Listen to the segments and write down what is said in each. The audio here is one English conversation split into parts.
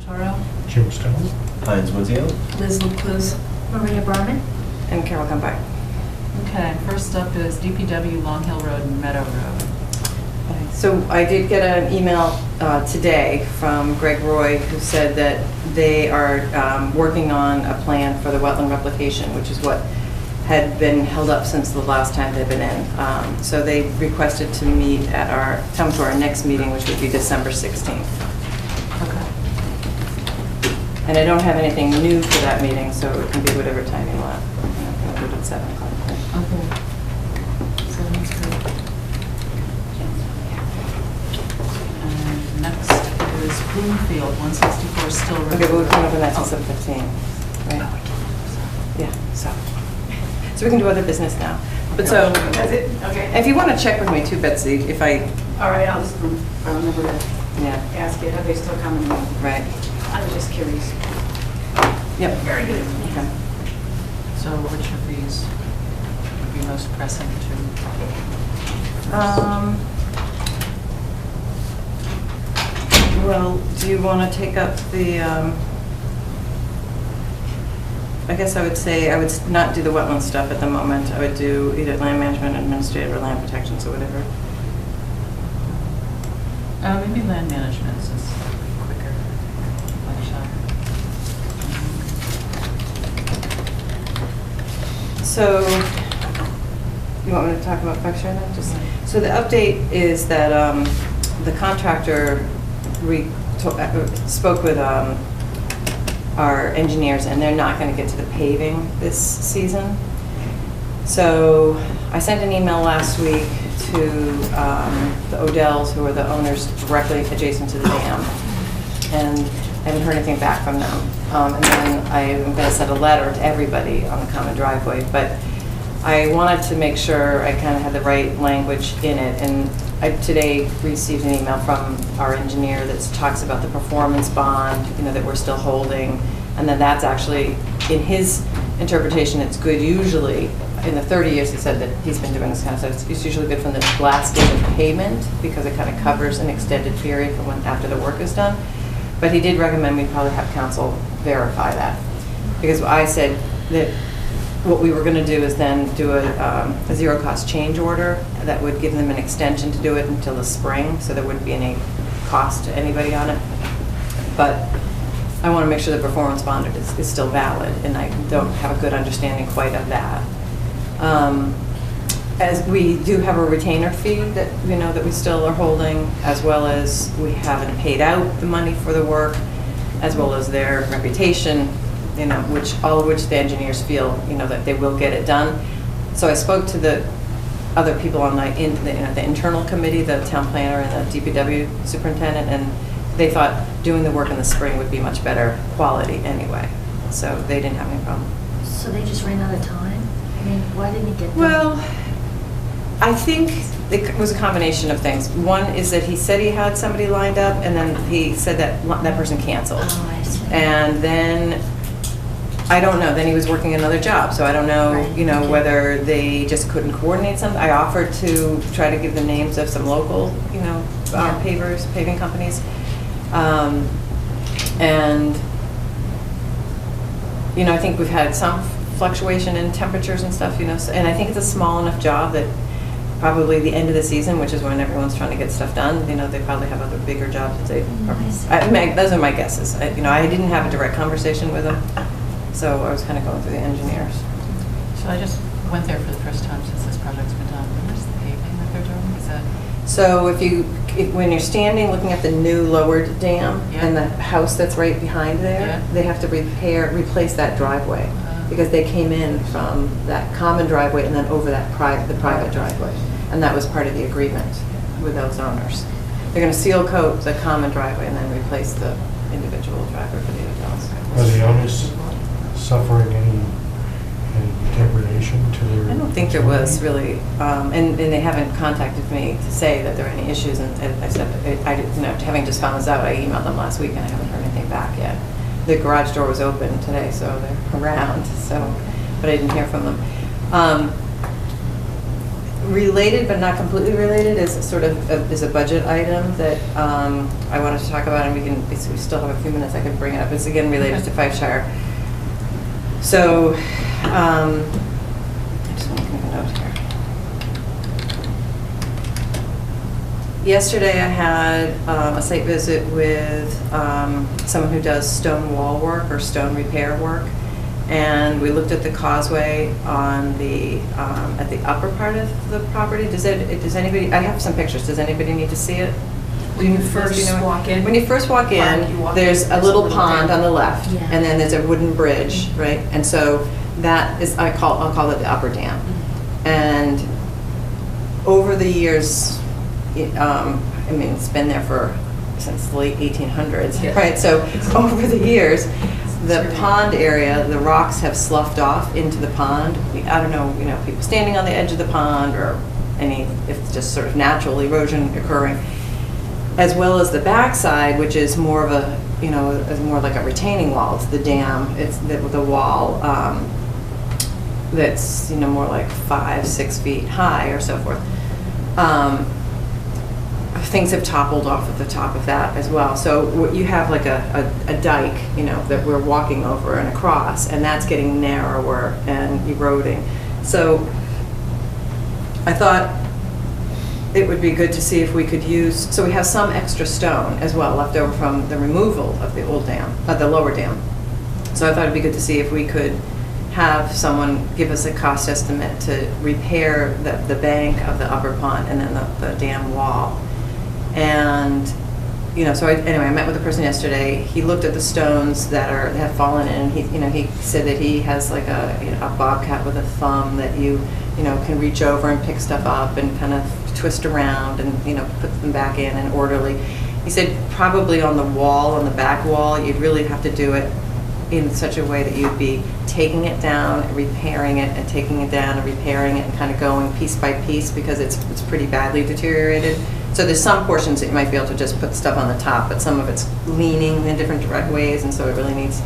Toro, Jim Stone. Heinz Woodsio. Liz Lucluz. Maria Brahman. And Carol Comeback. Okay, first up is DPW Long Hill Road and Meadow Road. So I did get an email today from Greg Roy, who said that they are working on a plan for the wetland replication, which is what had been held up since the last time they've been in. So they requested to meet at come to our next meeting, which would be December 16th. Okay. And I don't have anything new for that meeting, so it can be whatever time you want. I'm going to do it at 7 o'clock. Okay. Sounds good. And next is Bloomfield, 164 Still River. Okay, we'll come up with that Oh. till 7:15. Right? Yeah, so we can do other business now. But so, That's it? Okay. if you want to check with me too, Betsy, if I, All right, I'll remember to yeah, ask you, are they still coming? right. I was just curious. Yep. Very good. Okay. So which of these would be most pressing to? Well, do you want to take up the, I guess I would say I would not do the wetland stuff at the moment. I would do either land management, administrative, or land protections, or whatever. Maybe land management is quicker. So, you want me to talk about Berkshire then? So the update is that the contractor spoke with our engineers, and they're not going to get to the paving this season. So I sent an email last week to the Odells, who are the owners directly adjacent to the dam, and I haven't heard anything back from them. And then I'm going to send a letter to everybody on the common driveway, but I wanted to make sure I kind of had the right language in it. And I today received an email from our engineer that talks about the performance bond, that we're still holding, and then that's actually, in his interpretation, it's good usually. In the 30 years he said that he's been doing this kind of stuff, it's usually good from the last day of payment, because it kind of covers an extended period from after the work is done. But he did recommend we probably have council verify that, because I said that what we were going to do is then do a zero-cost change order that would give them an extension to do it until the spring, so there wouldn't be any cost to anybody on it. But I want to make sure the performance bond is still valid, and I don't have a good understanding quite of that. As we do have a retainer fee that that we still are holding, as well as we haven't paid out the money for the work, as well as their reputation, all of which the engineers feel that they will get it done. So I spoke to the other people on the internal committee, the town planner and the DPW superintendent, and they thought doing the work in the spring would be much better quality anyway. So they didn't have any problem. So they just ran out of time? I mean, why didn't he get them? Well, I think it was a combination of things. One is that he said he had somebody lined up, and then he said that that person canceled. Oh, I see. And then, I don't know, then he was working another job, so I don't know, Right, okay. whether they just couldn't coordinate something. I offered to try to give the names of some local, paving companies. And, I think we've had some fluctuation in temperatures and stuff, and I think it's a small enough job that probably the end of the season, which is when everyone's trying to get stuff done, they probably have other bigger jobs that they, those are my guesses. I didn't have a direct conversation with them, so I was kind of going through the engineers. So I just went there for the first time since this project's been done. Where's the paving that they're doing? Is that? So when you're standing looking at the new lowered dam Yeah. and the house that's right behind there, Yeah. they have to replace that driveway, because they came in from that common driveway and then over the private driveway. And that was part of the agreement with those owners. They're going to seal coat the common driveway and then replace the individual driveway for the hotels. Are the owners suffering any degradation to their? I don't think there was really, and they haven't contacted me to say that there are any issues. And I said, having just found this out, I emailed them last week and I haven't heard anything back yet. The garage door was open today, so they're around. So, but I didn't hear from them. Related but not completely related is sort of is a budget item that I wanted to talk about, and we still have a few minutes. I can bring it up. It's again related to Fifeshire. So I just want to make a note here. Yesterday I had a site visit with someone who does stone wall work or stone repair work, and we looked at the causeway on the at the upper part of the property. Does anybody? I have some pictures. Does anybody need to see it? When you first walk in? When you first walk in, there's a little pond on the left, Yeah. and then there's a wooden bridge, right? And so that is I'll call it the upper dam. And over the years, I mean, it's been there since the late 1800s, Yeah. right? So over the years, the pond area, the rocks have sloughed off into the pond. I don't know, people standing on the edge of the pond or if it's just sort of natural erosion occurring, as well as the backside, which is more of is more like a retaining wall. It's the dam. It's the wall that's more like 5-6 feet high or so forth. Things have toppled off at the top of that as well. So you have like a dike, that we're walking over and across, and that's getting narrower and eroding. So I thought it would be good to see if we could use, so we have some extra stone as well left over from the removal of the old dam, the lower dam. So I thought it'd be good to see if we could have someone give us a cost estimate to repair the bank of the upper pond and then the dam wall. And so I met with the person yesterday. He looked at the stones that have fallen in. He said that he has like a bobcat with a thumb that you can reach over and pick stuff up and kind of twist around and put them back in and orderly. He said probably on the wall, on the back wall, you'd really have to do it in such a way that you'd be taking it down and repairing it and taking it down and repairing it and kind of going piece by piece because it's pretty badly deteriorated. So there's some portions that you might be able to just put stuff on the top, but some of it's leaning in different direct ways, and so it really needs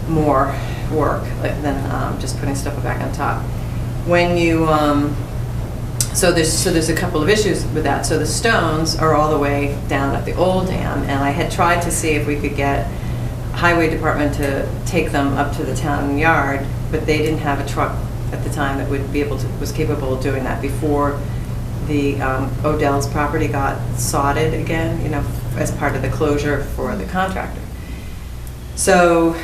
more work than just putting stuff back on top. When you so there's a couple of issues with that. So the stones are all the way down at the old dam, and I had tried to see if we could get highway department to take them up to the town yard, but they didn't have a truck at the time that was capable of doing that before the Odell's property got sodded again, as part of the closure for the contractor. So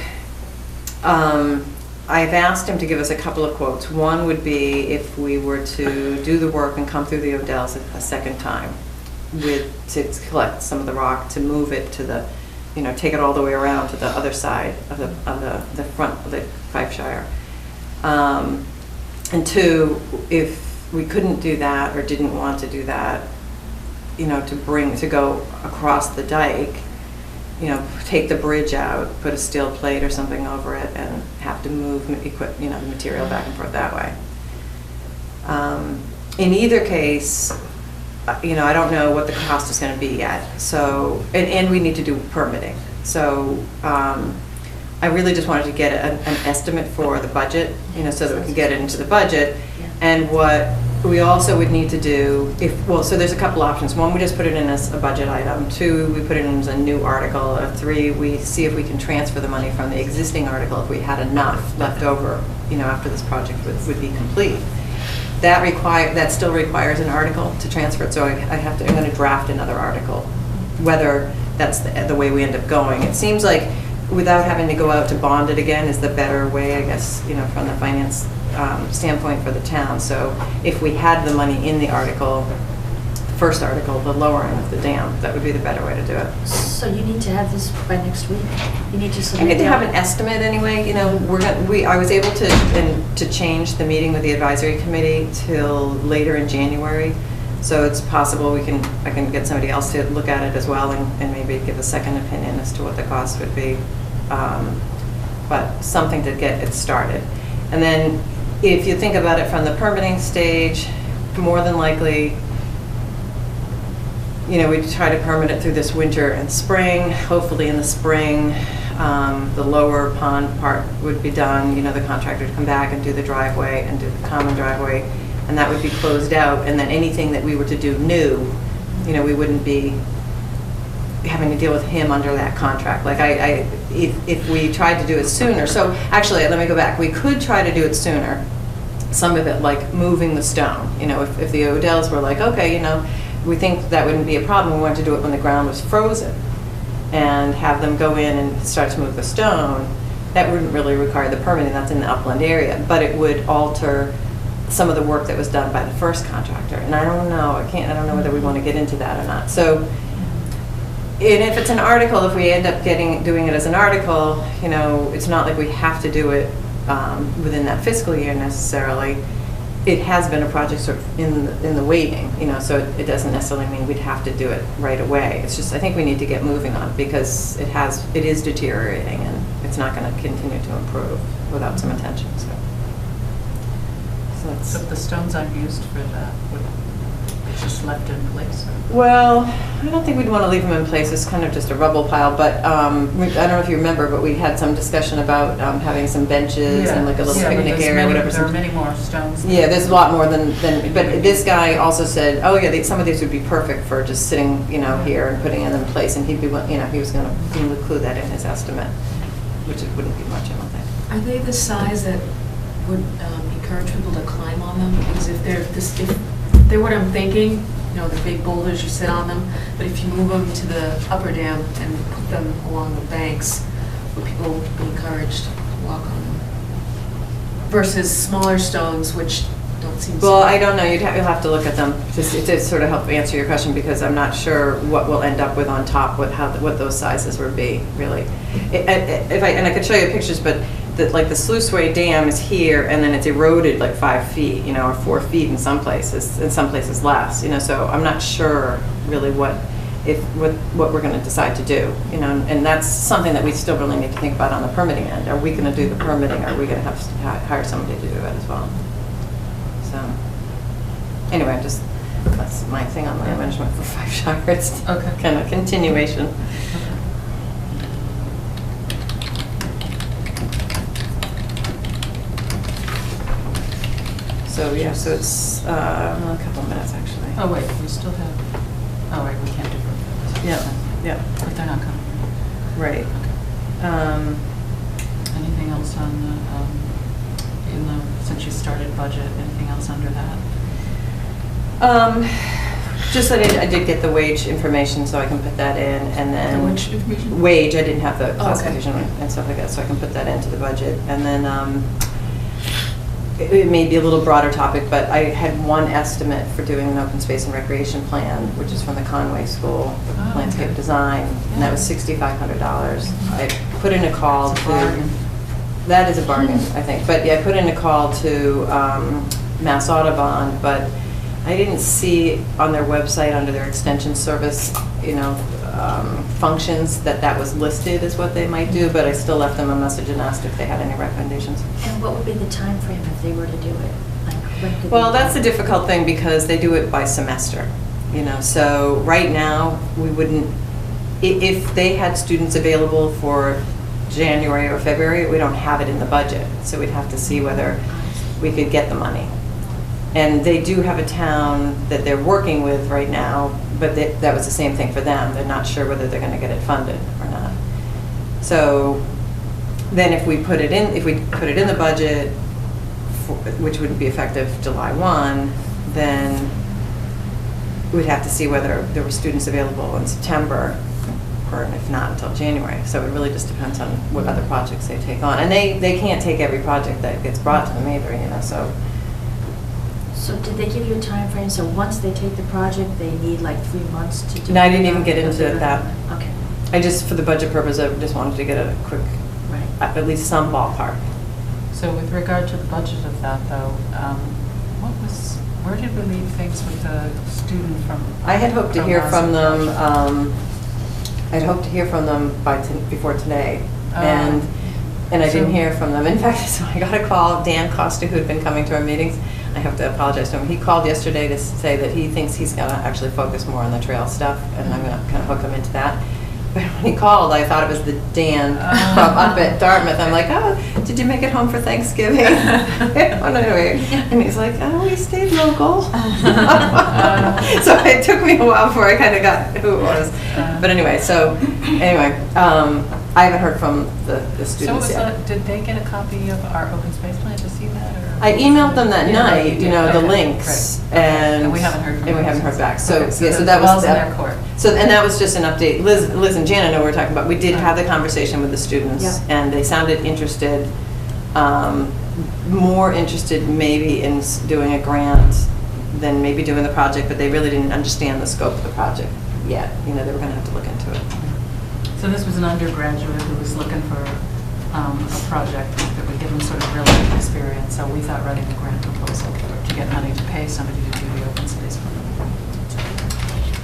I've asked him to give us a couple of quotes. One would be if we were to do the work and come through the Odell's a second time to collect some of the rock, to move it to the, take it all the way around to the other side of the front of the Fifeshire. And two, if we couldn't do that or didn't want to do that, to go across the dike, take the bridge out, put a steel plate or something over it, and have to move the material back and forth that way. In either case, I don't know what the cost is going to be yet. So, and we need to do permitting. So, I really just wanted to get an estimate for the budget, so that we can get it into the budget. And what we also would need to do, so there's a couple options. One, we just put it in as a budget item. Two, we put it in as a new article. Or three, we see if we can transfer the money from the existing article if we had enough left over, after this project would be complete. That still requires an article to transfer it, so I'm going to draft another article, whether that's the way we end up going. It seems like without having to go out to bond it again is the better way, I guess, from the finance standpoint for the town. So if we had the money in the article, the first article, the lowering of the dam, that would be the better way to do it. So you need to have this by next week? You need to I submit need to have an that? estimate anyway. I was able to change the meeting with the advisory committee till later in January. So it's possible I can get somebody else to look at it as well and maybe give a second opinion as to what the cost would be. But something to get it started. And then if you think about it from the permitting stage, more than likely, we try to permit it through this winter and spring. Hopefully in the spring, the lower pond part would be done. The contractor would come back and do the driveway and do the common driveway. and that would be closed out, and then anything that we were to do new, you know, we wouldn't be having to deal with him under that contract. Like if we tried to do it sooner, so actually, let me go back, we could try to do it sooner. Some of it, like moving the stone, you know, if the Odells were like, okay, you know, we think that wouldn't be a problem, we wanted to do it when the ground was frozen, and have them go in and start to move the stone, that wouldn't really require the permitting, that's in the upland area, but it would alter some of the work that was done by the first contractor. And I don't know, I don't know whether we want to get into that or not. So, and if it's an article, if we end up doing it as an article, you know, it's not like we have to do it within that fiscal year necessarily. It has been a project sort of in the waiting, you know, so it doesn't necessarily mean we'd have to do it right away. It's just, I think we need to get moving on it because it is deteriorating and it's not going to continue to improve without some attention. So if the stone's unused for that, would it's just left in place? Or? Well, I don't think we'd want to leave them in place. It's kind of just a rubble pile. But I don't know if you remember, but we had some discussion about having some benches and like a little picnic area, whatever. There are many more stones. Yeah, there's a lot more than. But this guy also said, oh yeah, some of these would be perfect for just sitting, you know, here and putting them in place, and he'd be, you know, he was going to include that in his estimate, which it wouldn't be much, I don't think. Are they the size that would encourage people to climb on them? Because if they're what I'm thinking, you know, the big boulders, you sit on them, but if you move them to the upper dam and put them along the banks, would people be encouraged to walk on them? Versus smaller stones, which don't seem Well, I don't know. You'll have to look at them to sort of help answer your question, because I'm not sure what we'll end up with on top, what those sizes would be, really. And I could show you pictures, but like the Sluiceway Dam is here, and then it's eroded like 5 feet, you know, or 4 feet in some places less, you know. So I'm not sure really what we're going to decide to do, you know, and that's something that we still really need to think about on the permitting end. Are we going to do the permitting, or are we going to have to hire somebody to do it as well? So anyway, that's my thing on land management for Fifeshire. It's kind of continuation. So yeah, so it's a couple of minutes actually. Oh wait, we still have. Oh wait, we can't do it. Yeah. But they're not coming. Right. Okay. Anything else on since you started budget? Anything else under that? Just that I did get the wage information, so I can put that in, and then The which information? wage. I didn't have the okay. classification and stuff like that, so I can put that into the budget, and then. It may be a little broader topic, but I had one estimate for doing an open space and recreation plan, which is from the Conway School, landscape design, and that was $6,500. I put in a call to, that is a bargain, I think, but yeah, I put in a call to Mass Audubon, but I didn't see on their website under their extension service, you know, functions that was listed as what they might do, but I still left them a message and asked if they had any recommendations. And what would be the time frame if they were to do it? Like, when could Well, they- that's the difficult thing, because they do it by semester, you know, so right now, we wouldn't, if they had students available for January or February, we don't have it in the budget, so we'd have to see whether we could get the money. And they do have a town that they're working with right now, but that was the same thing for them. They're not sure whether they're going to get it funded or not. So then if we put it in the budget, which wouldn't be effective July 1, then we'd have to see whether there were students available in September, or if not until January. So it really just depends on what other projects they take on. And they can't take every project that gets brought to them either, you know, so. So did they give you a time frame? So once they take the project, they need like 3 months to do it? No, I didn't even get into that. Okay. I just, for the budget purpose, I just wanted to get a quick, Right. at least some ballpark. So with regard to the budget of that, though, where did we leave things with the student from? I had hoped to hear from them, I'd hoped to hear from them before today, and I didn't hear from them. In fact, so I got a call, Dan Costa, who had been coming to our meetings. I have to apologize to him. He called yesterday to say that he thinks he's going to actually focus more on the trail stuff, and I'm going to kind of hook him into that. But when he called, I thought it was the Dan from up at Dartmouth. I'm like, oh, did you make it home for Thanksgiving? Oh, no, anyway. And he's like, oh, we stayed local. So it took me a while before I kind of got who it was. But anyway, I haven't heard from the students yet. Did they get a copy of our open space plan to see that, or? I emailed them that Yeah, night, you you know, did. the Okay, links, great. and And we haven't heard from them back. So, Okay, yeah, so the that was ball's in their court. So, and that was just an update. Liz and Jana know what we're talking about. We did have the conversation with the students, Yeah. and they sounded interested, more interested maybe in doing a grant than maybe doing the project, but they really didn't understand the scope of the project yet. You know, they were going to have to look into it. So this was an undergraduate who was looking for a project that would give him sort of real-life experience. So we thought writing a grant proposal to get money to pay somebody to do the open space plan.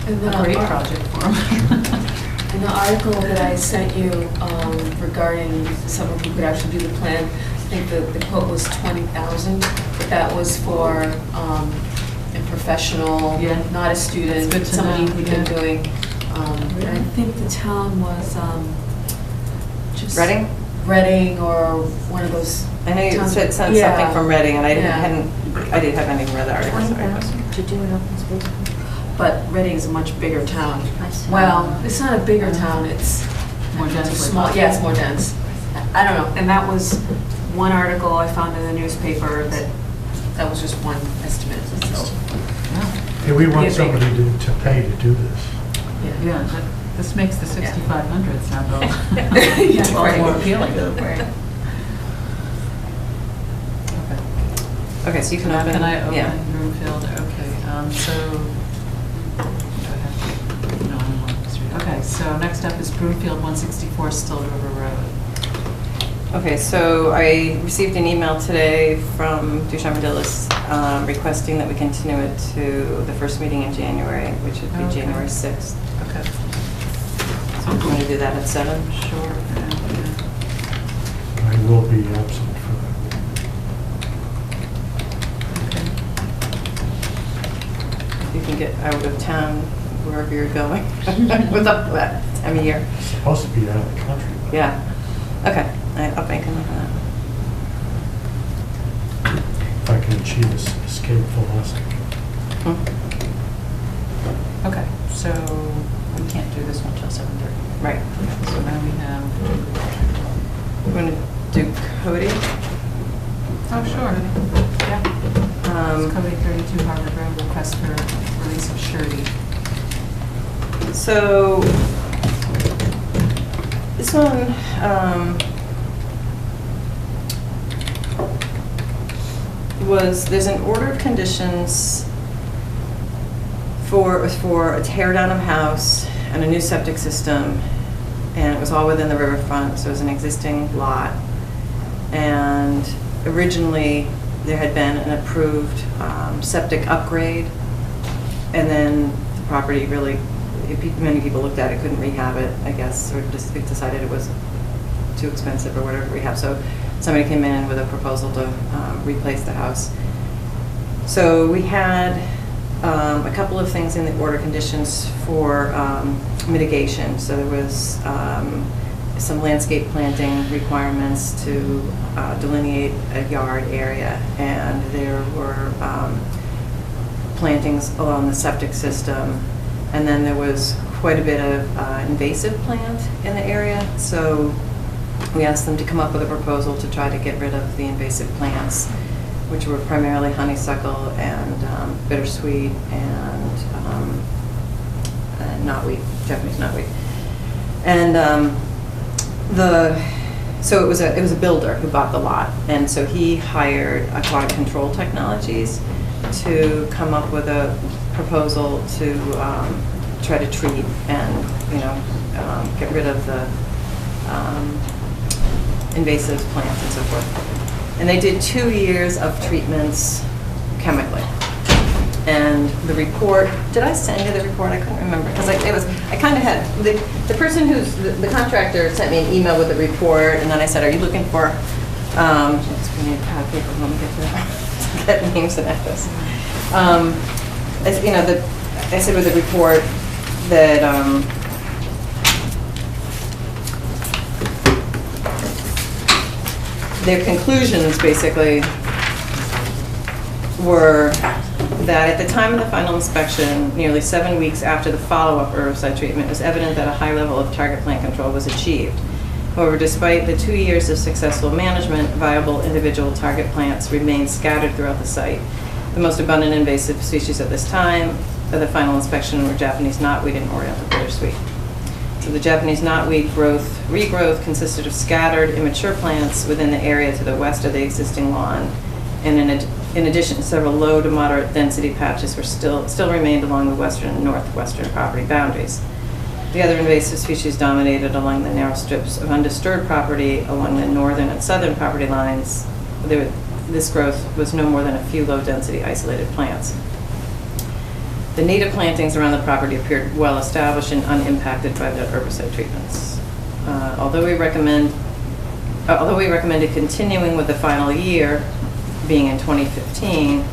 And A great project for him. In the article that I sent you regarding someone who could actually do the plan, I think the quote was 20,000, but that was for a professional, Yeah. not a student, It's good to somebody know, who'd been yeah. doing, I think the town was just... Reading? Reading or one of those... I know you towns- said sent Yeah. something from Reading, and I Yeah. didn't have any read the article. sorry. 20,000 to do an open space plan? But Reading's a much bigger town. I see. Well, it's not a bigger town, it's More densely small. populated. Yeah, it's more dense. I don't know, and that was one article I found in the newspaper that was just one estimate, so, Hey, we want Yeah, somebody to pay to do this. yeah. Yeah, this makes the 6,500 sound a Yeah, lot right. more appealing. Right. Okay. Okay, so you can open. Can I open Yeah. Broomfield? Okay, so, do I have, no, I'm on the street. Okay, so next up is Broomfield 164 Still River Road. Okay, so I received an email today from Ducharme Dillis requesting that we continue it to the first meeting in January, which would be Okay. January 6th. Okay. So do you want to do that at 7? Sure. I will be absent for that. Okay. You can get out of town wherever you're going with that time of year. It's supposed to be out of the country. but- Yeah. Okay, I'll make a note of If I can achieve this escape velocity. that. Okay, so we can't do this one till 7:30. Right. So now we have, You want to do Cody? oh, sure. Yeah. It's Cody 32 Harvard Road, request for release of surety. So, this one, there's an order of conditions for a tear down of house and a new septic system, and it was all within the riverfront, so it was an existing lot. And originally, there had been an approved septic upgrade, and then the property really, many people looked at it, couldn't rehab it, I guess, or just decided it was too expensive or whatever to rehab. So somebody came in with a proposal to replace the house. So we had a couple of things in the order conditions for mitigation. So there was some landscape planting requirements to delineate a yard area, and there were plantings along the septic system, and then there was quite a bit of invasive plant in the area. So we asked them to come up with a proposal to try to get rid of the invasive plants, which were primarily honeysuckle and bittersweet and knotweed, Japanese knotweed. And so it was a builder who bought the lot, and so he hired Aquatic Control Technologies to come up with a proposal to try to treat and get rid of the invasive plants and so forth. And they did 2 years of treatments chemically. And the report, did I send you the report? I couldn't remember, because I kind of had, the person the contractor sent me an email with the report, and then I said, are you looking for, we need a pad of paper when we get to get names and address. I said with the report that their conclusions basically were that at the time of the final inspection, nearly 7 weeks after the follow-up herbicide treatment, it was evident that a high level of target plant control was achieved. However, despite the 2 years of successful management, viable individual target plants remained scattered throughout the site. The most abundant invasive species at this time of the final inspection were Japanese knotweed and Oriental bittersweet. So the Japanese knotweed regrowth consisted of scattered immature plants within the area to the west of the existing lawn, and in addition, several low to moderate density patches were still remained along the western and northwestern property boundaries. The other invasive species dominated along the narrow strips of undisturbed property along the northern and southern property lines. This growth was no more than a few low-density isolated plants. The native plantings around the property appeared well established and unimpacted by the herbicide treatments. Although we recommended continuing with the final year, being in 2015,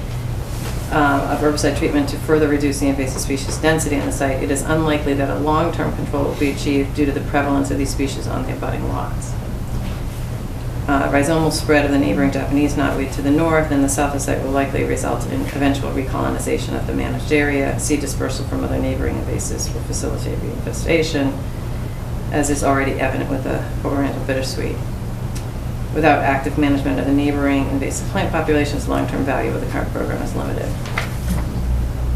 of herbicide treatment to further reduce the invasive species density on the site, it is unlikely that a long-term control will be achieved due to the prevalence of these species on the abutting lots. Rhizomal spread of the neighboring Japanese knotweed to the north and the south of the site will likely result in eventual recolonization of the managed area. Seed dispersal from other neighboring invasives will facilitate reinfestation, as is already evident with the Oriental bittersweet. Without active management of the neighboring invasive plant populations, the long-term value of the current program is limited.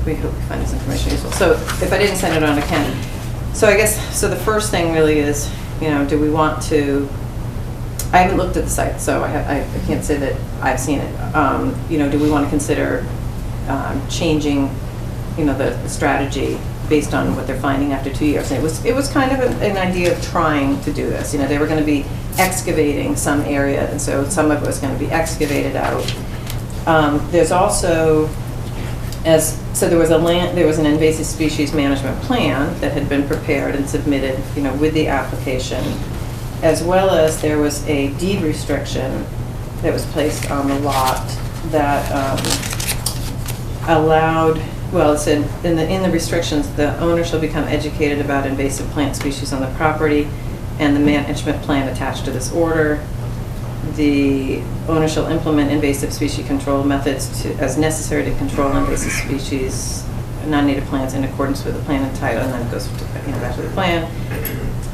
We hope you find this information useful. So if I didn't send it on to Ken, so I guess, so the first thing really is, do we want to, I haven't looked at the site, so I can't say that I've seen it. Do we want to consider changing, the strategy based on what they're finding after 2 years? And it was kind of an idea of trying to do this. They were going to be excavating some area, and so some of it was going to be excavated out. There's also, there was an invasive species management plan that had been prepared and submitted, with the application, as well as there was a deed restriction that was placed on the lot that allowed. Well, it said in the restrictions, the owner shall become educated about invasive plant species on the property and the management plan attached to this order. The owner shall implement invasive species control methods as necessary to control invasive species, non-native plants in accordance with the plan and title, and then it goes back to the plan.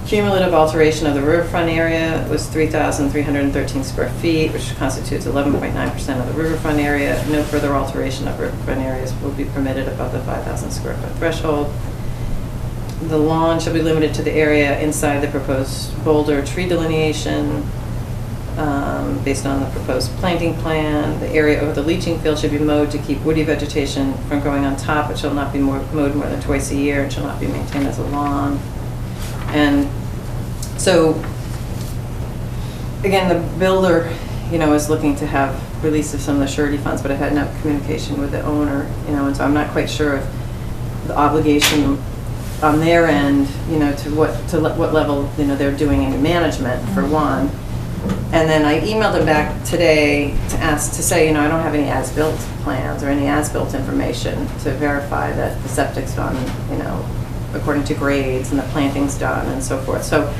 Cumulative alteration of the riverfront area was 3,313 square feet, which constitutes 11.9% of the riverfront area. No further alteration of riverfront areas will be permitted above the 5,000 square foot threshold. The lawn shall be limited to the area inside the proposed boulder tree delineation based on the proposed planting plan. The area over the leaching field should be mowed to keep woody vegetation from growing on top. It shall not be mowed more than twice a year and shall not be maintained as a lawn. And so, again, the builder, is looking to have release of some of the surety funds, but I've had no communication with the owner, and so I'm not quite sure if the obligation on their end, to what level, they're doing any management, for one. And then I emailed him back today to say, I don't have any as-built plans or any as-built information to verify that the septic's done, according to grades and the planting's done and so forth. So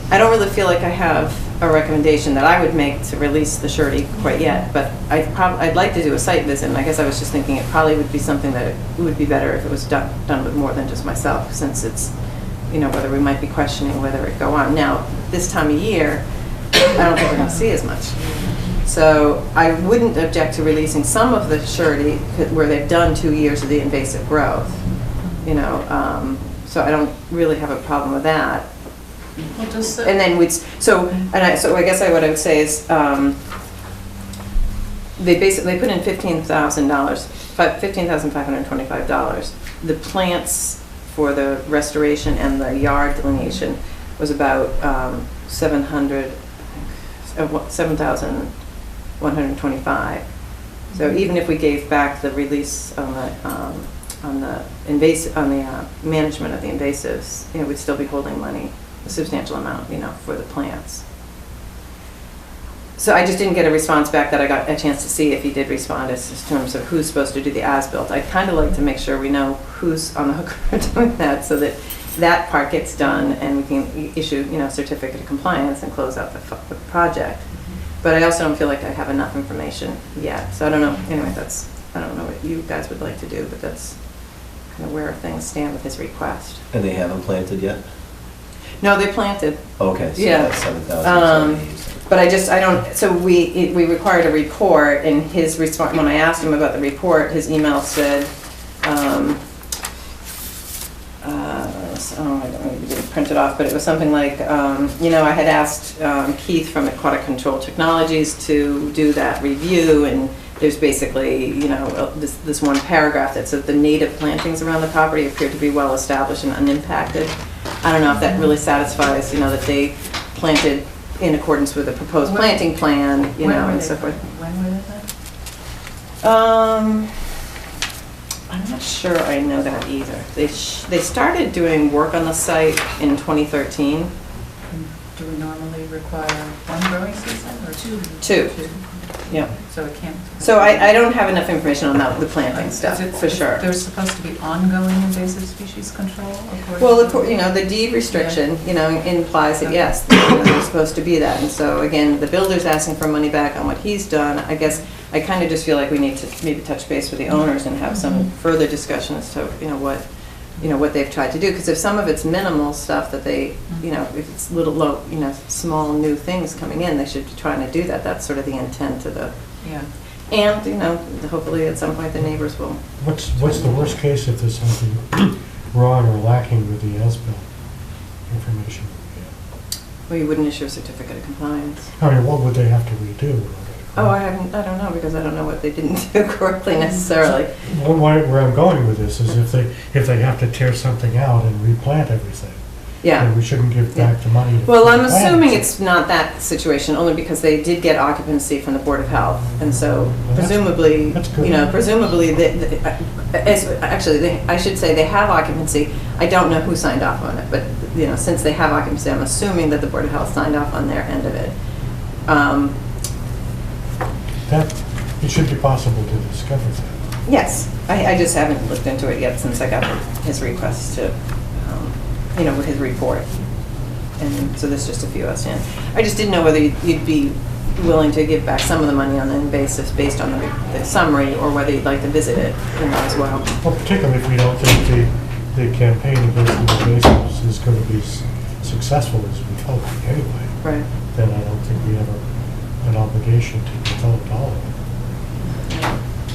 I don't really feel like I have a recommendation that I would make to release the surety quite yet, but I'd like to do a site visit, and I guess I was just thinking it probably would be something that it would be better if it was done with more than just myself, since it's, whether we might be questioning whether it go on. Now, this time of year, I don't think we're going to see as much. So I wouldn't object to releasing some of the surety where they've done 2 years of the invasive growth, so I don't really have a problem with that. Well, just And then so I guess what I would say is they put in $15,525. The plants for the restoration and the yard delineation was about $7,125. So even if we gave back the release on the management of the invasives, we'd still be holding money, a substantial amount, for the plants. So I just didn't get a response back that I got a chance to see if he did respond as in terms of who's supposed to do the as-built. I'd kind of like to make sure we know who's on the hook for doing that, so that that part gets done and we can issue, certificate of compliance and close out the project. But I also don't feel like I have enough information yet, so I don't know, anyway, I don't know what you guys would like to do, but that's kind of where things stand with his request. And they haven't planted yet? No, they planted. Okay, so Yeah. that's 7,000. But I don't, so we required a report, and his response, when I asked him about the report, his email said, I don't know if you didn't print it off, but it was something like, I had asked Keith from Aquatic Control Technologies to do that review, and there's basically, this one paragraph that said the native plantings around the property appear to be well established and unimpacted. I don't know if that really satisfies, that they planted in accordance with the proposed planting plan, and so forth. When were they planted? I'm not sure I know that either. They started doing work on the site in 2013. Do we normally require one growing season or two? Two. Yeah. So it can't. So I don't have enough information on the planting stuff, for sure. There's supposed to be ongoing invasive species control? Well, the deed restriction, implies that yes, there's supposed to be that. And so again, the builder's asking for money back on what he's done. I guess I kind of just feel like we need to maybe touch base with the owners and have some further discussion as to, what they've tried to do. Because if some of it's minimal stuff that they, if it's little low, small new things coming in, they should be trying to do that. That's sort of the intent of the, Yeah. and, hopefully at some point the neighbors will. What's the worst case if there's something wrong or lacking with the as-built information? Well, you wouldn't issue a certificate of compliance. I mean, what would they have to redo? in order to- Oh, I don't know, because I don't know what they didn't do correctly necessarily. Where I'm going with this is if they have to tear something out and replant everything, Yeah. then we shouldn't give back the money. to Well, I'm replant assuming it. it's not that situation, only because they did get occupancy from the Board of Health, and so presumably, That's good. presumably, I should say they have occupancy. I don't know who signed off on it, but, since they have occupancy, I'm assuming that the Board of Health signed off on their end of it. That, it should be possible to discover that. Yes, I just haven't looked into it yet since I got his request to, with his report. And so there's just a few outstanding. I just didn't know whether you'd be willing to give back some of the money on an basis based on the summary, or whether you'd like to visit it, as well. Well, particularly if we don't think the campaign against the invasives is going to be successful as we hope anyway, Right. then I don't think we have an obligation to develop all of it.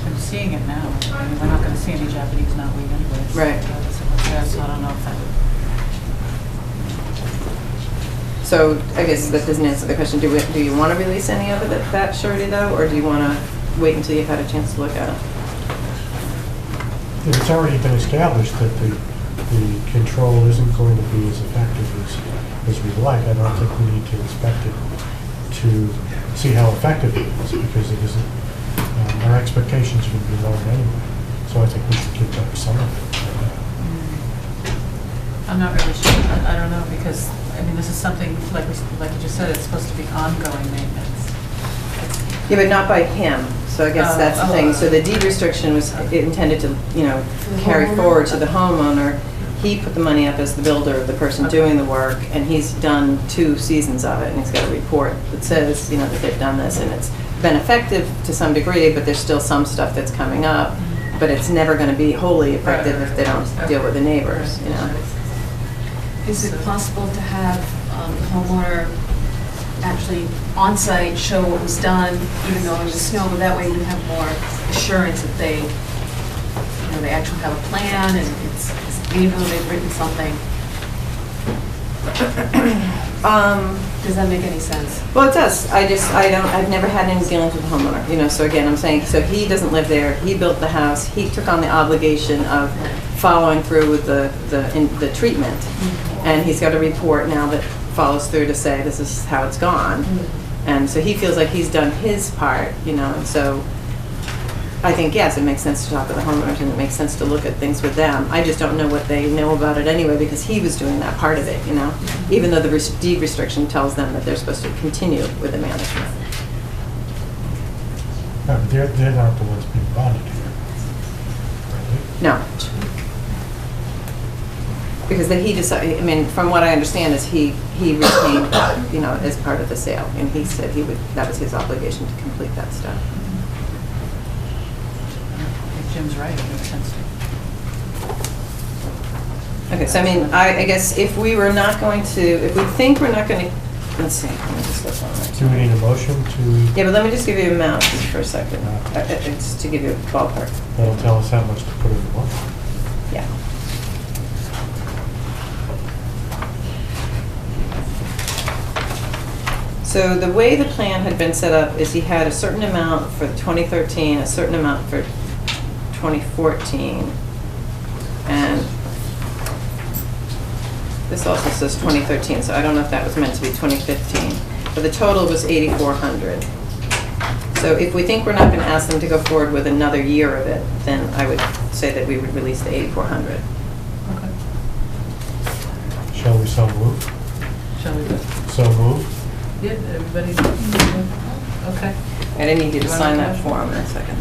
I'm seeing it now. I mean, we're not going to see any Japanese knotweed anyways. Right. So I don't know if that. So I guess that doesn't answer the question. Do you want to release any of it, that surety though, or do you want to wait until you've had a chance to look at it? If it's already been established that the control isn't going to be as effective as we'd like, I don't think we need to expect it to see how effective it is, because it isn't. Our expectations are going to be lower anyway, so I think we should give back some of it. I'm not really sure. I don't know, because, this is something, like you just said, it's supposed to be ongoing maintenance. Yeah, but not by him. So I guess that's the thing. So the deed restriction was intended to, carry forward to the homeowner. He put the money up as the builder, the person doing the work, and he's done 2 seasons of it, and he's got a report that says, that they've done this, and it's been effective to some degree, but there's still some stuff that's coming up, but it's never going to be wholly effective if they don't deal with the neighbors, Is it possible to have the homeowner actually on-site show what was done, even though it was snow, but that way we have more assurance that they actually have a plan, and even though they've written something. Does that make any sense? Well, it does. I've never had any dealings with the homeowner, so again, I'm saying, so he doesn't live there, he built the house, he took on the obligation of following through with the treatment, and he's got a report now that follows through to say this is how it's gone, and so he feels like he's done his part, and so I think, yes, it makes sense to talk to the homeowners, and it makes sense to look at things with them. I just don't know what they know about it anyway, because he was doing that part of it, even though the deed restriction tells them that they're supposed to continue with the management. No, but they're not the ones being bonded here. Right? No. Because that he decided, I mean, from what I understand is he retained that, you know, as part of the sale. And he said he would, that was his obligation to complete that stuff. If Jim's right, it makes sense to. Okay, so I mean, I guess if we were not going to, if we think we're not going to, let's see, let me just look on that. Do we need a motion to, Yeah, but let me just give you amounts for a second. It's to give you a ballpark. that'll tell us how much to put in the book? Yeah. So the way the plan had been set up is he had a certain amount for 2013, a certain amount for 2014, and this also says 2013, so I don't know if that was meant to be 2015. But the total was 8,400. So if we think we're not going to ask them to go forward with another year of it, then I would say that we would release the 8,400. Okay. Shall we so move? Shall we go? So move? Yeah, everybody? Okay. And I need you to You wanna sign make a that motion? form in a second.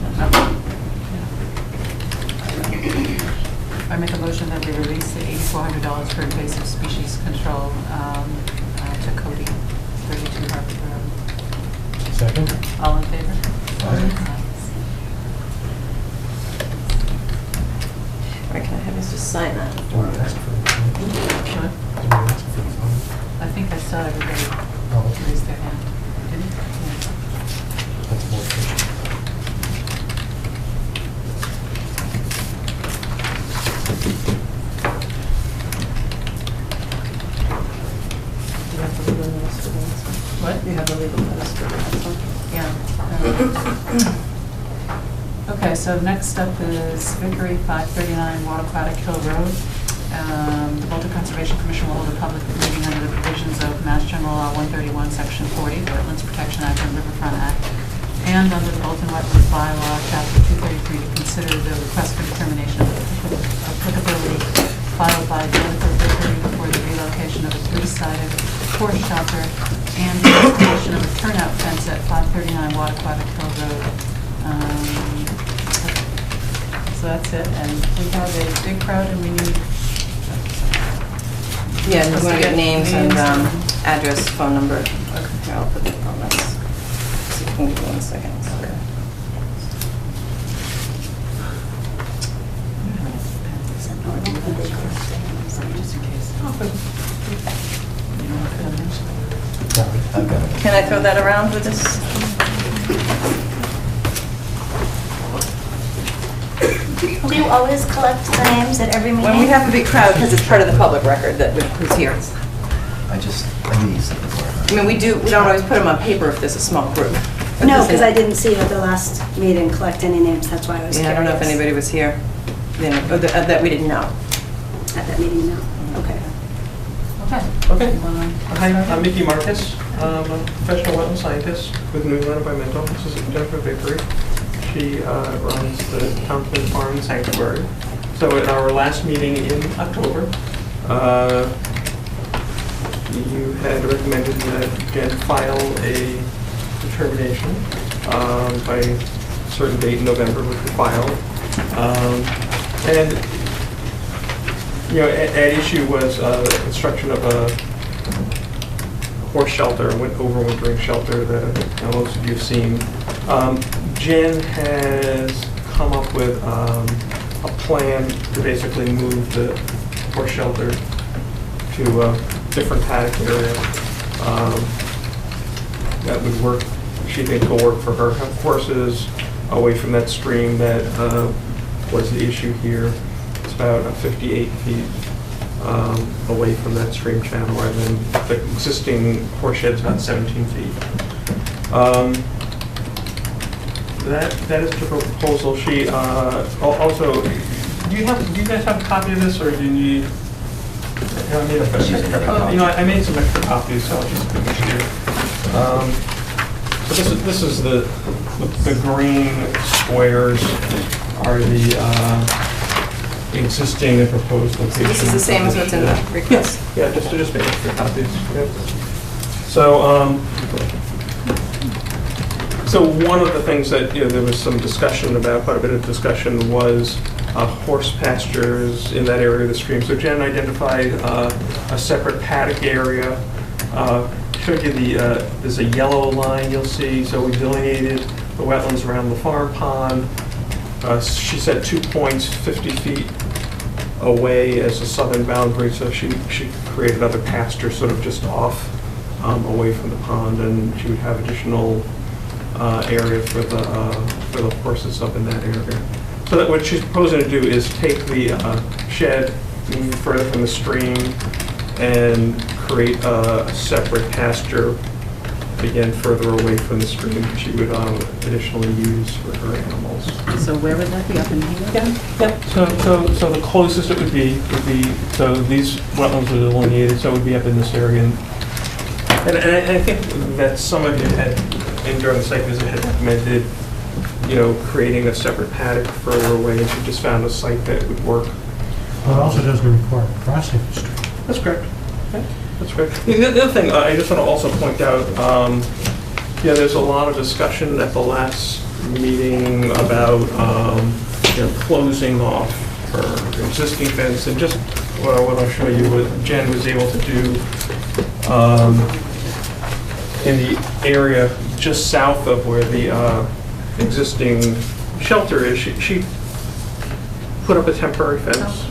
I make a motion that we release the $8,400 for invasive species control to Cody, 32 Harvard Road. Second? All in favor? Aye. All right, can I have us just sign that? Do we ask for the funds? Do Sure. we ask for the funds? I think I saw everybody Oh, raise their hand. Didn't? that's more efficient. Do you have the legal notice for this? What? You have the legal notice for this one? Yeah. Okay, so next up is Vickery, 539 Wattaquatic Hill Road. The Bolton Conservation Commission will hold a public meeting under the provisions of Mass General Law 131, Section 40, the Wetlands Protection Act and Riverfront Act, and under the Bolton Wetlands Bylaw, Chapter 233, to consider the request for determination of applicability filed by Jennifer Vickery for the relocation of a three-sided horse shelter and the installation of a turnout fence at 539 Wattaquatic Hill Road. So that's it, and we have a big crowd and we need... Yeah, we're going to get names and Names. address, phone number. Okay. Here, I'll put it on this. So you can give me 1 second. Okay. Just in case. You don't have to have names. Sorry. I've got it. Can I throw that around with this? Do you always collect the names at every meeting? When we have a big crowd, because it's part of the public record that who's here. I need something for I it. mean, we don't always put them on paper if there's a small group. But No, this because is- I didn't see you at the last meeting collect any names, that's why I was Yeah, I curious. don't know if anybody was here, that we didn't know. At that meeting, no, okay. Okay. Okay. You wanna- Hi, I'm Mickey Marcus. I'm a professional wetland scientist with New England Environmental. This is Jennifer Vickery. She runs the Township Farm and Sanctuary. So at our last meeting in October, you had recommended that Jen file a determination by a certain date in November, which we filed. And you know, at issue was the construction of a horse shelter, overwintering shelter that most of you have seen. Jen has come up with a plan to basically move the horse shelter to a different paddock area that would work, she thinks will work for her horses, away from that stream that was the issue here. It's about 58 feet away from that stream channel, rather than the existing horse shed's about 17 feet. That is the proposal. She also, do you guys have a copy of this, or do you need? I made I made some extra copies, so I'll just put this here. So this is the green squares are the existing and proposed locations. So this is the same as what's in the request? Yeah, just make extra copies. Yep. So, so one of the things that, there was some discussion about, quite a bit of discussion, was horse pastures in that area of the stream. So Jen identified a separate paddock area. Showed you there's a yellow line you'll see, so we delineated the wetlands around the farm pond. She said 2 points, 50 feet away as a southern boundary, so she created another pasture sort of just off, away from the pond, and she would have additional area for the horses up in that area. So that what she's proposing to do is take the shed, move further from the stream, and create a separate pasture, again, further away from the stream, that she would additionally use for her animals. So where would that be, up in here? Yeah. So the closest it would be, so these wetlands are delineated, so it would be up in this area. And I think that some of you had, and during the site visit, had recommended, creating a separate paddock further away, and she just found a site that would work. Well, it also doesn't require crossing the street. That's correct. Okay, that's correct. The other thing I just want to also point out, there's a lot of discussion at the last meeting about closing off her existing fence, and just what I'll show you what Jen was able to do in the area just south of where the existing shelter is. She put up a temporary fence,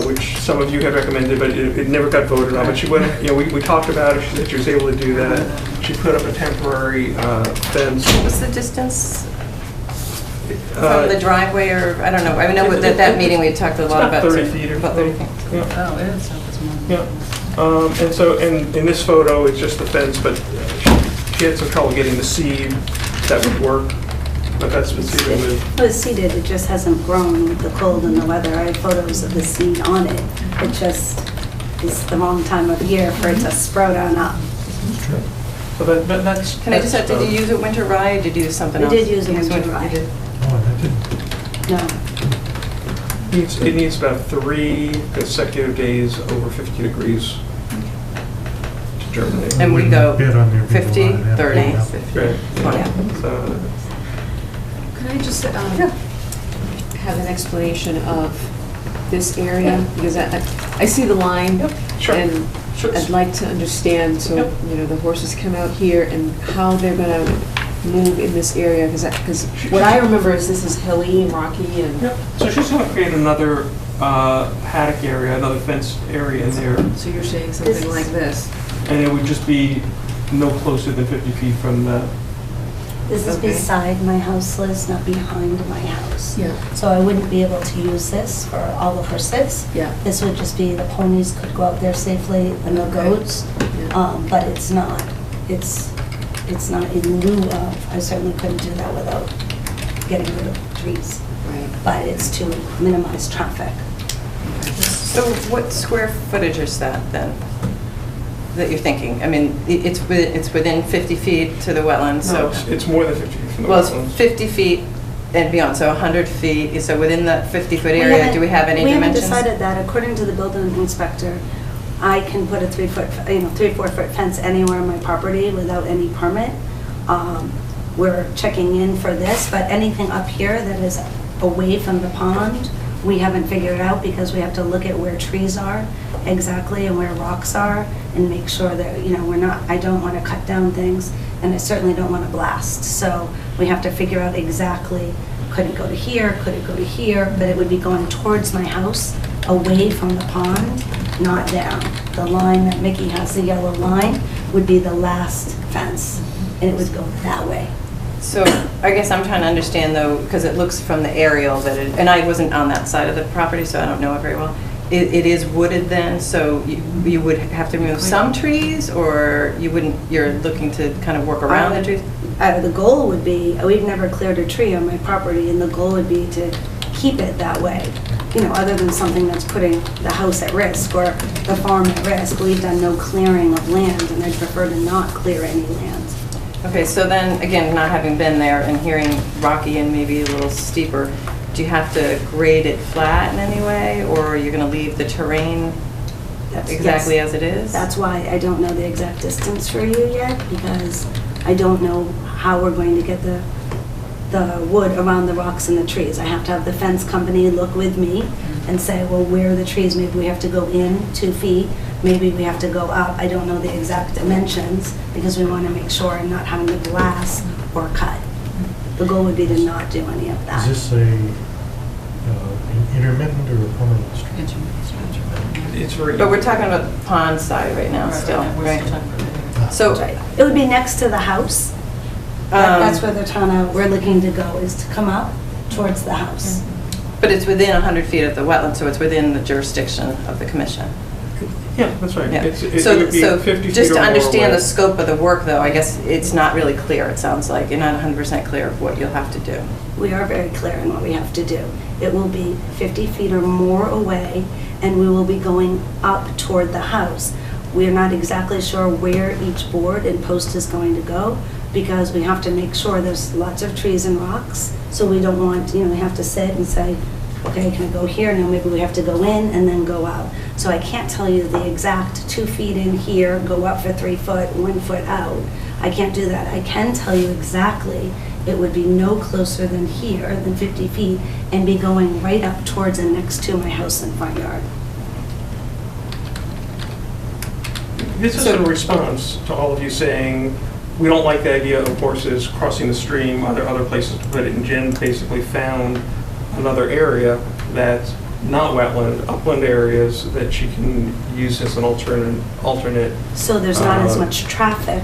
which some of you had recommended, but it never got voted on. But she went, we talked about it. She said she was able to do that. She put up a temporary fence. What's the distance from the driveway, or I don't know? I know at that meeting we talked a lot about 30 feet or about 30 feet. Yeah. Oh, it is, so it's more. Yeah. And so in this photo, it's just the fence, but she had some trouble getting the seed that would work. But that's been seeded with. Well, it's seeded, it just hasn't grown with the cold and the weather. I have photos of the seed on it. It just is the wrong time of year for it to sprout on up. Sure. So that's. Can I just ask, did you use a winter rye, or did you use something else? We did use a You used winter rye. you did. Oh, that didn't. No. It needs about 3 consecutive days over 50 degrees to germinate. And we wouldn't go bid on their people 50, on it. 30, Yeah. 50, Right. 20. So, Could I just have an explanation of this area? Because I see the line. Sure. And Sure. I'd like to understand, so, Yep. the horses come out here and how they're going to move in this area. Because what I remember is this is hilly and rocky and. Yep. So she's going to create another paddock area, another fenced area in there, So you're saying something like this? and it would just be no closer than 50 feet from the. This is Okay. beside my house, Liz, not behind my house. Yeah. So I wouldn't be able to use this for all the horses. Yeah. This would just be, the ponies could go out there safely and the Okay. goats. Yeah. But it's not not in lieu of, I certainly couldn't do that without getting rid of trees. Right. But it's to minimize traffic. So what square footage is that then, that you're thinking? I mean, it's within 50 feet to the wetlands, No, so, it's more than 50 feet from the well, it's wetlands. 50 feet and beyond, so 100 feet. So within that 50-foot area, do we have any We dimensions? haven't decided that. According to the building inspector, I can put a 3-4 foot fence anywhere on my property without any permit. We're checking in for this, but anything up here that is away from the pond, we haven't figured out because we have to look at where trees are exactly and where rocks are and make sure that, I don't want to cut down things and I certainly don't want to blast. So we have to figure out exactly, could it go to here, could it go to here, but it would be going towards my house, away from the pond, not down. The line that Mickey has, the yellow line, would be the last fence and it would go that way. So I guess I'm trying to understand though, because it looks from the aerial that it, and I wasn't on that side of the property, so I don't know it very well. It is wooded then, so you would have to remove some trees, or you wouldn't, you're looking to kind of work around the trees? The goal would be, we've never cleared a tree on my property, and the goal would be to keep it that way. Other than something that's putting the house at risk or the farm at risk, we've done no clearing of land, and I'd prefer to not clear any land. Okay, so then, again, not having been there and hearing rocky and maybe a little steeper, do you have to grade it flat in any way, or are you going to leave the terrain exactly Yes. as it is? That's why I don't know the exact distance for you yet, because I don't know how we're going to get the the wood around the rocks and the trees. I have to have the fence company look with me and say, well, where are the trees? Maybe we have to go in 2 feet, maybe we have to go up. I don't know the exact dimensions because we want to make sure I'm not having to glass or cut. The goal would be to not do any of that. Is this an intermittent or a permanent stream? It's very. But we're talking about the pond side right now still, right? So, Right. It would be next to the house. That's where we're looking to go, is to come up towards the house. but it's within 100 feet of the wetland, so it's within the jurisdiction of the commission. Yeah, that's right. Yeah. It So, would be so 50 feet just or to more understand away. the scope of the work, though, I guess it's not really clear, it sounds like. You're not 100% clear of what you'll have to do. We are very clear in what we have to do. It will be 50 feet or more away, and we will be going up toward the house. We are not exactly sure where each board and post is going to go, because we have to make sure there's lots of trees and rocks, so we don't want, we have to sit and say, okay, can I go here? No, maybe we have to go in and then go out. So I can't tell you the exact 2 feet in here, go up for 3 foot, 1 foot out. I can't do that. I can tell you exactly it would be no closer than here, than 50 feet, and be going right up towards and next to my house and front yard. This is in response to all of you saying, we don't like the idea of horses crossing the stream, are there other places to put it? And Jen basically found another area that's not wetland, upland areas that she can use as an alternate. So there's not as much traffic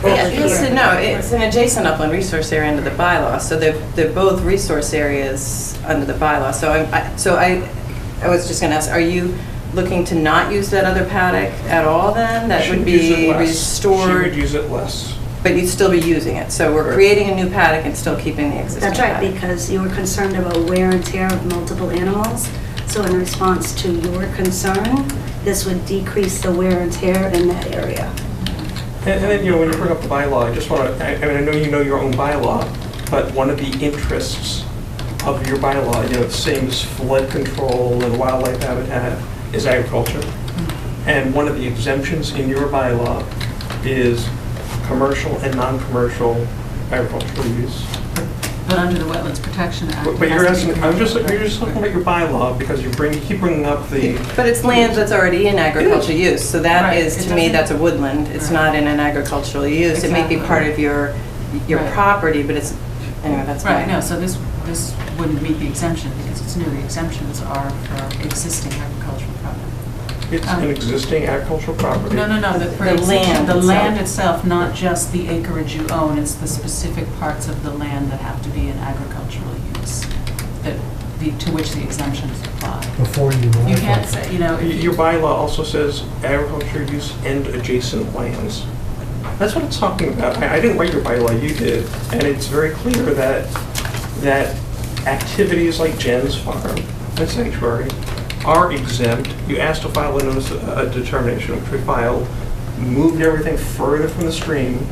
over Yeah, listen, here. no, it's an adjacent upland resource area under the bylaw, so they're both resource areas under the bylaw. So I was just gonna ask, are you looking to not use that other paddock at all then? That She would use it be less. She restored, would use it less. but you'd still be using it. So we're Right. creating a new paddock and still keeping the existing That's right, paddock. because you were concerned about wear and tear of multiple animals. So in response to your concern, this would decrease the wear and tear in that area. And then, when you bring up the bylaw, I just want to, I know you know your own bylaw, but one of the interests of your bylaw, the same as flood control and wildlife habitat, is agriculture. And one of the exemptions in your bylaw is commercial and non-commercial agricultural use. But under the Wetlands Protection Act. But it you're has to be asking, commercial. you're just looking at your bylaw because you keep bringing up the. But it's land that's already in agricultural use, so that Right, is, it to me, doesn't- that's a woodland. It's Right. not in an agricultural use. It may be Exactly. part of your Right. property, but it's, anyway, that's Right, fine. no, so this wouldn't meet the exemption because it's new. The exemptions are for existing agricultural property. It's an existing agricultural property. No, for The existing- land the itself. land itself, not just the acreage you own, it's the specific parts of the land that have to be in agricultural use, to which the exemptions apply. Before you modify. You can't say, Your bylaw also says agriculture use and adjacent lands. That's what it's talking about. I didn't write your bylaw, you did. And it's very clear that activities like Jen's farm and sanctuary are exempt. You asked to file a notice of determination, which we filed, moved everything further from the stream,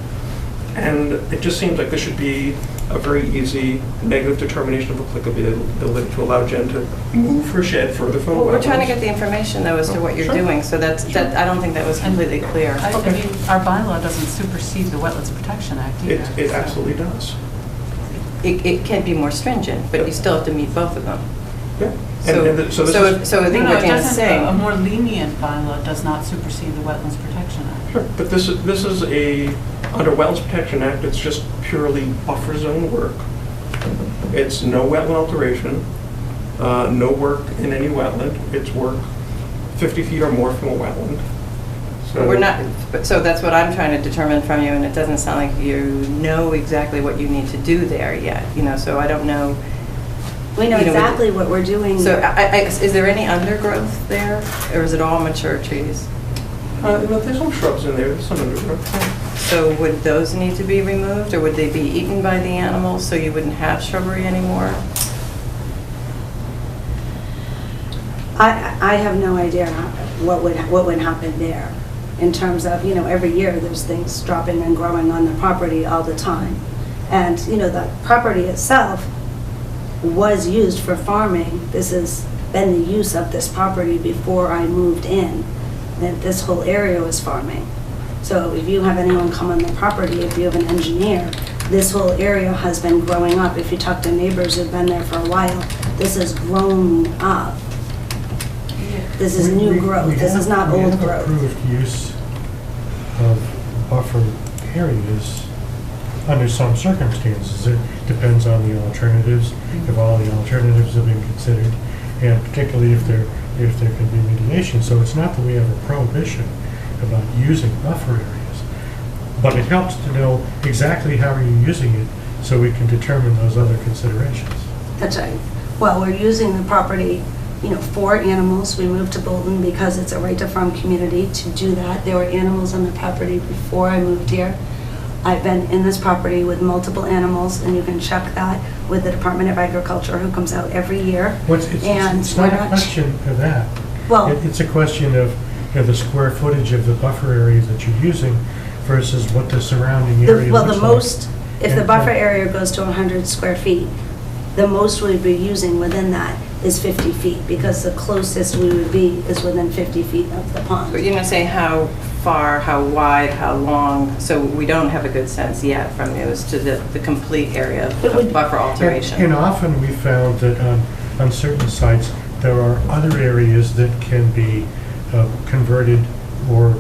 and it just seems like this should be a very easy negative determination of applicability to allow Jen to move her shed further from the Well, wetlands. we're trying to get the information, though, as to what you're Sure. doing, so that, I don't think that was completely clear. I mean, our bylaw doesn't supersede the Wetlands Protection Act either. It so- absolutely does. It can be more stringent, but you still have to meet both of them. Yeah. So, And so this is. so I think No, what it Dan's doesn't. saying. A more lenient bylaw does not supersede the Wetlands Protection Act. Sure, but this is under Wetlands Protection Act, it's just purely buffer zone work. It's no wetland alteration, no work in any wetland. It's work 50 feet or more from a wetland. But we're not, so that's what I'm trying to determine from you, and it doesn't sound like you know exactly what you need to do there yet, so I don't know. We know You know, exactly what we're doing. So is there any undergrowth there, or is it all mature trees? There's some shrubs in there, there's some undergrowth. So would those need to be removed, or would they be eaten by the animals, so you wouldn't have shrubbery anymore? I have no idea what would happen there in terms of, every year there's things dropping and growing on the property all the time. And, the property itself was used for farming. This has been the use of this property before I moved in, that this whole area was farming. So if you have anyone come on the property, if you have an engineer, this whole area has been growing up. If you talk to neighbors who've been there for a while, this has grown up. This is new growth, this is not old We have growth. approved use of buffer areas under some circumstances. It depends on the alternatives, if all the alternatives have been considered, and particularly if there can be mediation. So it's not that we have a prohibition about using buffer areas, but it helps to know exactly how are you using it so we can determine those other considerations. That's right. Well, we're using the property, for animals. We moved to Bolton because it's a right to farm community to do that. There were animals on the property before I moved here. I've been in this property with multiple animals, and you can check that with the Department of Agriculture, who comes out every year. It's not a question of that. Well, It's a question of the square footage of the buffer area that you're using versus what the surrounding area well, looks the like. most, if the buffer area goes to 100 square feet, the most we'd be using within that is 50 feet, because the closest we would be is within 50 feet of the But pond. you're not saying how far, how wide, how long, so we don't have a good sense yet from you as to the complete area It would- of buffer alteration. And often we found that on certain sites, there are other areas that can be converted or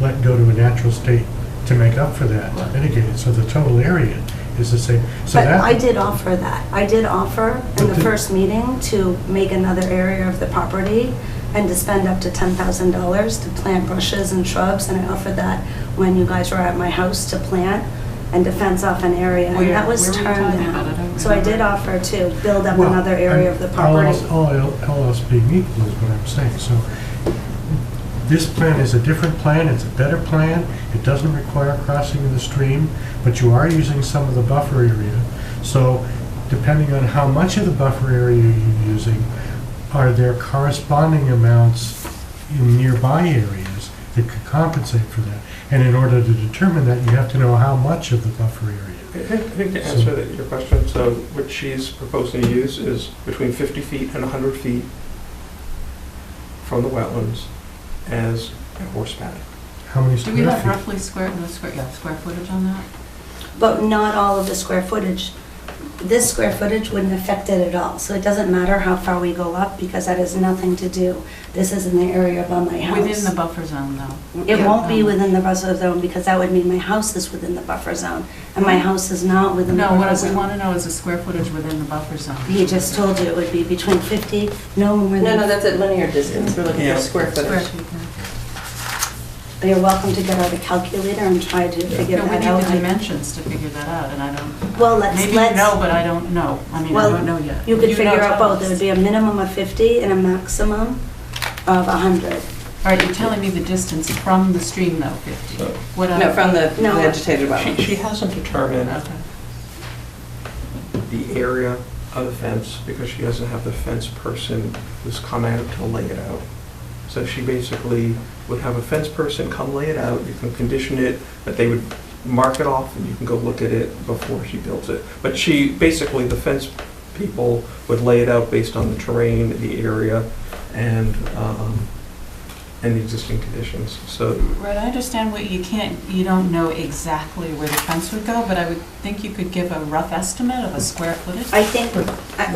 let go to a natural state to make up for that, mitigated, so the total area is the same. So But that I did offer that. I did offer in the first meeting to make another area of the property and to spend up to $10,000 to plant bushes and shrubs, and I offered that when you guys were at my house to plant and to fence off an area, and that was Where were you turned talking about? I down. don't So I did remember. offer to build up Well, another area of the property. All else being equal is what I'm saying. So this plan is a different plan, it's a better plan. It doesn't require crossing of the stream, but you are using some of the buffer area. So depending on how much of the buffer area you're using, are there corresponding amounts in nearby areas that could compensate for that? And in order to determine that, you have to know how much of the buffer area. I think to answer your question, so what she's proposing to use is between 50 feet and 100 feet from the wetlands as a horse paddock. How many Do we square have feet? roughly square footage on that? But not all of the square footage. This square footage wouldn't affect it at all, so it doesn't matter how far we go up, because that has nothing to do. This is in the area above my house. Within the buffer zone, though? It won't be within the buffer zone, because that would mean my house is within the buffer zone, and my house is not within the No, what buffer we want zone. to know is the square footage within the buffer zone. He just told you it would be between 50, no more than... No, that's at linear distance, we're looking Yeah. for square Square footage. feet, yeah. You're welcome to get out a calculator and try to figure No, we that need out. the dimensions to figure that out, and I don't... Well, let's... Maybe you know, but I don't know. I mean, I Well, don't know yet. You could know, figure out tell both. us. It would be a minimum of 50 and a maximum of 100. All right, you're telling me the distance from the stream, though, 50? So- What No, from the No. vegetated She wetlands. hasn't determined Okay. the area of the fence because she doesn't have the fence person who's come out to lay it out. So she basically would have a fence person come lay it out, you can condition it, but they would mark it off and you can go look at it before she builds it. But she, basically, the fence people would lay it out based on the terrain, the area, and the existing conditions. So Right, I understand what you don't know exactly where the fence would go, but I would think you could give a rough estimate of a square footage. I think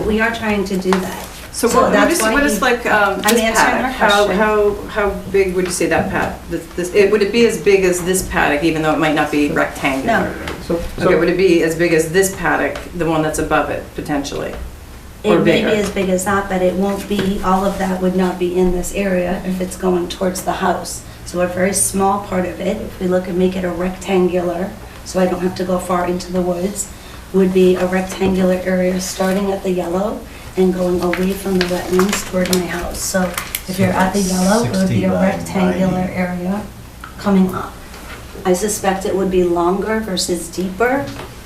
we are trying to do that. So So what that's is, why what is he- like, this answering paddock, her question. how big would you say that paddock, would it be as big as this paddock, even though it might not be rectangular? No. Okay, would it be as big as this paddock, the one that's above it, potentially? Or It may bigger? be as big as that, but it won't be, all of that would not be in this area if it's going towards the house. So a very small part of it, if we look and make it a rectangular, so I don't have to go far into the woods, would be a rectangular area starting at the yellow and going away from the wetlands toward my house. So if you're at the yellow, it would be 60 a by rectangular 90. area coming up. I suspect it would be longer versus deeper,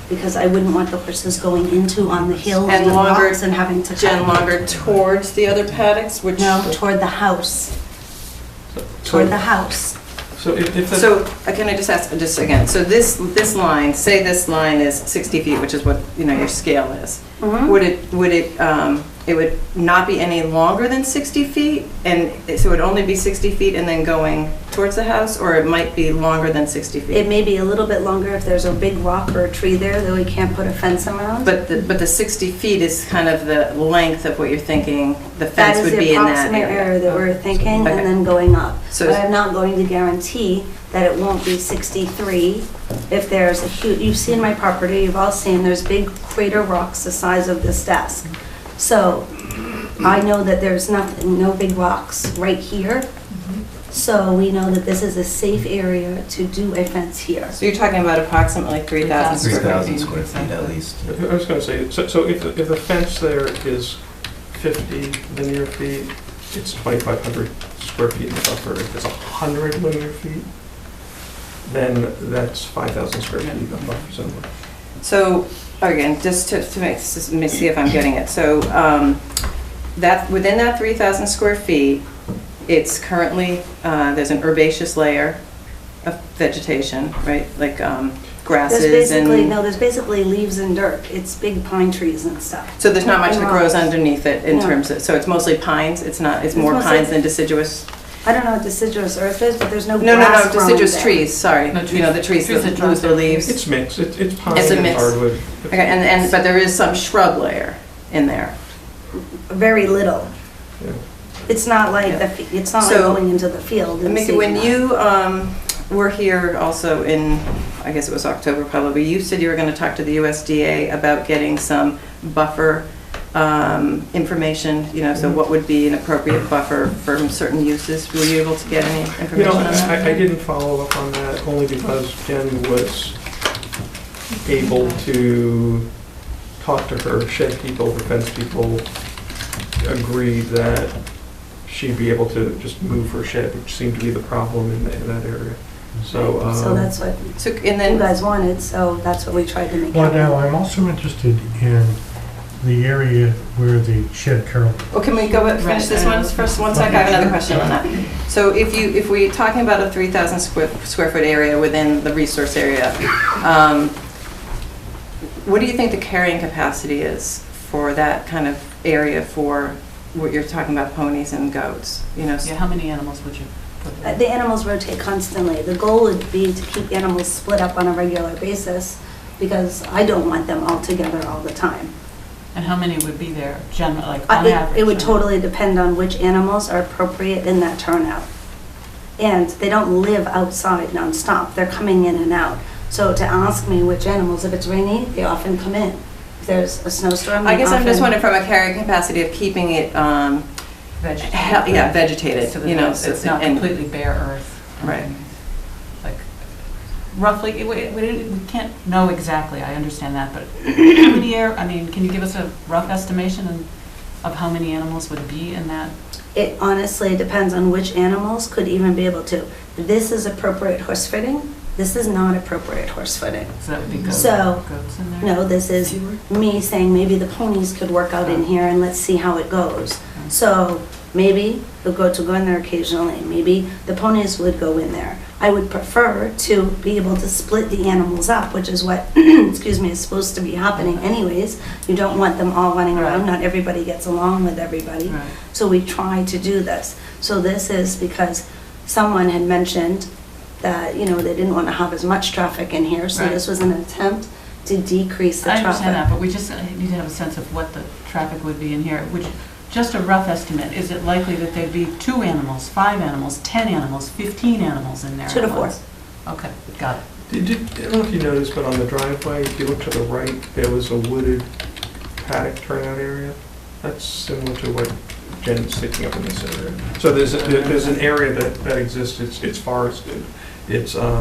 because I wouldn't want the horses going into on the hills And and longer- rocks and having to... Jen, longer towards the other paddocks, which? No, toward the house, toward the house. So if the... So, can I just ask, just again, so this line, say this line is 60 feet, which is what, your scale is. Mhm. Would it, it would not be any longer than 60 feet, and so it would only be 60 feet and then going towards the house, or it might be longer than 60 feet? It may be a little bit longer if there's a big rock or a tree there that we can't put a fence around. But the 60 feet is kind of the length of what you're thinking the That fence is would the be in that approximate area area. that we're thinking, Okay. and then going up. So- But I'm not going to guarantee that it won't be 63 if there's a huge, you've seen my property, you've all seen, there's big crater rocks the size of this desk. So I know that there's nothing, no big rocks right here. So we know that this is a safe area to do a fence here. So you're talking about approximately 3,000 square 3,000 feet? square feet at least. I was going to say, so if the fence there is 50 linear feet, it's 2,500 square feet in the buffer. If it's 100 linear feet, then that's 5,000 square feet of buffer zone. So, again, just to make, let me see if I'm getting it. So, that, within that 3,000 square feet, it's currently, there's an herbaceous layer of vegetation, right? Like There's grasses basically, and... no, there's basically leaves and dirt. It's big pine trees and stuff. So there's not much that grows No. underneath it in No. terms of, so it's mostly pines? It's not, it's It's more mostly- pines than deciduous? I don't know what deciduous earth is, but there's no No, grass growing deciduous there. trees, sorry. No, You know, the trees trees that that lose drop their their leaves. It's mixed. It's pine It's a and mix. hardwood. Okay, but there is some shrub layer in there. Very little. Yeah. It's not like, it's not like So- going into the field and Mickey, seeing when that. you were here also in, I guess it was October probably, you said you were going to talk to the USDA about getting some buffer information, you know, so what would be an appropriate buffer for certain uses? Were you able to get any You information know, on that? I didn't follow up on that only because Jen was able to talk to her shed people, her fence people, agreed that she'd be able to just move her shed, which seemed to be the problem in that area. So, So that's what So, and you then, guys wanted, so that's what we tried to make Well, now, happen. I'm also interested in the area where the shed currently. well, can we go and finish this one first? One sec, I have another question on that. So if we're talking about a 3,000 square foot area within the resource area, what do you think the carrying capacity is for that kind of area for what you're talking about, ponies and goats? You know, Yeah, how many animals would you put there? The animals rotate constantly. The goal would be to keep animals split up on a regular basis because I don't want them all together all the time. And how many would be there, generally, like on average? It would totally depend on which animals are appropriate in that turnout. And they don't live outside nonstop, they're coming in and out. So to ask me which animals, if it's rainy, they often come in. If there's a snowstorm, I they guess I'm just often- wondering from a carrying capacity of keeping it, Vegetated. yeah, vegetated, So that you know. it's not and- completely bare earth. Right. Like, roughly, we can't know exactly, I understand that, but how many I mean, can you give us a rough estimation of how many animals would be in that? It honestly depends on which animals could even be able to. This is appropriate horse fitting, this is not appropriate horse fitting. So that would be goats So, goats in there? No, this is me saying maybe the ponies could work out in here and let's see how it goes. So maybe the goats will go in there occasionally, maybe the ponies would go in there. I would prefer to be able to split the animals up, which is what, excuse me, is supposed to be happening anyways. You don't want them all running around, Right. not everybody gets along with everybody. Right. So we try to do this. So this is because someone had mentioned that, you know, they didn't want to have as much traffic in here, so Right. this was an attempt to decrease the I traffic. understand that, but we just need to have a sense of what the traffic would be in here. Just a rough estimate, is it likely that there'd be 2 animals, 5 animals, 10 animals, 15 animals in there? 2 to at 4. once? Okay, got it. I don't know if you noticed, but on the driveway, if you look to the right, there was a wooded paddock turnout area. That's similar to what Jen's sticking up in this area. So there's an area that exists, it's forested. It's, Where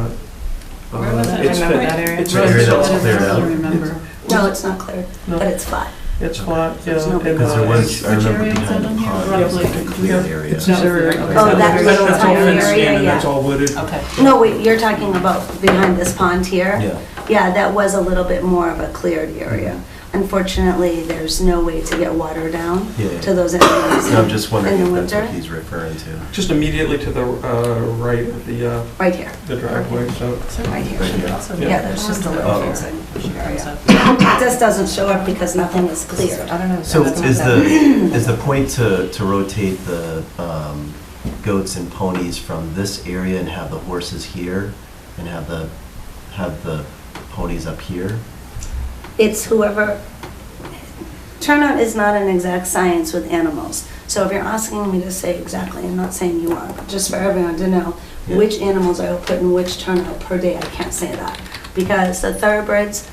was it? it's Remember fit- that area? it's Area fit- that's cleared out. I remember. No, it's not clear, No. but it's flat. It's flat, yeah. There's no and, Because there was, I Which remember area is behind that the on here? pond, Roughly. there was like a cleared area. It's this area. Oh, that little That's all tiny fenced in area, and yeah. that's all wooded. Okay. No, wait, you're talking about behind this pond here? Yeah. Yeah, that was a little bit more of a cleared area. Unfortunately, there's no way to get water down Yeah. to those areas No, I'm just wondering in the if that's what winter. he's referring to. Just immediately to the right of Right here. the driveway, so. Right here. Right here. Also, Yeah, there's just a little Oh. fencing area. So- This doesn't show up because nothing is cleared. I don't know. So That's is not is the point to rotate the goats and ponies from this area and have the horses here and have the ponies up here? It's whoever, turnout is not an exact science with animals. So if you're asking me to say exactly, I'm not saying you are, but just for everyone to know Yeah. which animals I will put in which turnout per day, I can't say that. Because the thoroughbreds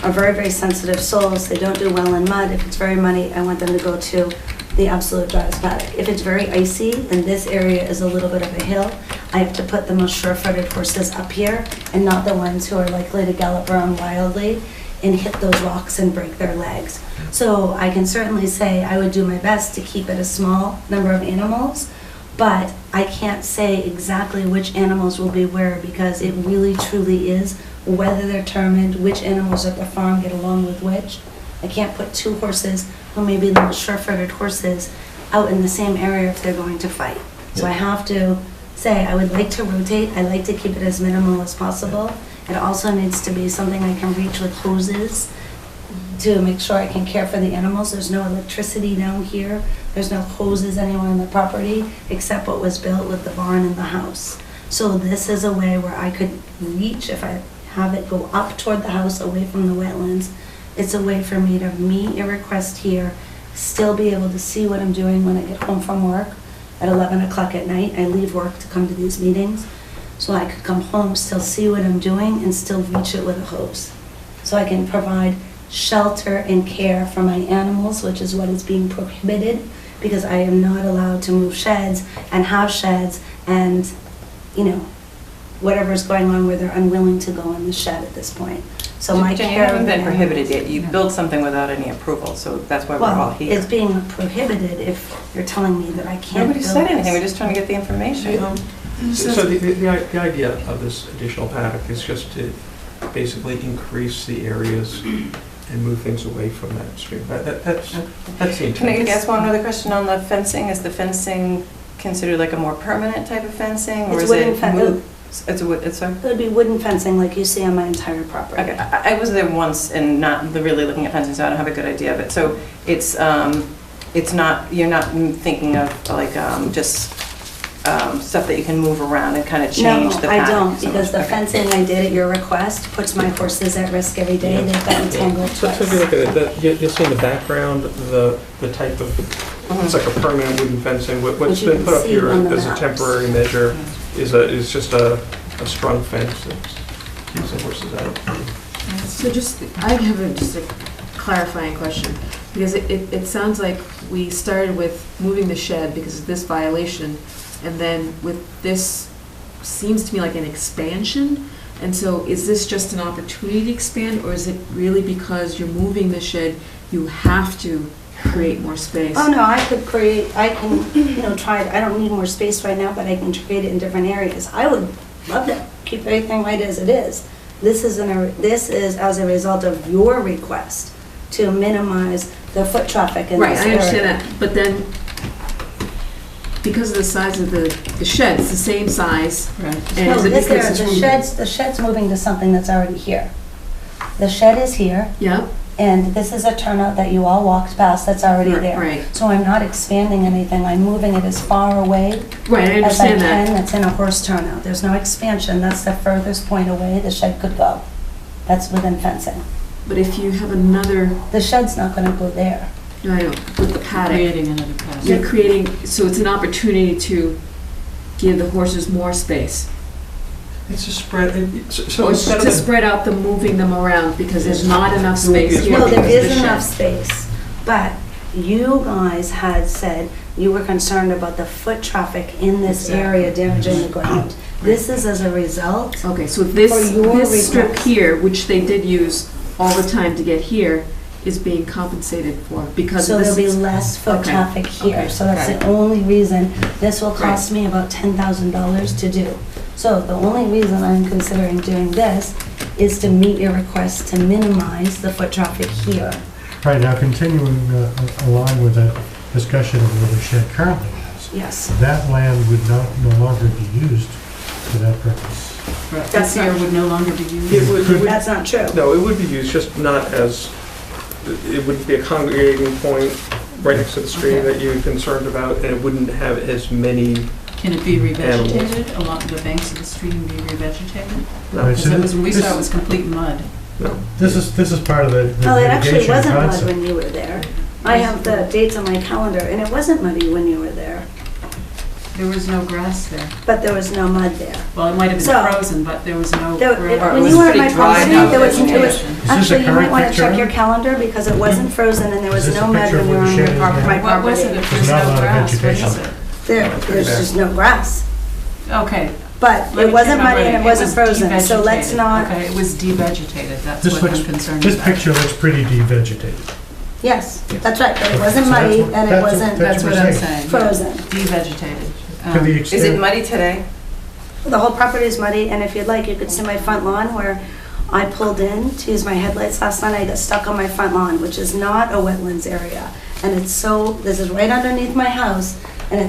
are very, very sensitive souls. They don't do well in mud. If it's very muddy, I want them to go to the absolute driest paddock. If it's very icy, then this area is a little bit of a hill. I have to put the most sure-footed horses up here and not the ones who are likely to gallop around wildly and hit those rocks and break their legs. So I can certainly say I would do my best to keep it a small number of animals, but I can't say exactly which animals will be where because it really truly is whether they're determined, which animals at the farm get along with which. I can't put two horses who may be the most sure-footed horses out in the same area if they're going to fight. So I have to say I would like to rotate. I like to keep it as minimal as possible. It also needs to be something I can reach with hoses to make sure I can care for the animals. There's no electricity down here. There's no hoses anywhere on the property except what was built with the barn and the house. So this is a way where I could reach, if I have it go up toward the house away from the wetlands. It's a way for me to meet a request here, still be able to see what I'm doing when I get home from work at 11 o'clock at night. I leave work to come to these meetings. So I could come home, still see what I'm doing, and still reach it with a hose. So I can provide shelter and care for my animals, which is what is being prohibited, because I am not allowed to move sheds and have sheds and, you know, whatever's going on where they're unwilling to go in the shed at this point. So my Jen, you care haven't of the been prohibited animals- yet. You built something without any approval, so that's why we're all Well, here. it's being prohibited if you're telling me that I can't build Nobody said anything, we're this. just trying to get the information. So the idea of this additional paddock is just to basically increase the areas and move things away from that stream. That's the Can I intent. ask one other question on the fencing? Is the fencing considered like a more permanent type of fencing? Or It's is wooden it fen- move- It's a wood, it's a, It would be wooden fencing like you see on my entire property. okay, I was there once and not really looking at fencing, so I don't have a good idea of it. So it's not, you're not thinking of like just stuff that you can move around and kind of change the No, I pattern don't, so because much. the Okay. fencing I did at your request puts my horses at risk every day. They've gotten tangled So if you look twice. at it, you'll see in the background, the type of, it's like a permanent wooden fencing. What's Which you been can put up see here on the as a maps. temporary measure is just a strong fence that keeps the horses out. So just, I have just a clarifying question, because it sounds like we started with moving the shed because of this violation, and then with this, seems to me like an expansion, and so is this just an opportunity to expand, or is it really because you're moving the shed, you have to create more space? Oh, no, I could create, I can, try, I don't need more space right now, but I can create it in different areas. I would love to keep everything right as it is. This is as a result of your request to minimize the foot traffic in Right, this I area. understand that, but then, because of the size of the shed, it's the same size. Right. And No, is it this because area, it's moving? the shed's moving to something that's already here. The shed is here, Yeah, and this is a turnout that you all walked past that's already Right, there. right. So I'm not expanding anything, I'm moving it as far away right, I as I understand can, that. that's in a horse turnout. There's no expansion, that's the furthest point away the shed could go. That's within fencing. But if you have another, The shed's not gonna go there. no, I know, with the paddock, Creating another pasture. you're creating, so it's an opportunity to give the horses more space. It's a spread, so Or instead to of, spread out the moving them around, because there's not enough space here. No, there because of the is shed. enough space, but you guys had said you were concerned about the foot traffic in this area damaging the ground. This is as a result. Okay, so this, For your this strip request. here, which they did use all the time to get here, is being compensated for because So of this. there'll be less foot Okay, traffic here, okay, so that's got the only reason. This will cost me about $10,000 to do. So the only reason I'm considering doing this is to meet your request to minimize the foot traffic here. Right, now continuing along with that discussion of where the shed currently is, Yes. that land would no longer be used for that purpose. Right, That's This year not- would no longer be used? It would- That's not true. No, it would be used, just not as, it would be a congregating point right next to the stream Okay. that you're concerned about, and it wouldn't have as many, Can it be Animals. revegetated along the banks of the stream, be revegetated? no, Right, Because so it was, when we this- saw it was complete mud. no. This is part of the Well, it actually mitigation wasn't mud concept. when you were there. I have the dates on my calendar, and it wasn't muddy when you were there, There was no grass there. but there was no mud there. Well, it might have So- been frozen, but there was no There- grass. Or it When was you were at my pretty dry property, now, there was, wasn't it was, it? a actually, you might current want to check picture? your calendar because it wasn't frozen and there was Is this no a mud picture when of you were where on the shed is my now? What was it property. if There's there's not a no lot of grass? What vegetation is there. it? There's just no grass. Okay. But let it me wasn't check muddy and already. it wasn't frozen, so let's devegetated. not, Okay, it was devegetated, that's This what I'm looks, concerned this about. picture looks pretty devegetated. yes, that's right, but it wasn't So that's muddy what- and it that's what- wasn't That's what I'm saying. yeah. frozen. Devegetated. To the Is it extent, muddy today? The whole property is muddy, and if you'd like, you could see my front lawn where I pulled in to use my headlights last night. I got stuck on my front lawn, which is not a wetlands area. And it's so, this is right underneath my house, and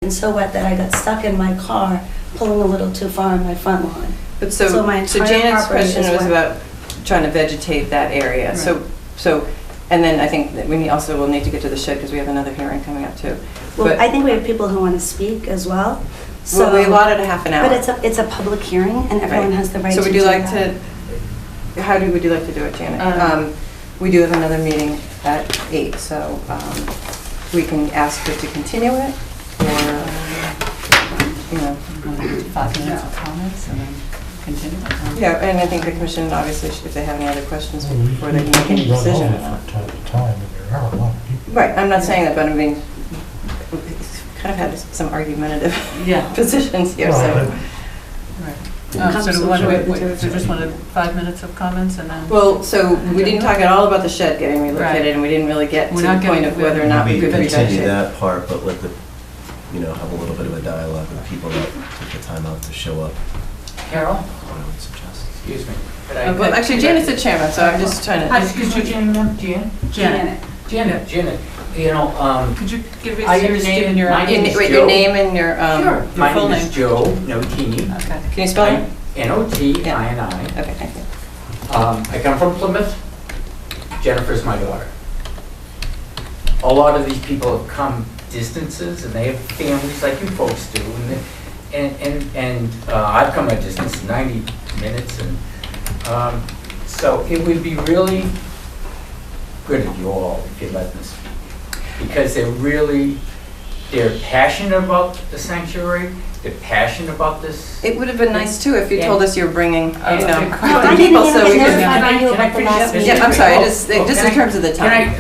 it's so wet that I got stuck in my car pulling a little too far on my front lawn. But So my so entire Janet's property question is was wet. about trying to vegetate that area. So, and then I think that we also will need to get to the shed because we have another hearing coming up too. Well, But- I think we have people who want to speak as well, so. Well, we allotted a half an hour. But it's a public hearing, and everyone Right. has the right to So do would you like that. to, would you like to do it, Janet? We do have another meeting at 8, so we can ask her to continue it, or, you know. 5 minutes of comments and then continue. Yeah, and I think the commission, obviously, if they have any other questions well, we before they we can make any can run decision. over from time to time, and there are a lot of people. Right, I'm not saying that, but I mean, we kind of had some argumentative Yeah. positions here, Well, so. Right. Comes So do we to want to, short wait, material. so just wanted 5 minutes of comments and then? Well, so we didn't talk at all about the shed getting Right. relocated, and we didn't really get to We're the not point getting- of whether or not we Maybe could continue revegetate. that part, but let the, have a little bit of a dialogue with people that took the time out to show up. Carol? What I would suggest. Excuse me. Well, actually, Janet's the chairman, so I'm just trying Hi, to. Excuse me, Janet? Janet. Janet, you know, Could you give us I your understand name and your my address? name is Wait, your Joe. name and your, sure, my full name is name. Joe Notini. Okay. Can you spell it? Notini. Okay, thank you. I come from Plymouth. Jennifer's my daughter. A lot of these people have come distances, and they have families like you folks do, and I've come a distance, 90 minutes, and so it would be really good of you all if you let them speak, because they're they're passionate about the sanctuary, they're passionate about this. It would have been nice too if you told us you were bringing, you know, I 50 people so we could. notify Can I you can I about the finish last this? meeting. Yeah, I'm sorry, Oh, just oh, in can I- terms of the time.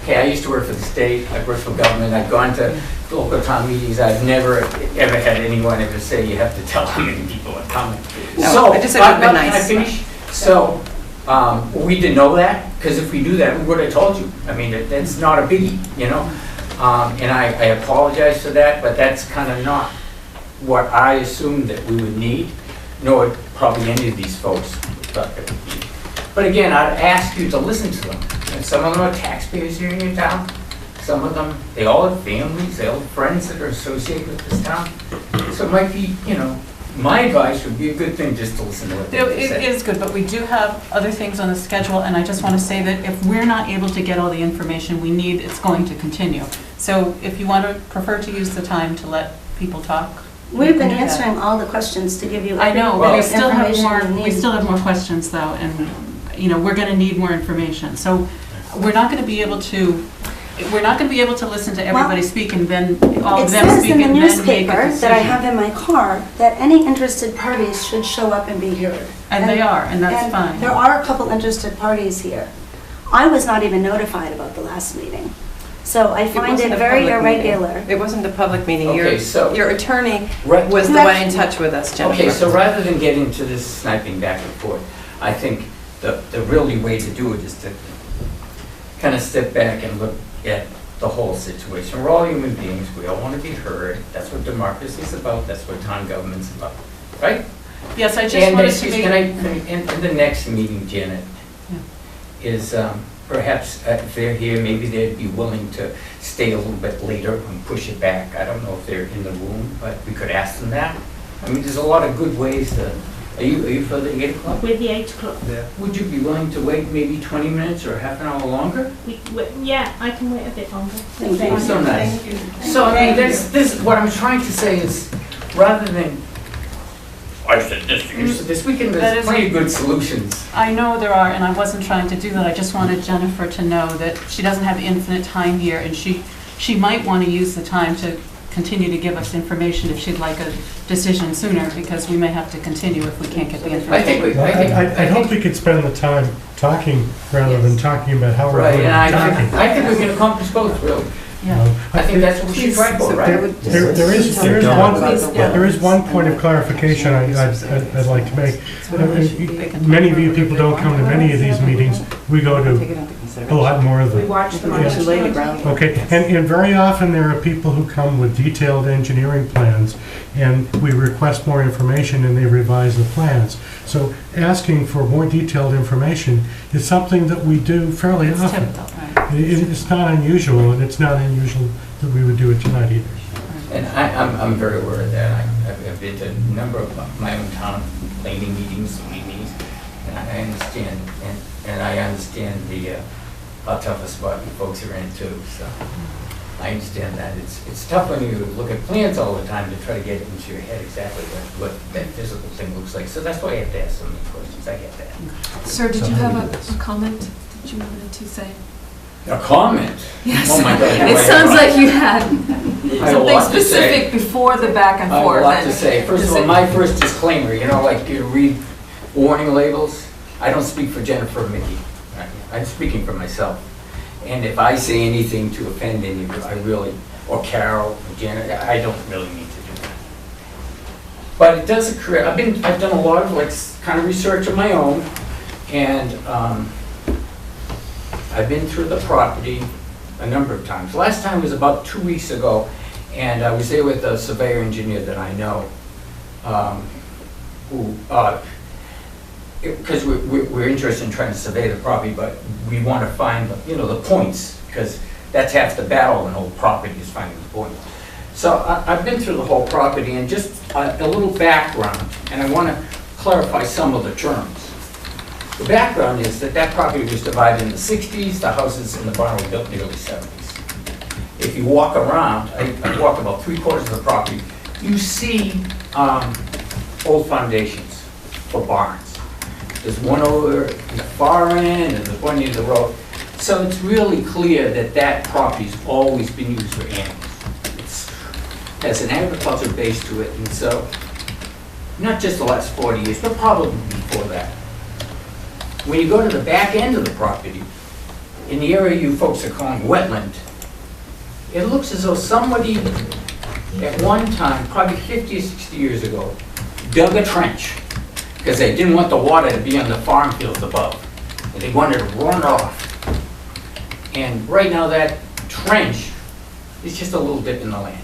I used to work for the state, I worked for government, I've gone to local town meetings, I've never, ever had anyone ever say you have to tell how many people are coming. No, So, I just said it would've been Can I nice. finish? So, we didn't know that, because if we knew that, we would have told you. I mean, that's not a biggie, you know? And I apologize for that, but that's kind of not what I assumed that we would need, nor probably any of these folks thought that would need. But again, I'd ask you to listen to them. And some of them are taxpayers here in your town. Some of them, they all have families, they all have friends that are associated with this town. So it might be, you know, my advice would be a good thing just to listen to what they have to It say. is good, but we do have other things on the schedule, and I just want to say that if we're not able to get all the information we need, it's going to continue. So if you want to prefer to use the time to let people talk. you We've can been do that. answering all the questions to give you I know, every but bit we of still have information more, you we need. still have more questions though, and, you know, we're going to need more information. So we're not going to be able to, listen to everybody speak and then all It of them says speak in the and then make a newspaper that I decision. have in my car that any interested parties should show up and be heard. And they are, and that's fine. There are a couple interested parties here. I was not even notified about the last meeting. So I find wasn't it a very public meeting. irregular. It wasn't a public meeting. Okay, so- Your attorney Right. was the You one in actually- touch with us, Jennifer. Okay, so rather than get into this sniping back and forth, I think the really way to do it is to kind of step back and look at the whole situation. We're all human beings, we all want to be heard, that's what democracy is about, that's what town government's about, right? Yes, I just And wanted to make. can I, in the next meeting, Janet, is perhaps if they're here, maybe they'd be willing to stay a little bit later and push it back. I don't know if they're in the room, but we could ask them that. I mean, there's a lot of good ways to, are you for the 8 o'clock? With the 8 o'clock. Would you be willing to wait maybe 20 minutes or half an hour longer? Yeah, I can wait a bit longer. Thank you. So nice. So, I mean, this, what I'm trying to say is, rather than, I said this, you said this, That there's is- plenty of good solutions. I know there are, and I wasn't trying to do that. I just wanted Jennifer to know that she doesn't have infinite time here, and she might want to use the time to continue to give us information if she'd like a decision sooner, because we may have to continue if we can't get the I think we, information. I hope we could spend the time talking rather than talking about how we're Right, doing and talking. I think we can accomplish both, really. Yeah. I think that's what we should try for, right? There is one point of clarification I'd like to make. Many of you people don't come to many of these meetings. We go to a lot more of them. watch them Yes. Okay, and very often there are people who come with detailed engineering plans, and we request more information and they revise the plans. So asking for more detailed information is something that we do fairly It's often. typical, right? It's not unusual, and it's not unusual that we would do it tonight either. And I'm very aware of that. I've been to a number of my own town planning meetings, and I understand, and I understand how tough a spot you folks are in too, so. I understand that. It's tough when you look at plans all the time to try to get it into your head exactly what that physical thing looks like. So that's why I have to ask so many questions. I get that. Sir, did you have a comment that you wanted to say? A comment? Yes. Oh my God. It sounds like you had I have a something lot to say. specific before the back and I have forth. a lot to say. First of all, my first disclaimer, you know, like you read warning labels. I don't speak for Jennifer or Mickey. Right? I'm speaking for myself. And if I say anything to offend any of you, I really, or Carol, or Janet, I don't really need to do that. But it does occur, I've done a lot of like kind of research of my own, and I've been through the property a number of times. Last time was about 2 weeks ago, and I was there with a surveyor engineer that I know, because we're interested in trying to survey the property, but we want to find, you know, the points, because that's half the battle in whole property is finding the points. So I've been through the whole property, and just a little background, and I want to clarify some of the terms. The background is that that property was divided in the 60s, the houses in the barn were built in the early 70s. If you walk around, I walk about 3/4 of the property, you see old foundations for barns. There's one over in the far end, and there's one near the road. So it's really clear that that property's always been used for animals. It's has an agriculture base to it, and so, not just the last 40 years, but probably before that. When you go to the back end of the property, in the area you folks are calling wetland, it looks as though somebody at one time, probably 50 or 60 years ago, dug a trench because they didn't want the water to be on the farm fields above. And they wanted to run it off. And right now that trench is just a little dip in the land.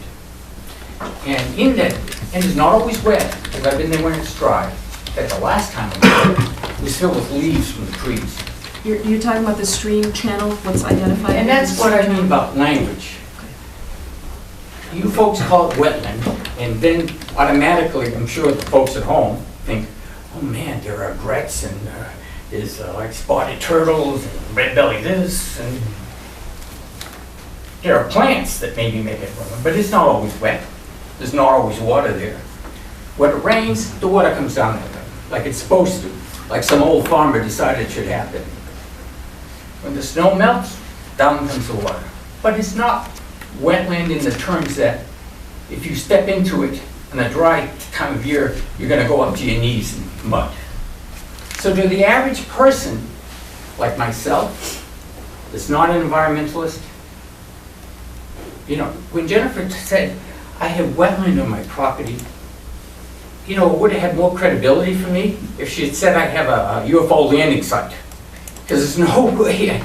And in that, and it's not always wet, because I've been there when it's dry. That the last time it was filled with leaves from the trees. You're talking about the stream channel, what's identified? And that's what I mean about language. You folks call it wetland, and then automatically, I'm sure the folks at home think, oh man, there are grets, and there's like spotted turtles, and red belly this, and there are plants that maybe make it wetland, but it's not always wet. There's not always water there. When it rains, the water comes down there, like it's supposed to, like some old farmer decided it should happen. When the snow melts, down comes the water. But it's not wetland in the terms that if you step into it in a dry time of year, you're going to go up to your knees in mud. So to the average person, like myself, that's not an environmentalist, you know, when Jennifer said, I have wetland on my property, you know, it would have had more credibility for me if she had said I have a UFO landing site. Because there's no way,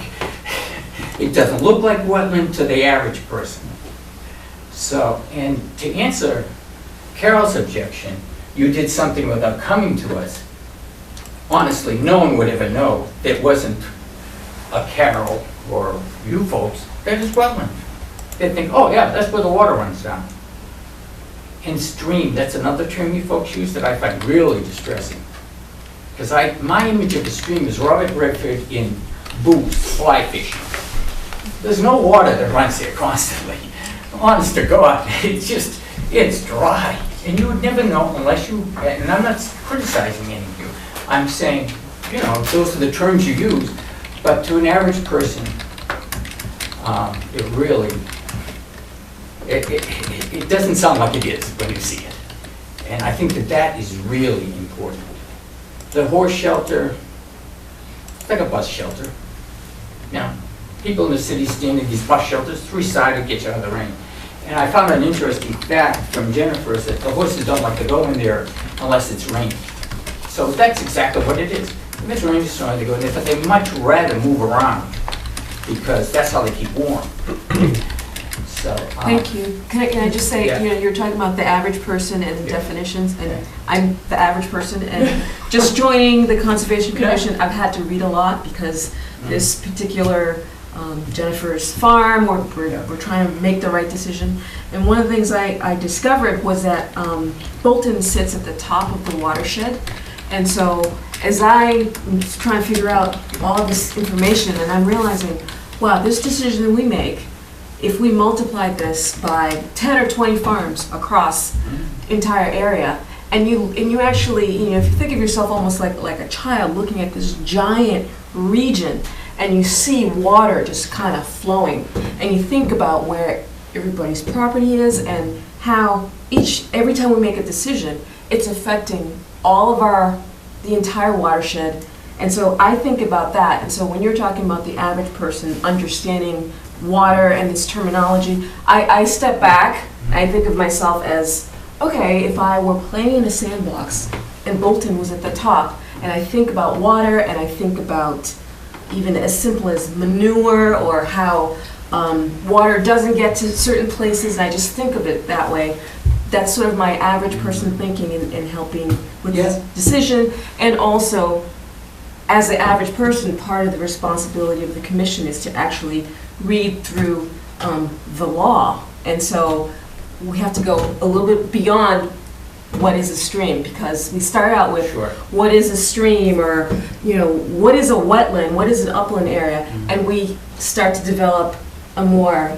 it doesn't look like wetland to the average person. So, and to answer Carol's objection, you did something without coming to us. Honestly, no one would ever know that wasn't a Carol or you folks, that is wetland. They'd think, oh yeah, that's where the water runs down. And stream, that's another term you folks use that I find really distressing. Because my image of the stream is Robert Redford in Boots, fly fishing. There's no water that runs there constantly. Honest to God, it's dry. And you would never know unless you, and I'm not criticizing any of you. I'm saying, you know, those are the terms you use. But to an average person, it really, it doesn't sound like it is when you see it. And I think that that is really important. The horse shelter, it's like a bus shelter. You know, people in the city stand in these bus shelters, three-sided, get you out of the rain. And I found an interesting fact from Jennifer is that the horses don't like to go in there unless it's raining. So that's exactly what it is. If it's raining, it's not to go in there, but they much rather move around because that's how they keep warm. So, Thank you. Can I just say, Yeah. you know, you're talking about the average person and the Yeah. definitions, and Yeah. I'm the average person, and just joining the Conservation Commission, I've had to read a lot because this particular Jennifer's farm, we're trying to make the right decision. And one of the things I discovered was that Bolton sits at the top of the watershed. And so as I'm trying to figure out all of this information, and I'm realizing, wow, this decision that we make, if we multiplied this by 10 or 20 farms across entire area, and you actually, you know, if you think of yourself almost like a child looking at this giant region, and you see water just kind of flowing, and you think about where everybody's property is and how every time we make a decision, it's affecting all of the entire watershed. And so I think about that. And so when you're talking about the average person understanding water and this terminology, I step back, I think of myself as, okay, if I were playing in a sandbox and Bolton was at the top, and I think about water, and I think about even as simple as manure, or how water doesn't get to certain places, and I just think of it that way. That's sort of my average person thinking in helping with this decision. And also, as the average person, part of the responsibility of the commission is to actually read through the law. And so we have to go a little bit beyond what is a stream, because we start out with Sure. what is a stream, or, you know, what is a wetland, what is an upland area, and we start to develop a more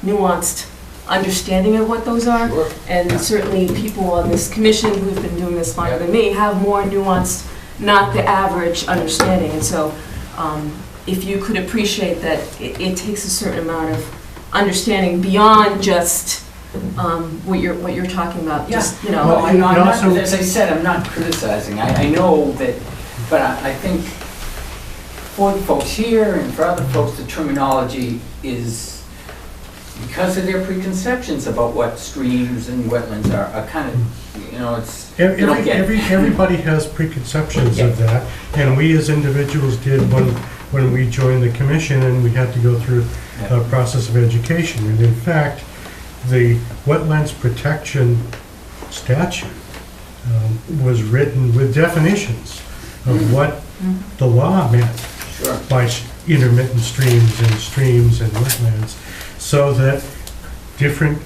nuanced understanding of what those are. Sure. And certainly people on this commission who've been doing this longer than me have more nuanced, not the average understanding. And so if you could appreciate that it takes a certain amount of understanding beyond just what you're talking about, just, you know. No, I'm not, also- as I said, I'm not criticizing. I know that, but I think for the folks here and for other folks, the terminology is, because of their preconceptions about what streams and wetlands are kind of, you know, it's, you don't get it. Everybody has preconceptions of that, and we as individuals did when we joined the commission, and we had to go through a process of education. And in fact, the Wetlands Protection Statute was written with definitions of what the law meant Sure. by intermittent streams and wetlands, so that different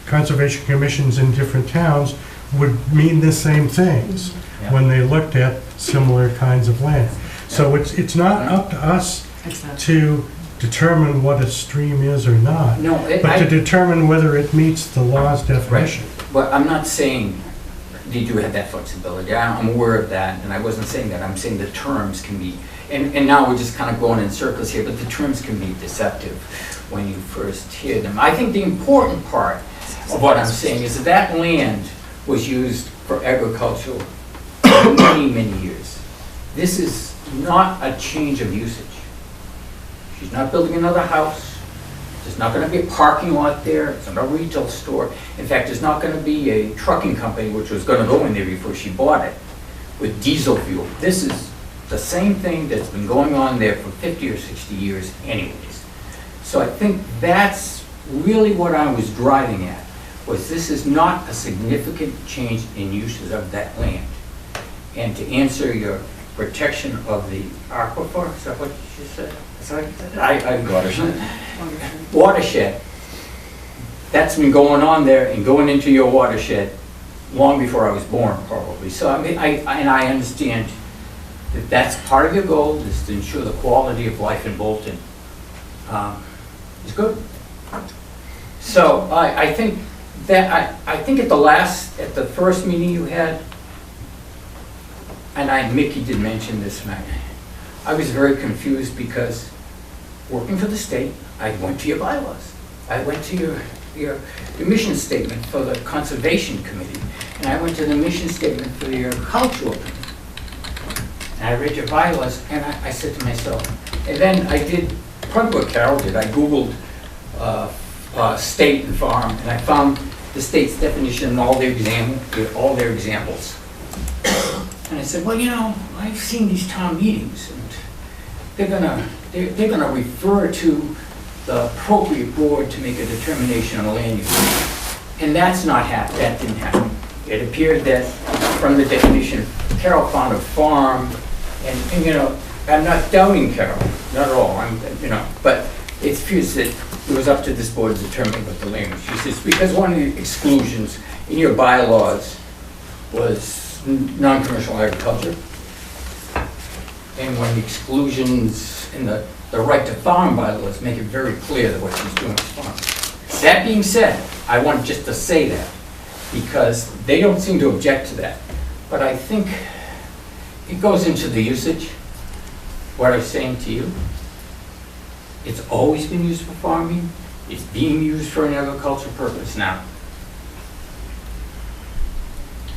conservation commissions in different towns would mean the same things Yeah. when they looked at similar kinds of land. So it's not up to us Exactly. to determine what a stream is or not, No, but to determine whether it meets the law's definition. But I'm not saying they do have that flexibility. I'm aware of that, and I wasn't saying that. I'm saying the terms can be, and now we're just kind of going in circles here, but the terms can be deceptive when you first hear them. I think the important part of what I'm saying is that that land was used for agriculture for many, many years. This is not a change of usage. She's not building another house. There's not going to be a parking lot there. It's not a retail store. In fact, there's not going to be a trucking company, which was going to go in there before she bought it, with diesel fuel. This is the same thing that's been going on there for 50 or 60 years anyways. So I think that's really what I was driving at, was this is not a significant change in uses of that land. And to answer your protection of the aquifer, is that what you said? Watershed. Watershed. That's been going on there and going into your watershed long before I was born, probably. So I mean, I understand that that's part of your goal, is to ensure the quality of life in Bolton is good. So I think that I think at the first meeting you had, and Mickey did mention this, and I was very confused because working for the state, I went to your bylaws. I went to your mission statement for the Conservation Committee, and I went to the mission statement for your Cultural Committee. And I read your bylaws, and I said to myself, and then I did, probably what Carol did, I Googled state and farm, and I found the state's definition and all their examples. And I said, well, you know, I've seen these town meetings, and they're gonna refer to the appropriate board to make a determination on land use. And that's not that didn't happen. It appeared that from the definition, Carol found a farm, and you know, I'm not doubting Carol, not at all. But it appears that it was up to this board to determine what the land use. She says, because one of the exclusions in your bylaws was non-commercial agriculture, and when the exclusions in the right to farm bylaws make it very clear that what she's doing is farm. That being said, I want just to say that, because they don't seem to object to that. But I think it goes into the usage, what I was saying to you. It's always been used for farming. It's being used for an agricultural purpose now.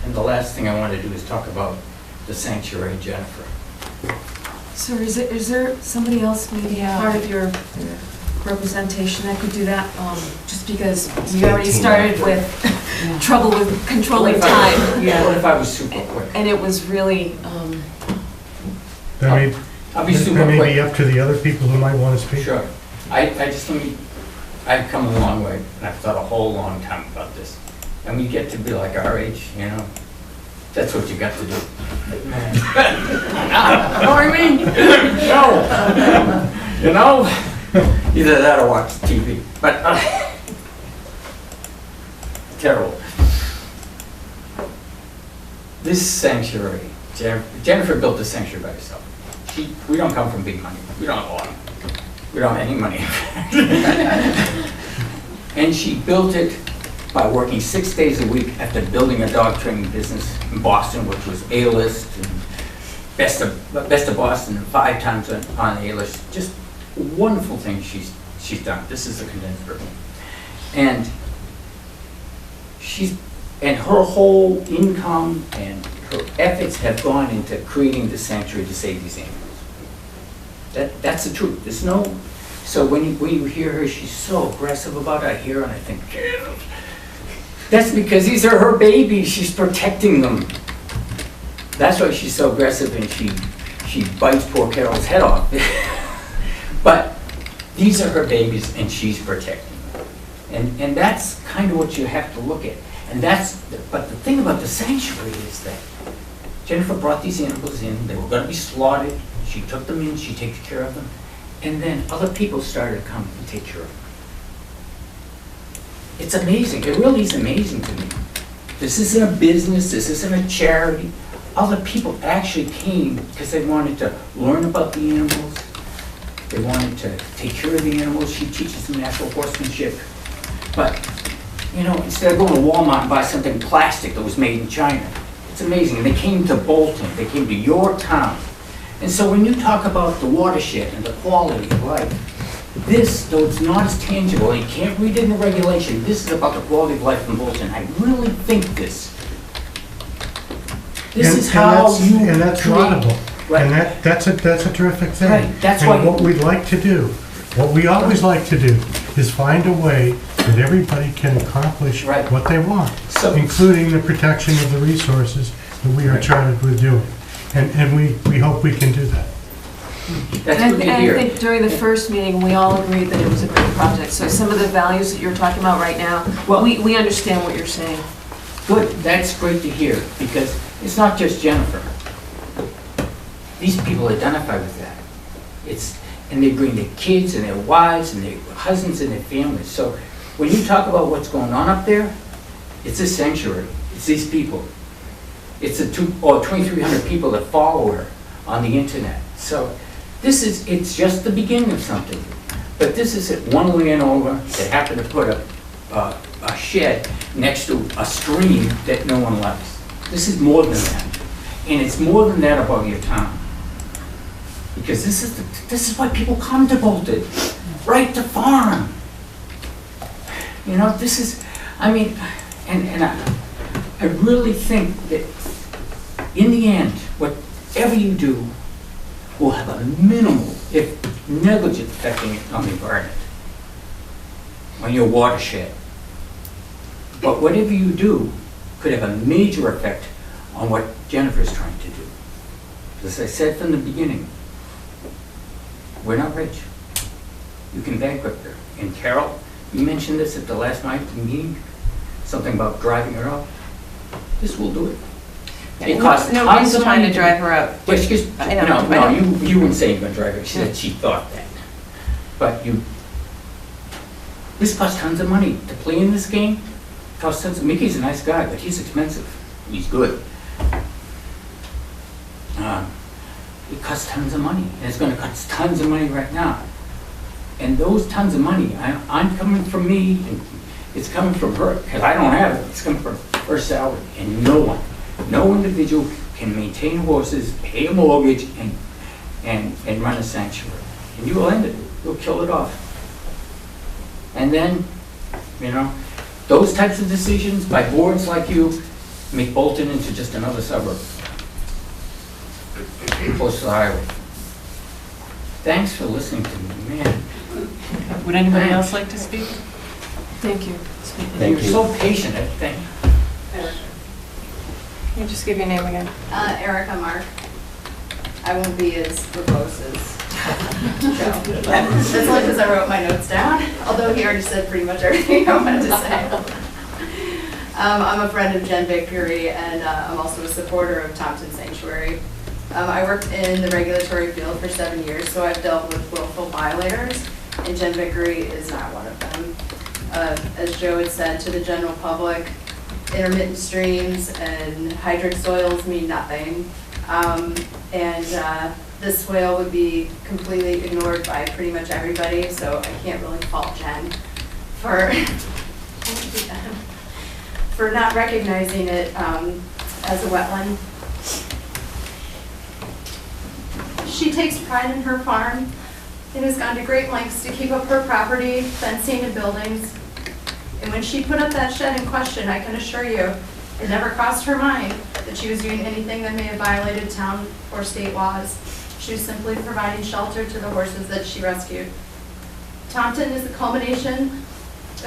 And the last thing I want to do is talk about the sanctuary, Jennifer. So is there somebody else, maybe part of your representation that could do that? Just because we already started with trouble with controlling time. What if I was super quick? And it was really, I'll be super That may quick. be up to the other people who might want to speak. Sure. I've come a long way, and I've thought a whole long time about this. And we get to be like our age, you know, that's what you got to do. I mean, no, you know, either that or watch TV, but terrible. This sanctuary, Jennifer built this sanctuary by herself. We don't come from big money. We don't have a lot. We don't have any money. And she built it by working 6 days a week after building a dog training business in Boston, which was A-list. Best of Boston, 5 times on the A-list. Just wonderful things she's done. This is a condensed version. And her whole income and her efforts have gone into creating the sanctuary to save these animals. That's the truth. There's no. So when you hear her, she's so aggressive about it. I hear her and I think, yeah. That's because these are her babies. She's protecting them. That's why she's so aggressive and she bites poor Carol's head off. But these are her babies and she's protecting them. And that's kind of what you have to look at. But the thing about the sanctuary is that Jennifer brought these animals in. They were going to be slaughtered. She took them in. She takes care of them. And then other people started to come and take care of them. It's amazing. It really is amazing to me. This isn't a business. This isn't a charity. Other people actually came because they wanted to learn about the animals. They wanted to take care of the animals. She teaches them natural horsemanship. But, instead of going to Walmart and buy something plastic that was made in China, it's amazing. And they came to Bolton. They came to your town. And so when you talk about the watershed and the quality of life, this, though it's not as tangible, and you can't read it in the regulation, this is about the quality of life in Bolton. I really think this. This is how you and that's treat- laudable. Right. And that's a terrific thing. Right, that's and why- what we'd like to do, what we always like to do, is find a way that everybody can accomplish Right. what they want, So- including the protection of the resources that we are charged with doing. And we hope we can do that. That's And good to I hear. think during the first meeting, we all agreed that it was a great project. So some of the values that you're talking about right now, Well- we understand what you're saying. Good, that's great to hear, because it's not just Jennifer. These people identify with that. And they bring their kids and their wives and their husbands and their families. So when you talk about what's going on up there, it's a sanctuary. It's these people. It's the 2,300 people that follow her on the internet. So it's just the beginning of something. But this is it, one land over that happened to put a shed next to a stream that no one likes. This is more than that. And it's more than that about your town. Because this is why people come to Bolton, right to farm. This is, and I really think that in the end, whatever you do will have a minimal, if negligent, effect on the environment, on your watershed. But whatever you do could have a major effect on what Jennifer's trying to do. As I said from the beginning, we're not rich. You can bankrupt her. And Carol, you mentioned this at the last night meeting, something about driving her out. This will do it. It costs tons Nobody's of trying money to drive her out. Well, excuse, I know. no, you wouldn't say you're gonna drive her, she said she thought that. But this costs tons of money. To play in this game, costs tons of, Mickey's a nice guy, but he's expensive. He's good. It costs tons of money, and it's gonna cost tons of money right now. And those tons of money, I'm coming from me, and it's coming from her, because I don't have it, it's coming from her salary, and no individual can maintain horses, pay a mortgage, and run a sanctuary. And you will end it, you'll kill it off. And then, those types of decisions by boards like you make Bolton into just another suburb, close to the highway. Thanks for listening to me, man. Would anybody else like to speak? Thank you. Thank You're you. so patient, I think. Can you just give your name again? Erica Mark. I won't be as verbose as Joe. That's only because I wrote my notes down, although he already said pretty much everything I wanted to say. I'm a friend of Jen Vickery, and I'm also a supporter of Thompson Sanctuary. I worked in the regulatory field for 7 years, so I've dealt with willful violators, and Jen Vickery is not one of them. As Joe had said, to the general public, intermittent streams and hydric soils mean nothing. This swale would be completely ignored by pretty much everybody, so I can't really fault Jen for for not recognizing it as a wetland. She takes pride in her farm and has gone to great lengths to keep up her property, fencing and buildings. And when she put up that shed in question, I can assure you, it never crossed her mind that she was doing anything that may have violated town or state laws. She was simply providing shelter to the horses that she rescued. Tompton is the culmination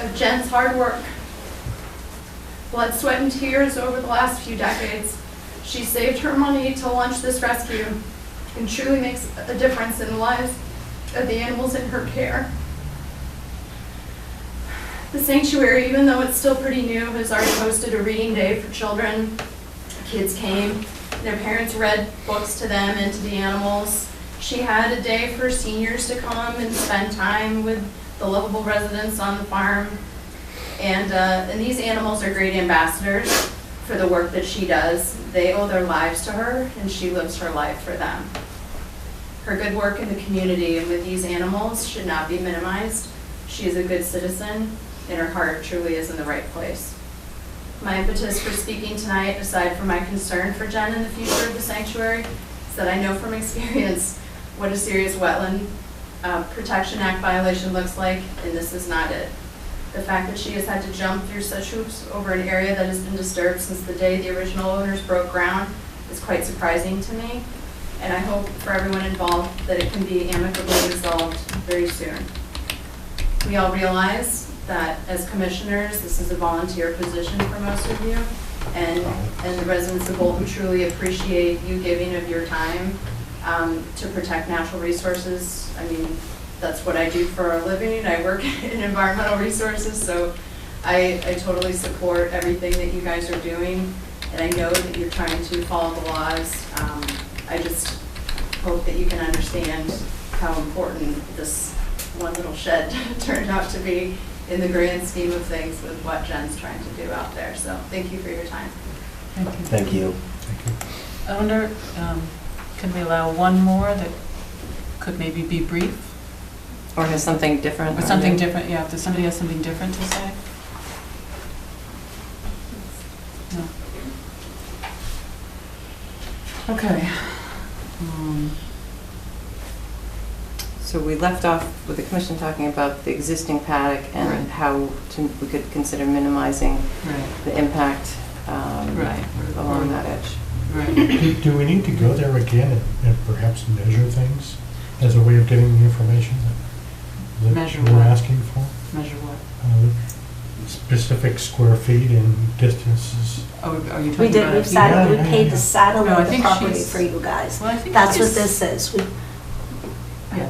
of Jen's hard work. Blood, sweat, and tears over the last few decades. She saved her money to launch this rescue and truly makes a difference in the lives of the animals in her care. The sanctuary, even though it's still pretty new, has already hosted a reading day for children. Kids came, their parents read books to them and to the animals. She had a day for seniors to come and spend time with the lovable residents on the farm. And these animals are great ambassadors for the work that she does. They owe their lives to her, and she lives her life for them. Her good work in the community and with these animals should not be minimized. She is a good citizen, and her heart truly is in the right place. My impetus for speaking tonight, aside from my concern for Jen and the future of the sanctuary, is that I know from experience what a serious Wetland Protection Act violation looks like, and this is not it. The fact that she has had to jump through such hoops over an area that has been disturbed since the day the original owners broke ground is quite surprising to me, and I hope for everyone involved that it can be amicably resolved very soon. We all realize that as commissioners, this is a volunteer position for most of you, and the residents of Bolton truly appreciate you giving of your time to protect natural resources. I mean, that's what I do for a living. I work in environmental resources, so I totally support everything that you guys are doing, and I know that you're trying to follow the laws. I just hope that you can understand how important this one little shed turned out to be in the grand scheme of things with what Jen's trying to do out there. So thank you for your time. Thank you. I wonder, can we allow one more that could maybe be brief? Or has something different? Or something different, yeah, if somebody has something different to say? No. Okay. So we left off with the commission talking about the existing paddock and Right. how we could consider minimizing Right. the impact Right. along that edge. Right. Do we need to go there again and perhaps measure things as a way of getting the information that Measure we're what? asking for? Measure what? Specific square feet and distances. Oh, are you We talking did, about? we paid to No, I satellite the think property she's- for you guys. Well, I think That's what she's- this is. We, Yeah.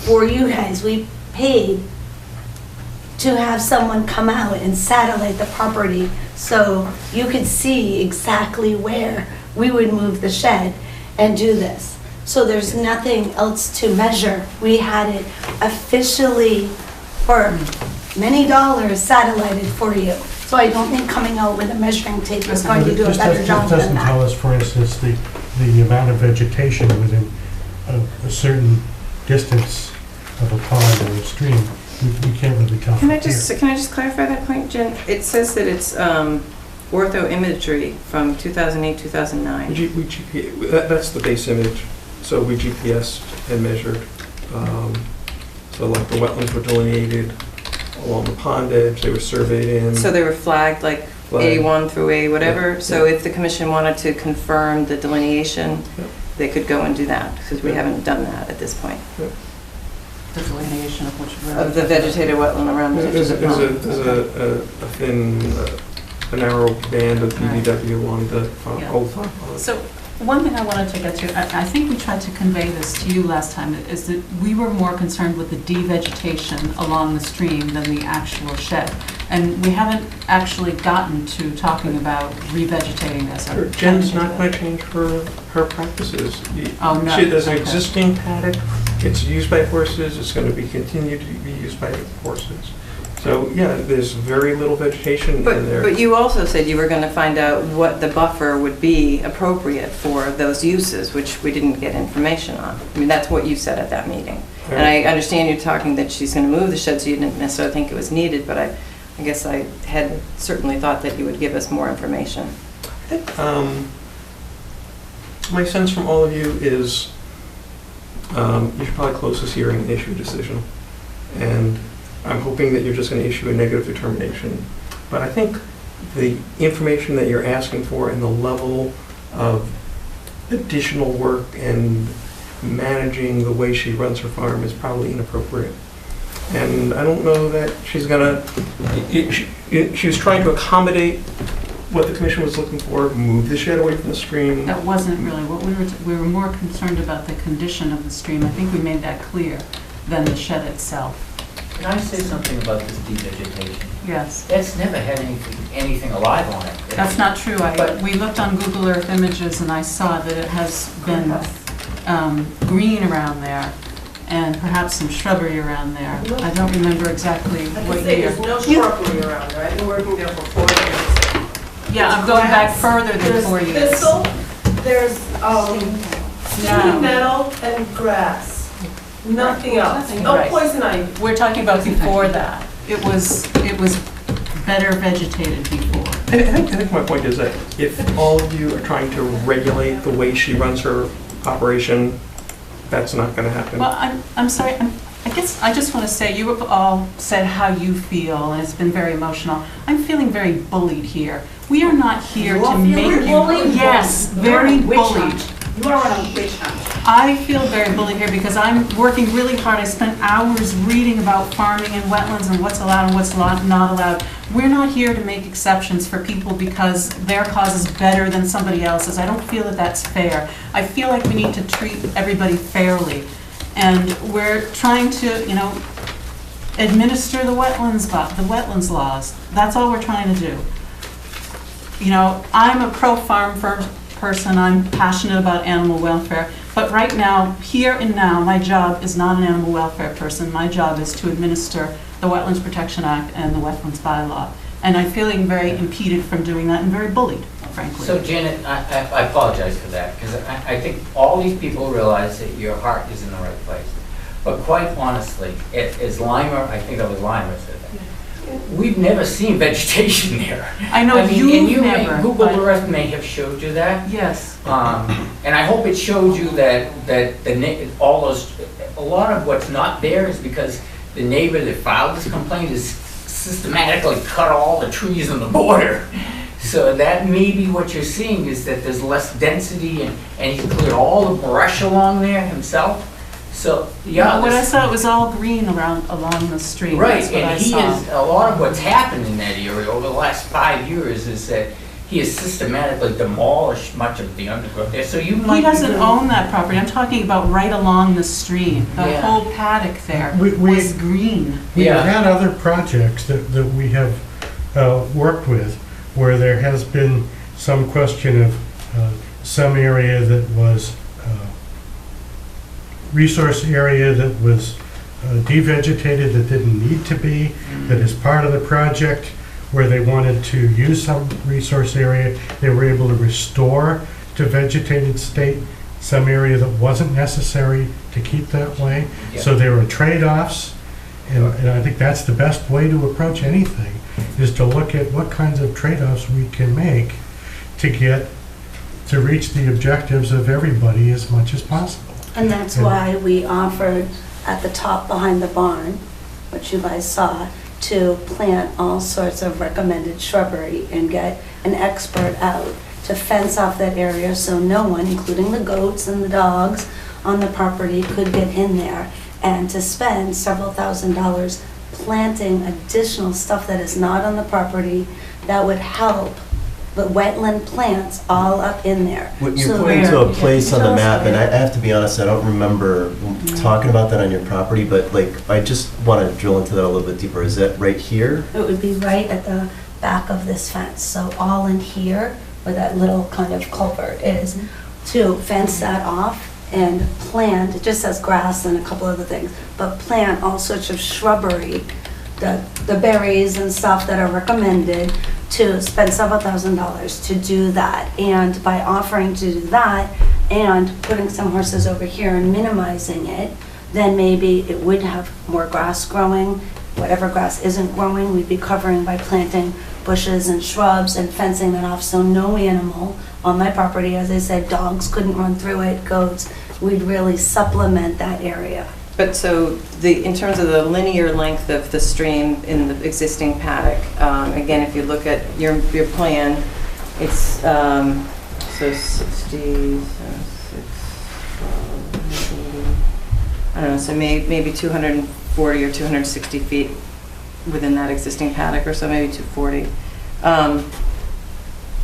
for you guys, we paid to have someone come out and satellite the property so you could see exactly where we would move the shed and do this. So there's nothing else to measure. We had it officially for many dollars satellited for you. So I don't think coming out with a measuring tape is going to do a Just better does- job Just than doesn't tell that. us, for instance, the amount of vegetation within a certain distance of a pond or a stream. We can't really tell Can from I just here. clarify that point, Jen? It says that it's ortho imagery from 2008, 2009. That's the base image. So we GPS and measured. So like the wetlands were delineated along the pond edge, they were surveyed in. So they were flagged like Flagged. A1 through A whatever? Yeah, So yeah. if the commission wanted to confirm the delineation, Yeah. they could go and do that, because we Yeah. haven't done that at this point. The delineation of which road? Of the vegetated wetland around the edges There's of the a pond. thin, a narrow band of BBW along the Yeah. old farm pond. So, one thing I wanted to get to, I think we tried to convey this to you last time, is that we were more concerned with the devegetation along the stream than the actual shed. And we haven't actually gotten to talking about revegetating this. or Jen's not trying going to to change her practices. Oh, no, There's an okay. existing paddock, it's used by horses, it's going to be continued to be used by horses. So, yeah, there's very little vegetation in there. But you also said you were going to find out what the buffer would be appropriate for those uses, which we didn't get information on. I mean, that's what you said at that meeting. And I understand you're talking that she's going to move the shed, so you didn't necessarily think it was needed, but I guess I had certainly thought that you would give us more information. My sense from all of you is you should probably close this hearing and issue a decision. And I'm hoping that you're just going to issue a negative determination. But I think the information that you're asking for and the level of additional work and managing the way she runs her farm is probably inappropriate. And I don't know that she's gonna, she was trying to accommodate what the commission was looking for, move the shed away from the stream. That wasn't really what we were more concerned about the condition of the stream. I think we made that clear than the shed itself. Can I say something about this devegetation? Yes. That's never had anything alive on it. That's not true. We looked on Google Earth Images and I saw that it has been green around there and perhaps some shrubbery around there. I don't remember exactly what year. There's no shrubbery around there. I've been working there for 4 years. Yeah, I'm going back further than There's 4 years. thistle, there's stinging nettle and grass. Nothing else. No Right. poison ivy. We're talking about before that. It was better vegetated before. I think my point is that if all of you are trying to regulate the way she runs her operation, that's not going to happen. Well, I'm sorry, I guess I just want to say, you have all said how you feel, and it's been very emotional. I'm feeling very bullied here. We are not here to make you... bullied? Yes, very bullied. You are on a witch hunt. I feel very bullied here because I'm working really hard. I spent hours reading about farming and wetlands and what's allowed and what's not allowed. We're not here to make exceptions for people because their cause is better than somebody else's. I don't feel that that's fair. I feel like we need to treat everybody fairly. And we're trying to, you know, administer the wetlands laws. That's all we're trying to do. You know, I'm a pro-farm person. I'm passionate about animal welfare. But right now, here and now, my job is not an animal welfare person. My job is to administer the Wetlands Protection Act and the Wetlands Bylaw. And I'm feeling very impeded from doing that and very bullied, frankly. So Janet, I apologize for that, because I think all these people realize that your heart is in the right place. But quite honestly, as Limer, I think that was Limer said that, we've never seen vegetation there. I know you've never. Google Earth may have showed you that. Yes. And I hope it showed you that a lot of what's not there is because the neighbor that filed this complaint has systematically cut all the trees on the border. So that may be what you're seeing, is that there's less density, and he's cleared all the brush along there himself. So, yeah. What I saw, it was all green along the street. Right, That's what I and he saw. is, a lot of what's happened in that area over the last 5 years is that he has systematically demolished much of the undergrowth there, so you might... He doesn't own that property. I'm talking about right along the stream. The Yeah. whole paddock there We- was green. We've Yeah. had other projects that we have worked with where there has been some question of some area that was resource area that was devegetated that didn't need to be, that is part of the project where they wanted to use some resource area. They were able to restore to vegetated state some area that wasn't necessary to keep that way. So there were trade-offs, and I think that's the best way to approach anything, is to look at what kinds of trade-offs we can make to reach the objectives of everybody as much as possible. And that's why we offered at the top behind the barn, which you guys saw, to plant all sorts of recommended shrubbery and get an expert out to fence off that area so no one, including the goats and the dogs on the property, could get in there, and to spend several $1,000s planting additional stuff that is not on the property that would help the wetland plants all up in there. What you're So pointing to where- a place on the Tell us map, and I where. have to be honest, I don't remember talking about that on your property, but like, I just want to drill into that a little bit deeper. Is that right here? It would be right at the back of this fence, so all in here, where that little kind of culvert is, to fence that off and plant, it just says grass and a couple other things, but plant all sorts of shrubbery, the berries and stuff that are recommended, to spend several $1,000s to do that. And by offering to do that and putting some horses over here and minimizing it, then maybe it would have more grass growing. Whatever grass isn't growing, we'd be covering by planting bushes and shrubs and fencing that off so no animal on my property, as I said, dogs couldn't run through it, goats, we'd really supplement that area. But so in terms of the linear length of the stream in the existing paddock, again, if you look at your plan, it's, so 60, I don't know, so maybe 240 or 260 feet within that existing paddock, or so, maybe 240.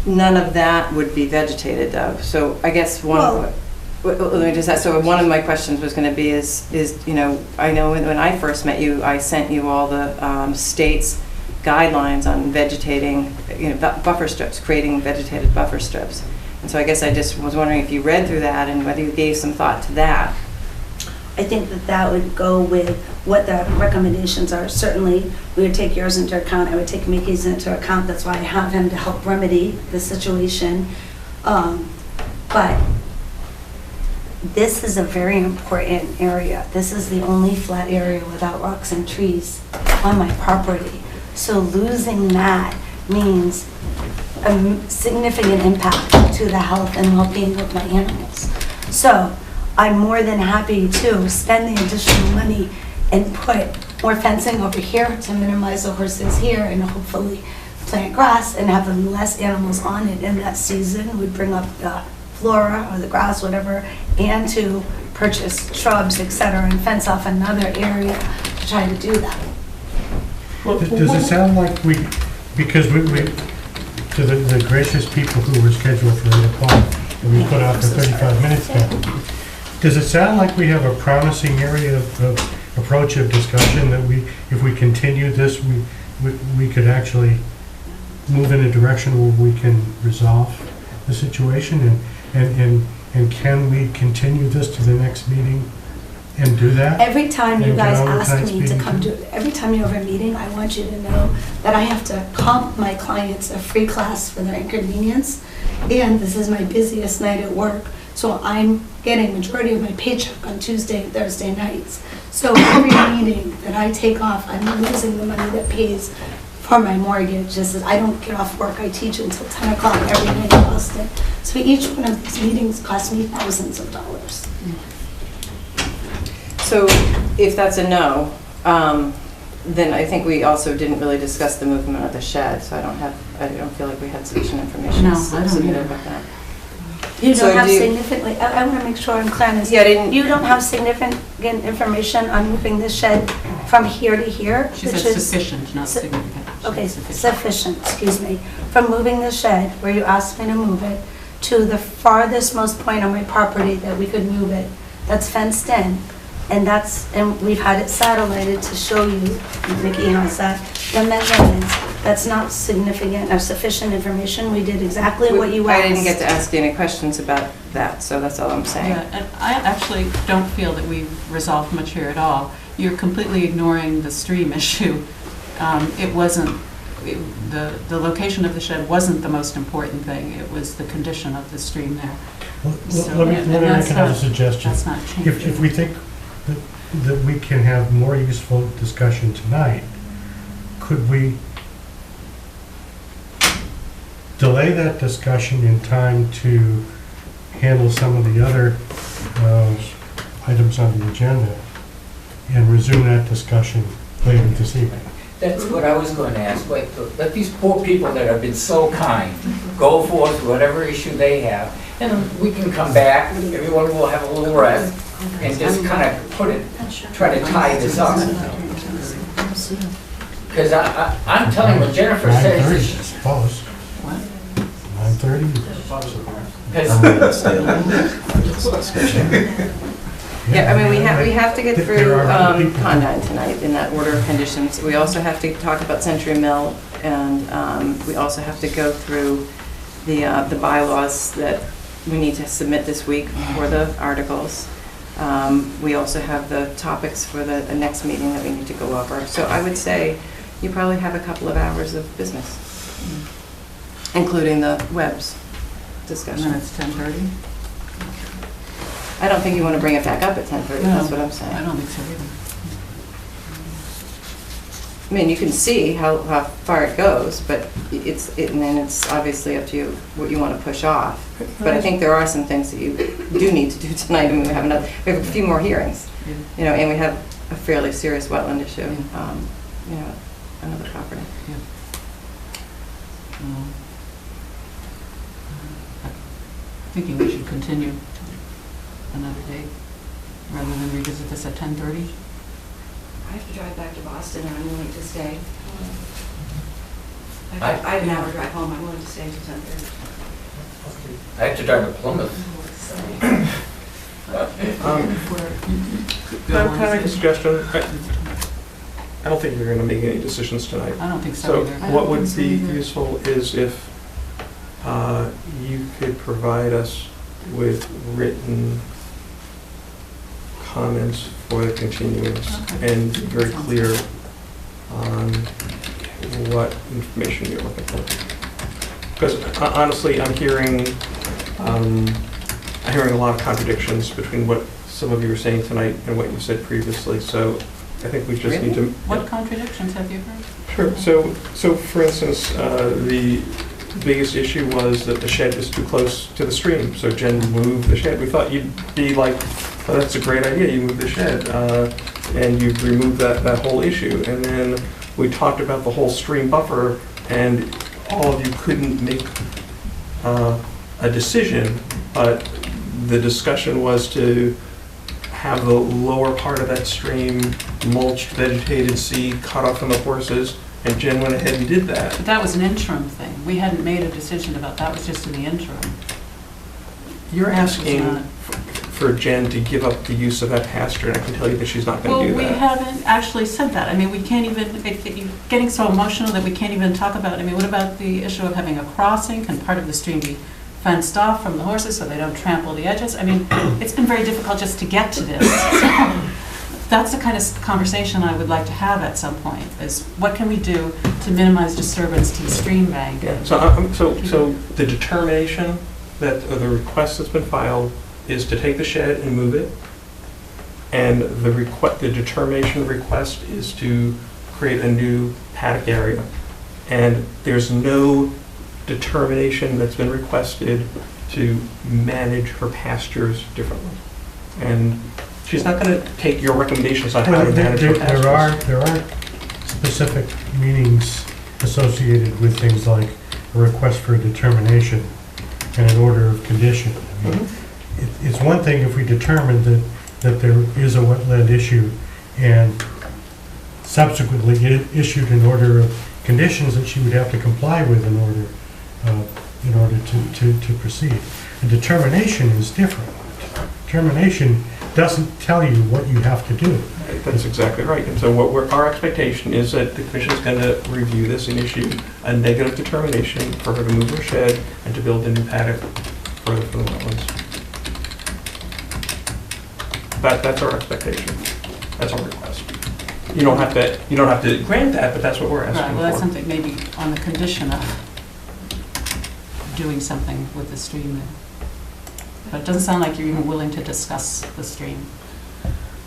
None of that would be vegetated though. So I guess let me just ask, so one of my questions was going to be is, you know, I know when I first met you, I sent you all the state's guidelines on vegetating, you know, buffer strips, creating vegetated buffer strips. And so I guess I just was wondering if you read through that and whether you gave some thought to that. I think that that would go with what the recommendations are. Certainly, we would take yours into account. I would take Mickey's into account. That's why I have him to help remedy the situation. But this is a very important area. This is the only flat area without rocks and trees on my property. So losing that means a significant impact to the health and well-being of my animals. So I'm more than happy to spend the additional money and put more fencing over here to minimize the horses here and hopefully plant grass and have them less animals on it in that season would bring up the flora or the grass, whatever, and to purchase shrubs, etc., and fence off another area to try to do that. Does it sound like because to the gracious people who were scheduled for 8 o'clock, and we put out for 35 minutes now, does it sound like we have a promising area of approach of discussion that if we continue this, we could actually move in a direction where we can resolve the situation, and can we continue this to the next meeting and do that? Every time you And guys get all the ask tonight's me to meeting come too? to, every time you have a meeting, I want you to know that I have to comp my clients a free class for their inconvenience, and this is my busiest night at work, so I'm getting majority of my paycheck on Tuesday and Thursday nights. So every meeting that I take off, I'm losing the money that pays for my mortgage. Just as I don't get off work, I teach until 10 o'clock every night in Boston. So each one of these meetings costs me thousands of dollars. So if that's a no, then I think we also didn't really discuss the movement of the shed, so I don't feel like we had sufficient information No, I don't submitted either. about that. You So don't have do you- significantly, I want to make sure I'm clear on this. Yeah, I didn't- You don't have significant information on moving the shed from here to here? She which said is- sufficient, not su- significant. She Okay, said sufficient. sufficient, excuse me. From moving the shed, where you asked me to move it, to the farthest most point on my property that we could move it, that's fenced in. And we've had it satellited to show you, Mickey has that, the measurements. That's not significant or sufficient information. We did exactly what you asked. I didn't get to ask you any questions about that, so that's all I'm saying. Yeah, and I actually don't feel that we've resolved much here at all. You're completely ignoring the stream issue. It wasn't, the location of the shed wasn't the most important thing. It was the condition of the stream there. So, Let me and make that's another not- suggestion. That's not If changing. we think that we can have more useful discussion tonight, could we delay that discussion in time to handle some of the other items on the agenda and resume that discussion later this evening? That's what I was going to ask. Like, let these poor people that have been so kind go forth with whatever issue they have, and we can come back, everyone will have a little rest, and just kind of try to tie this up. Because I'm telling what Jennifer 9:30, I says. suppose. What? 9:30? I'm going to stay a little bit for this discussion. Yeah, I mean, we have to get There through are other people. Condyne tonight in that order of conditions. We also have to talk about Century Mill, and we also have to go through the bylaws that we need to submit this week for the articles. We also have the topics for the next meeting that we need to go over. So I would say you probably have a couple of hours of business, including the webs And discussion. then it's 10:30? I don't think you want to bring it back up at 10:30, that's what I'm saying. I don't think so I mean, you can see how far it goes, but and then it's obviously up to you what you want to push off. But I think there are some things that you do need to do tonight. I mean, we have a few more hearings, you know, and we have a fairly serious wetland issue, you know, another property. I'm thinking we should continue to another date, rather than revisit this at 10:30. I have to drive back to Boston and I'm willing to stay. I have an hour drive home, I'm willing to stay until 10:30. I have to drive to Plymouth. Can I make a suggestion? I don't think you're going to make any decisions tonight. I don't think so So either. what would be useful is if you could provide us with written comments for the continuance Okay. and be very clear on what information you're looking for. Because honestly, I'm hearing a lot of contradictions between what some of you were saying tonight and what you said previously. So I think we just need to. What contradictions have you heard? Sure. So for instance, the biggest issue was that the shed is too close to the stream. So Jen moved the shed. We thought you'd be like, oh, that's a great idea. You moved the shed, and you removed that whole issue. And then we talked about the whole stream buffer, and all of you couldn't make a decision, but the discussion was to have the lower part of that stream mulched, vegetated, seed, cut off from the horses, and Jen went ahead and did that. But that was an interim thing. We hadn't made a decision about that. Was just in the interim. You're asking It's not. for Jen to give up the use of that pasture, and I can tell you that she's not going to do Well, that. we haven't actually said that. I mean, we can't even, you're getting so emotional that we can't even talk about, I mean, what about the issue of having a crossing? Can part of the stream be fenced off from the horses so they don't trample the edges? I mean, it's been very difficult just to get to this. That's the kind of conversation I would like to have at some point, is what can we do to minimize disturbance to the stream bank? Yeah, so the determination that, or the request that's been filed is to take the shed and move it, and the determination request is to create a new paddock area. And there's no determination that's been requested to manage her pastures differently. And she's not going to take your recommendations on how Well, to manage her pastures. there are specific meanings associated with things like a request for a determination and an order of condition. I mean, it's one thing if we determine that there is a wetland issue and subsequently issued an order of conditions that she would have to comply with in order to proceed. A determination is different. Determination doesn't tell you what you have to do. That's exactly right. And so our expectation is that the commission is going to review this and issue a negative determination for her to move her shed and to build a new paddock further from the wetlands. That's our expectation. That's our request. You don't have to grant that, but that's what we're asking Right, well, that's for. something maybe on the condition of doing something with the stream there. But it doesn't sound like you're even willing to discuss the stream.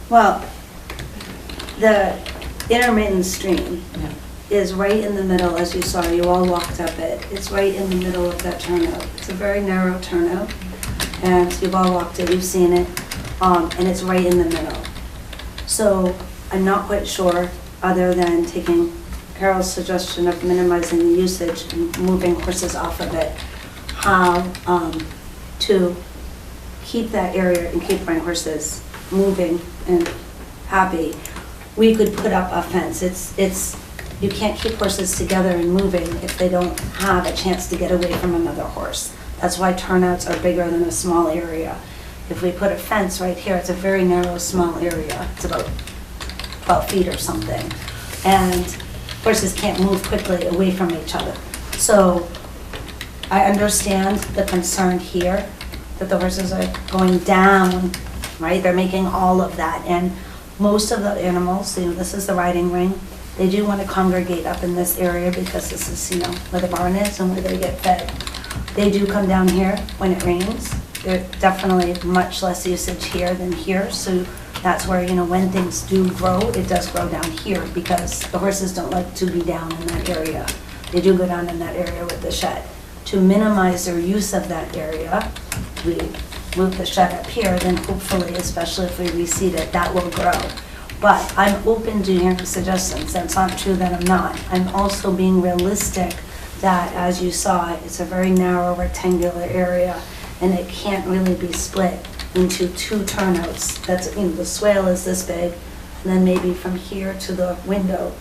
Well, the intermittent stream Yeah. is right in the middle, as you saw, you all walked up it. It's right in the middle of that turnout. It's a very narrow turnout, and you've all walked it, you've seen it, and it's right in the middle. So I'm not quite sure, other than taking Carol's suggestion of minimizing the usage and moving horses off of it, how to keep that area and keep my horses moving and happy. We could put up a fence. You can't keep horses together and moving if they don't have a chance to get away from another horse. That's why turnouts are bigger than a small area. If we put a fence right here, it's a very narrow, small area. It's about 12 feet or something. And horses can't move quickly away from each other. So I understand the concern here, that the horses are going down, right? They're making all of that. And most of the animals, this is the riding ring, they do want to congregate up in this area because this is, where the barn is and where they get fed. They do come down here when it rains. There's definitely much less usage here than here, so That's where, when things do grow, it does grow down here because the horses don't like to be down in that area. They do go down in that area with the shed. To minimize their use of that area, we move the shed up here, then hopefully, especially if we reseed it, that will grow. But I'm open to hearing suggestions. That's not true that I'm not. I'm also being realistic that, as you saw, it's a very narrow rectangular area and it can't really be split into 2 turnouts. That's, the swale is this big, and then maybe from here to the window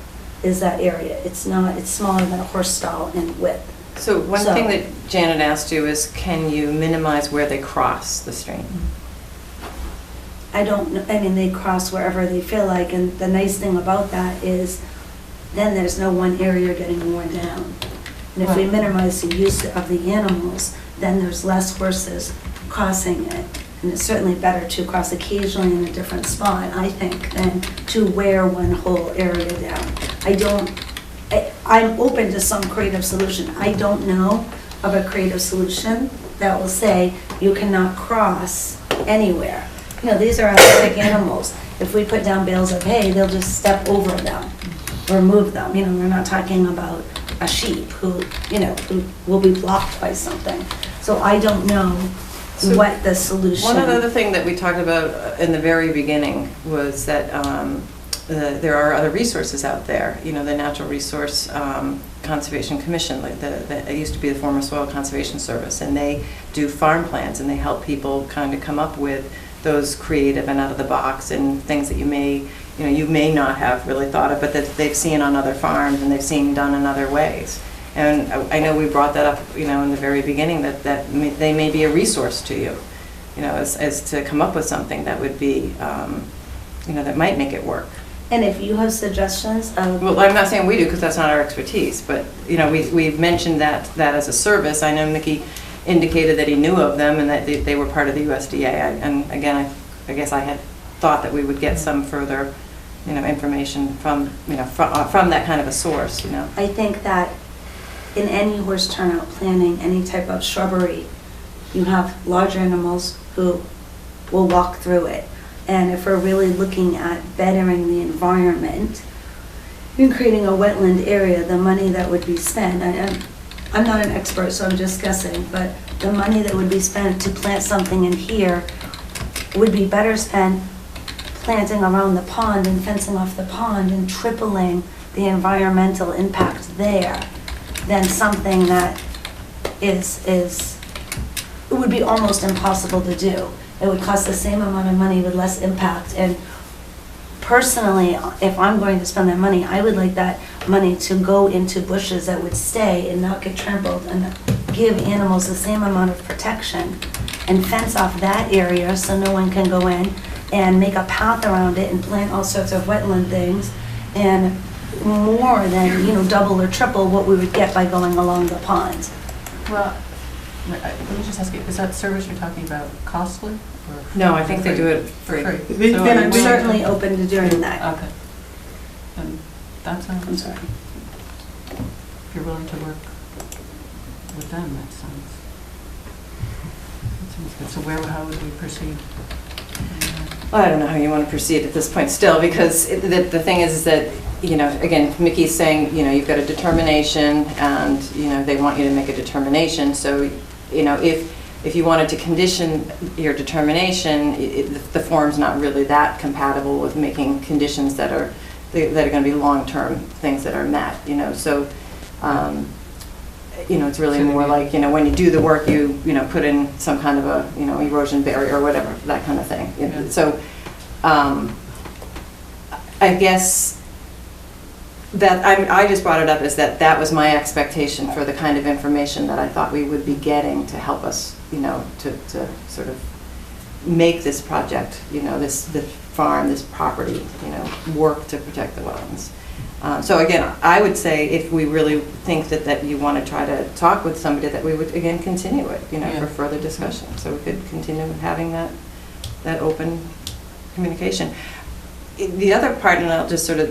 is that area. It's smaller than a horse stall in width. So one thing that Janet asked you is, can you minimize where they cross the stream? I don't know, they cross wherever they feel like, and the nice thing about that is then there's no one area getting worn down. And if we minimize the use of the animals, then there's less horses crossing it. And it's certainly better to cross occasionally in a different spot, I think, than to wear one whole area down. I'm open to some creative solution. I don't know of a creative solution that will say you cannot cross anywhere. These are athletic animals. If we put down bales of hay, they'll just step over them or move them. We're not talking about a sheep who will be blocked by something. So I don't know what the solution. One other thing that we talked about in the very beginning was that there are other resources out there. The Natural Resource Conservation Commission, like it used to be the former Soil Conservation Service, and they do farm plans and they help people kind of come up with those creative and out of the box and things that you may not have really thought of, but that they've seen on other farms and they've seen done in other ways. And I know we brought that up, in the very beginning, that they may be a resource to you, as to come up with something that would be, that might make it work. And if you have suggestions of... Well, I'm not saying we do, because that's not our expertise, but, we've mentioned that as a service. I know Mickey indicated that he knew of them and that they were part of the USDA. And again, I guess I had thought that we would get some further, information from that kind of a source, I think that in any horse turnout planning, any type of shrubbery, you have large animals who will walk through it. And if we're really looking at bettering the environment and creating a wetland area, the money that would be spent, I'm not an expert, so I'm just guessing, but the money that would be spent to plant something in here would be better spent planting around the pond and fencing off the pond and tripling the environmental impact there than something that it would be almost impossible to do. It would cost the same amount of money with less impact. And personally, if I'm going to spend that money, I would like that money to go into bushes that would stay and not get trampled and give animals the same amount of protection and fence off that area so no one can go in and make a path around it and plant all sorts of wetland things and more than, double or triple what we would get by going along the pond. Well, let me just ask you, is that service you're talking about costly? Or No, I think they do it free. Free. Then I'm certainly open to doing that. Okay. And that sounds... I'm sorry. If you're willing to work with them, that sounds good. So how would we proceed? Well, I don't know how you want to proceed at this point still, because the thing is that, again, Mickey's saying, you've got a determination and, they want you to make a determination. So, if you wanted to condition your determination, the form's not really that compatible with making conditions that are going to be long-term things that are met, So, it's really more like, when you do the work, you put in some kind of a, erosion barrier or whatever, that kind of thing. Yeah. So, I guess that I just brought it up as that was my expectation for the kind of information that I thought we would be getting to help us, to sort of make this project, the farm, this property, work to protect the wetlands. So again, I would say if we really think that you want to try to talk with somebody, that we would again continue it, for further discussion. So we could continue having that open communication. The other part, and I'll just sort of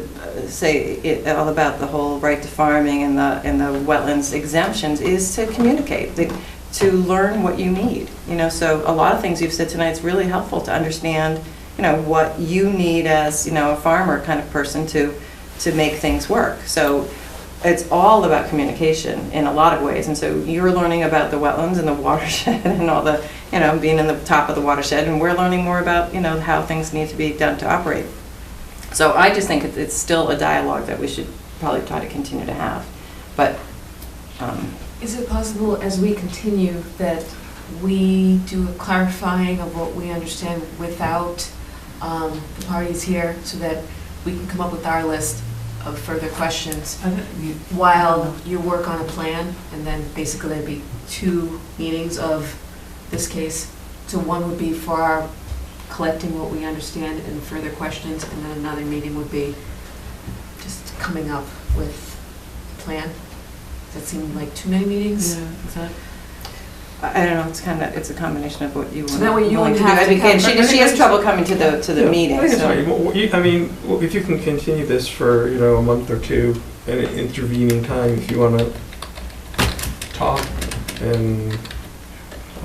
say it all about the whole right to farming and the wetlands exemptions, is to communicate, to learn what you need. So a lot of things you've said tonight is really helpful to understand, what you need as, a farmer kind of person to make things work. So it's all about communication in a lot of ways. And so you're learning about the wetlands and the watershed and all the, being in the top of the watershed, and we're learning more about, how things need to be done to operate. So I just think it's still a dialogue that we should probably try to continue to have. But Is it possible, as we continue, that we do a clarifying of what we understand without the parties here, so that we can come up with our list of further questions while you work on a plan, and then basically there'd be 2 meetings of this case. So one would be for our collecting what we understand and further questions, and then another meeting would be just coming up with a plan. Does that seem like too many meetings? Yeah, is that? I don't know, it's a combination of what you want. So that way you willing wouldn't to do. have to Again, come- she has trouble coming to the Yeah, meeting. I think it's so- fine. If you can continue this for, a month or 2, and an intervening time, if you want to talk and...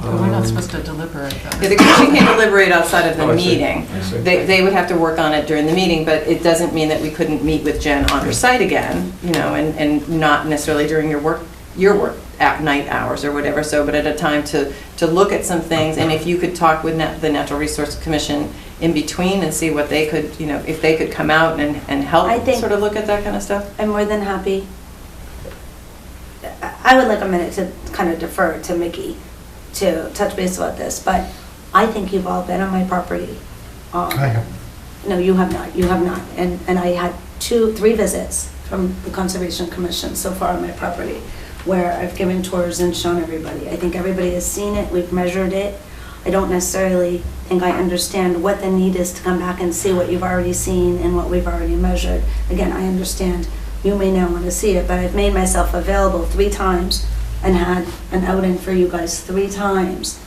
But we're not supposed to deliberate though. Yeah, the commission can't deliberate outside of the Oh, I see. meeting. I see. They would have to work on it during the meeting, but it doesn't mean that we couldn't meet with Jen on her site again, and not necessarily during your work at night hours or whatever, but at a time to look at some things, and if you could talk with the Natural Resource Commission in between and see what they could, if they could come out and help I think- sort of look at that kind of stuff. I'm more than happy. I would like a minute to kind of defer to Mickey to touch base about this, but I think you've all been on my property. I have. No, you have not, and I had 3 visits from the Conservation Commission so far on my property, where I've given tours and shown everybody. I think everybody has seen it, we've measured it. I don't necessarily think I understand what the need is to come back and see what you've already seen and what we've already measured. Again, I understand you may not want to see it, but I've made myself available 3 times and had an outing for you guys 3 times.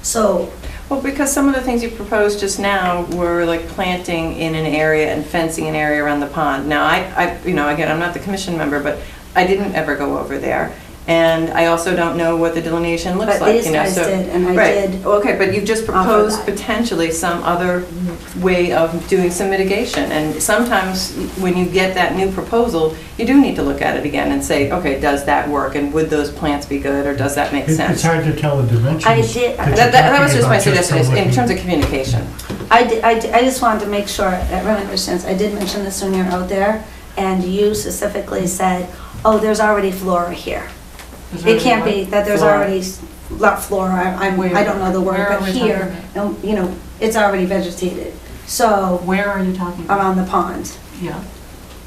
So, Well, because some of the things you proposed just now were like planting in an area and fencing an area around the pond. Now, again, I'm not the commission member, but I didn't ever go over there. And I also don't know what the delineation looks but like. these guys so- did, and I Right. did. Okay, but you've just offer proposed that. potentially some other way of doing some mitigation. And sometimes when you get that new proposal, you do need to look at it again and say, okay, does that work? And would those plants be good, or does that make It's sense? hard to tell the dimensions. I did- that you're That was talking just my about suggestion, is from in what terms you- of communication. I just wanted to make sure everyone understands. I did mention this when you're out there, and you specifically said, oh, there's already flora here. It can't be that there's Flora. already, not flora, I don't know the word, Where are but we here, it's already vegetated. So, Where are you talking about? around the pond. Yeah.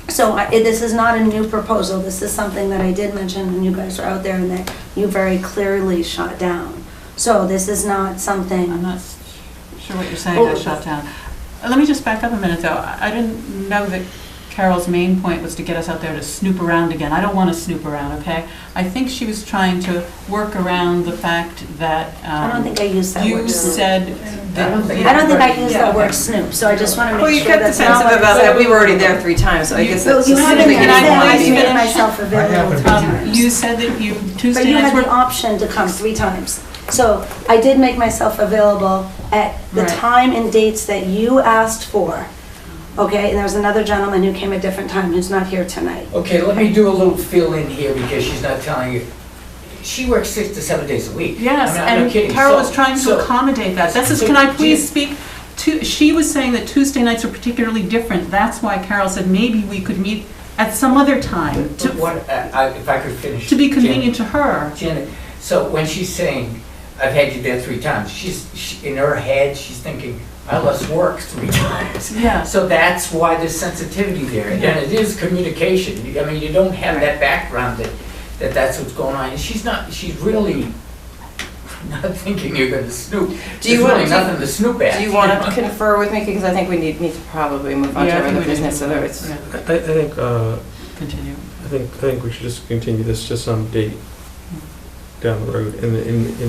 So this is not a new proposal, this is something that I did mention when you guys were out there and that you very clearly shot down. So this is not something. I'm not sure what you're saying, I shut down. Let me just back up a minute, though. I didn't know that Carol's main point was to get us out there to snoop around again. I don't want to snoop around, okay? I think she was trying to work around the fact that I don't think I used that word. you said that... I don't think I don't think I used Yeah, the okay. word snoop, so I just want to Well, make you sure kept that's not defensive what about I that, said. we were already there 3 times, so I guess Well, that's you just haven't something. Can I said I please made finish? myself available 3 times. You said that you, But Tuesday you nights had the were... option to come 3 times. So I did make myself available at the Right. time and dates that you asked for. Okay, and there was another gentleman who came at a different time who's not here tonight. Okay, let me do a little fill in here because she's not telling you. She works 6 to 7 days a week. Yes, I mean, I'm not and kidding. Carol So- was trying to so- accommodate that. This is, so can I do please you- speak? She was saying that Tuesday nights are particularly different. That's why Carol said maybe we could meet at some other time But what, if I could finish. to be Janet. convenient to her. Janet, so when she's saying, I've had you there 3 times, in her head, she's thinking, I lost work 3 times. Yeah. So that's why there's sensitivity there. And it is communication. I mean, you don't have that background that's what's going on. And she's really not thinking you're gonna snoop. There's really nothing to snoop at. Do you want to confer with me, because I think we need to probably move on to Yeah, I our think other we need to business, move on. I otherwise. think, Continue. I think we should just continue this to some date down the road. In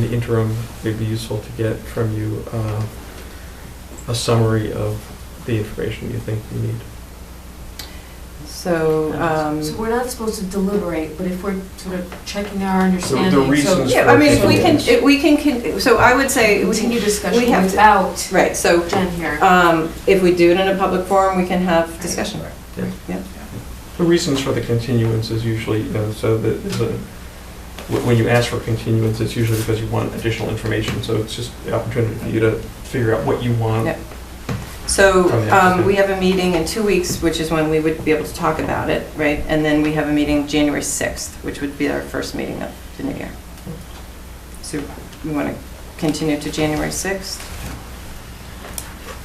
the interim, it'd be useful to get from you a summary of the information you think you need. So, So we're not supposed to deliberate, but if we're sort of checking our understanding, so reasons yeah, I mean, if we can, so I would say. continue discussion we have to- without Right, so, Jen here. if we do it in a public forum, we can have discussion. Yeah. The reasons for the continuance is usually, so that when you ask for continuance, it's usually because you want additional information, so it's just the opportunity for you to figure out what you want. Yeah. So, From the applicant. we have a meeting in 2 weeks, which is when we would be able to talk about it, right? And then we have a meeting January 6th, which would be our first meeting of the new year. So, we want to continue to January 6th?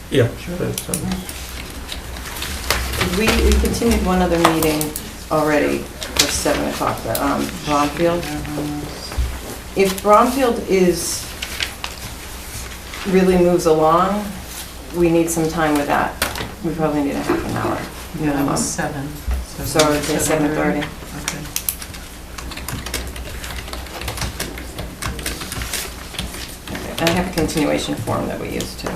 Yeah, that's, We continued one other meeting already for 7 o'clock, Bromfield. If Bromfield really moves along, we need some time with that. We probably need a half an hour. Yeah, that was 7. So it's at 7:30. Okay. I have a continuation form that we use too.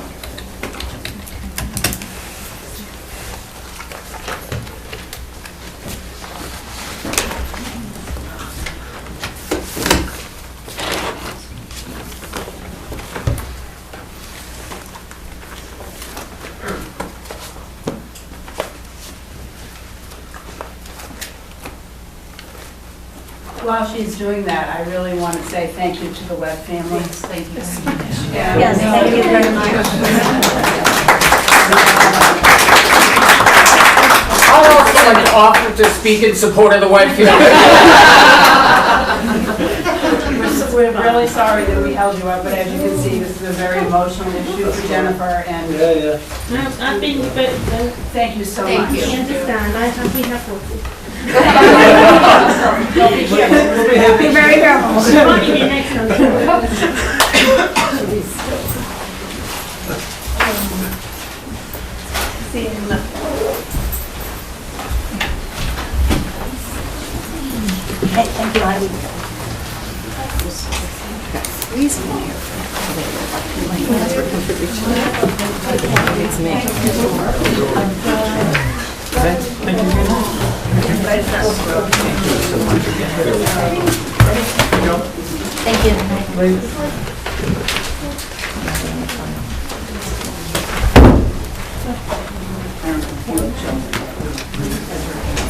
While she's doing that, I really want to say thank you to the Webb family. Thank you. Yeah. Yes, thank you very much. I'd also like to offer to speak in support of the White family. We're really sorry that we held you up, but as you can see, this is a very emotional issue for Jennifer, and No, I've been, but thank you so Thank much. you. I understand. We have water. Be very careful. Might be next time. See you in a Thank you, Ivy. It's me. Thank you.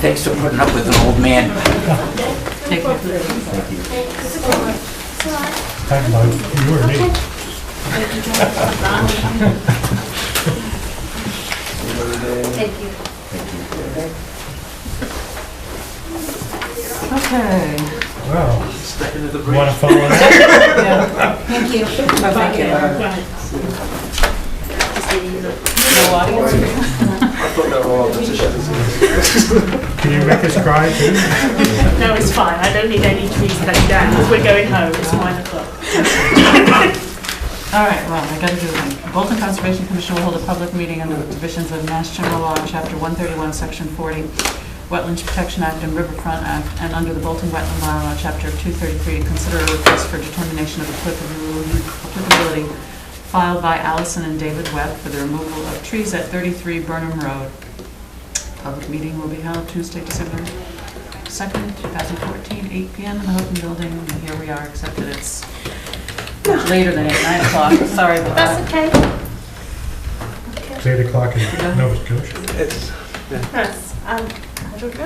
Thanks for putting up with an old man. Take care. Talk about you or me. Thank you. Okay. Well, you want to follow that? Thank you. Thank you. No audience? Can you make us cry too? No, it's fine. I don't need any trees cut down because we're going home. It's 9 o'clock. All right, well, I got to do it. Bolton Conservation Commission will hold a public meeting under the provisions of Mass General Law, Chapter 131, Section 40, Wetlands Protection Act and Riverfront Act, and under the Bolton Wetland Law, Chapter 233, to consider a request for determination of applicability filed by Allison and David Webb for the removal of trees at 33 Burnham Road. Public meeting will be held Tuesday, December 2nd, 2014, 8 p.m. in the Houghton Building. And here we are, except that it's much later than 9 o'clock. Sorry about that. That's okay. It's 8 o'clock in Nova Scotia. Yes. I don't know.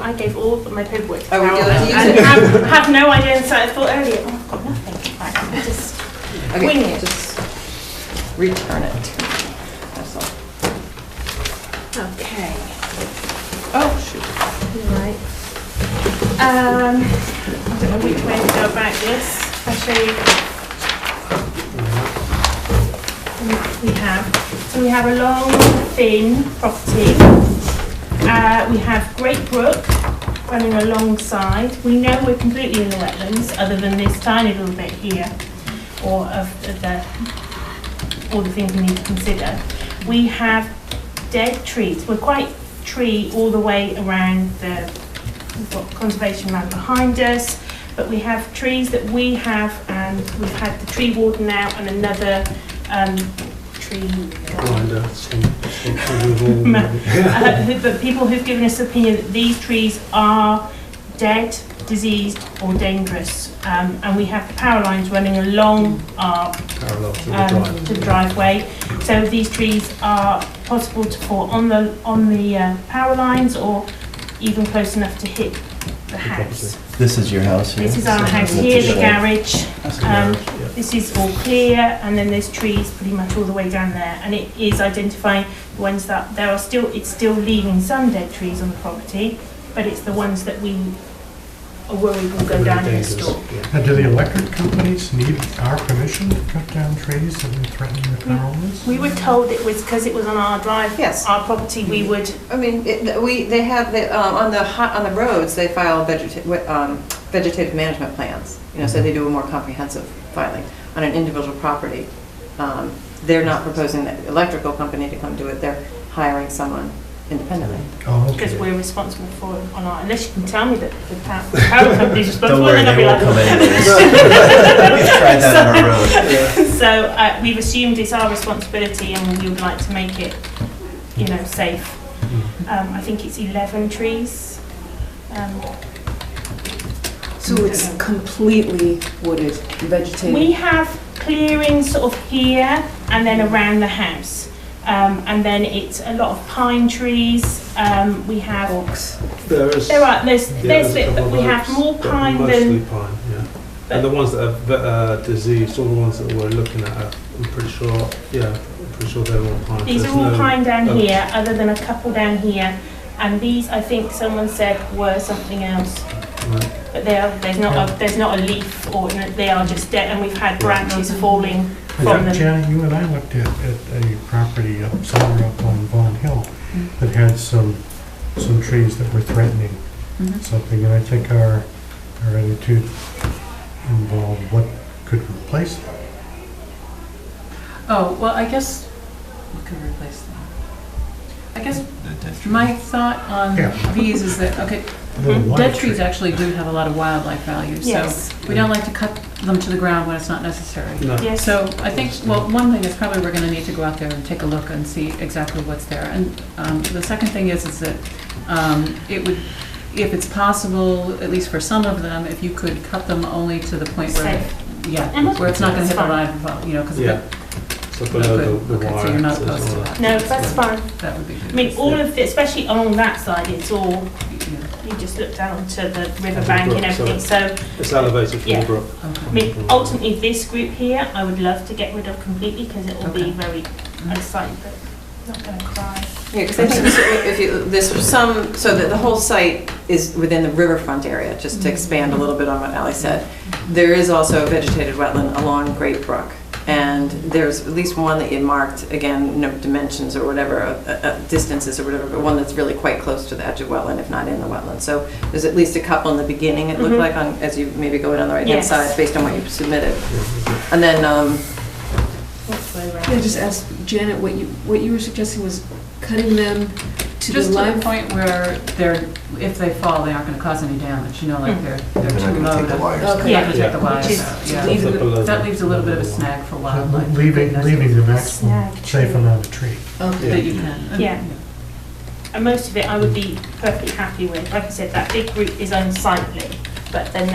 I gave all of my paperwork to Oh, we Carol give it to you and too? have no idea. So I thought earlier, oh, I've got nothing. Right, I'll just wing Okay, it. just return it. That's all. Okay. Oh, shoot. Right. I don't know which way to go about this. I'll show you. We have a long, thin property. We have Great Brook running alongside. We know we're completely in the wetlands, other than this tiny little bit here, or of all the things we need to consider. We have dead trees. We're quite tree all the way around we've got conservation land behind us, but we have trees that we have, and we've had the tree warden out and another tree. Grinder, But people who've given us opinion that these trees are dead, diseased or dangerous. And we have the power lines running along our parallel to the to the driveway. So these trees are possible to fall on the power lines or even close enough to hit the house. This is your house here? This is our house That's here, a the shed. garage. That's the garage, yeah. This is all clear, and then there's trees pretty much all the way down there. And it is identifying the ones that there are still, it's still leaving some dead trees on the property, but it's the ones that we are worried will go down in the store. And do the electric companies need our permission to cut down trees that would threaten the power lines? We were told it was because it was on our drive, Yes. our property, we would. I mean, they have, on the roads, they file vegetative management plans, you know, so they do a more comprehensive filing. On an individual property, they're not proposing the electrical company to come do it, they're hiring someone independently. Oh, Because okay. we're responsible for it on our, unless you can tell me that the power company's responsible, Don't worry, then I'll they be won't like. come anyways. We've tried that on our road. So we've assumed it's our responsibility and we would like to make it, you know, safe. I think it's 11 trees. So it's completely wooded, vegetated? We have clearings sort of here and then around the house. And then it's a lot of pine trees. We have Oaks. there's bit, but we have more pine mostly than. pine, yeah. And the ones that are diseased, all the ones that we're looking at, I'm pretty sure they're all pine. These There's are all no pine down oaks. here, other than a couple down here. And these, I think someone said, were something else. Right. But there's not a leaf, or they are just dead, and we've had branches falling from them. Janet, you and I looked at a property somewhere up on Vaughan Hill that had some trees that were threatening something, and I think our attitude involved what could replace them. Oh, well, I guess, what could replace them? I guess my thought on Yeah. these is that, okay, Little dead wild trees tree. actually do have a lot of wildlife value, so Yes. we don't like to cut them to the ground when it's not necessary. No. Yes. So I think, well, one thing is probably we're gonna need to go out there and take a look and see exactly what's there. And the second thing is that it would, if it's possible, at least for some of them, if you could cut them only to the point where, Safe. where it's not gonna hit the That's line, you know, because Yeah. So below the Okay, wire. so you're not access opposed to or- that. No, that's fine. That would be good. I mean, all of this, especially along that side, it's all, Yeah. you just look down to the riverbank and everything, so, It's elevated from Yeah. the brook. I mean, ultimately, this group here, I would love to get rid of completely, because it will be Okay. very exciting, but not gonna cry. Yeah, because I think so that the whole site is within the riverfront area, just to expand a little bit on what Ally said. There is also a vegetated wetland along Great Brook. And there's at least one that you marked, again, no dimensions or whatever, distances or whatever, but one that's really quite close to the edge of wetland, if not in the wetland. So there's at least a couple in the beginning, it looked Mhm. like, on as you maybe go down the right-hand Yes. side, based on what you submitted. And then, Can I just ask Janet, what you were suggesting was cutting them to the Just to the line? point where if they fall, they aren't gonna cause any damage, you know, like they're They're too not low gonna take the to. wires. Okay. They're not gonna take the Yeah. wires Which is- out, yeah. leave it- Below That the- leaves a little bit of a snag for wildlife. Leaving the maximum Snag safe tree. amount of tree. Okay. That you can. And- Yeah. And most of it I would be perfectly happy with. Like I said, that big group is unsightly, but then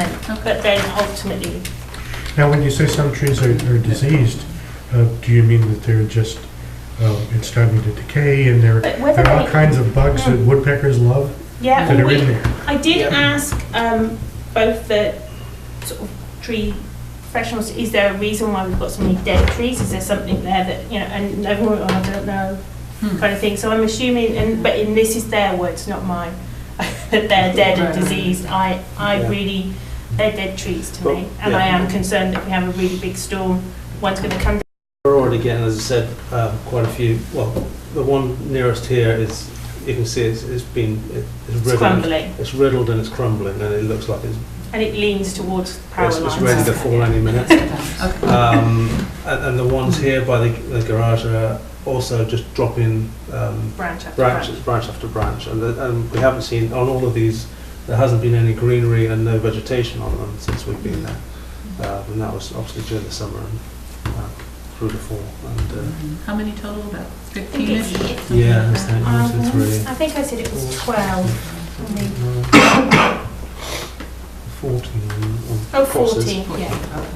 ultimately, Now, when you say some trees are diseased, do you mean that they're just, it's starting to decay and there But whether are all they- kinds of bugs that woodpeckers love yeah. that well, are in there? I did ask both the sort of tree professionals, is there a reason why we've got so many dead trees? Is there something there that, you know, and everyone, oh, I don't know, kind of thing. So I'm assuming, but this is their words, not mine, that they're dead and diseased. They're dead trees to me. And I am concerned that we have a really big storm, one's going to come down. We're already getting, as I said, quite a few. Well, the one nearest here is, you can see it's riddled. crumbling. It's riddled and it's crumbling, and it looks like And it leans towards the power it's lines. ready to fall any minute. Okay. And the ones here by the garage are also just dropping Branch after branch after branch, and we haven't seen on all of these. There hasn't been any greenery and no vegetation on them since we've been there, and that was obviously during the summer. And, beautiful. And How many total, about 15-ish? yeah, it's like 1, 2, 3. I think I said it was 12. I mean, 14 on oh, crosses. 14, yeah.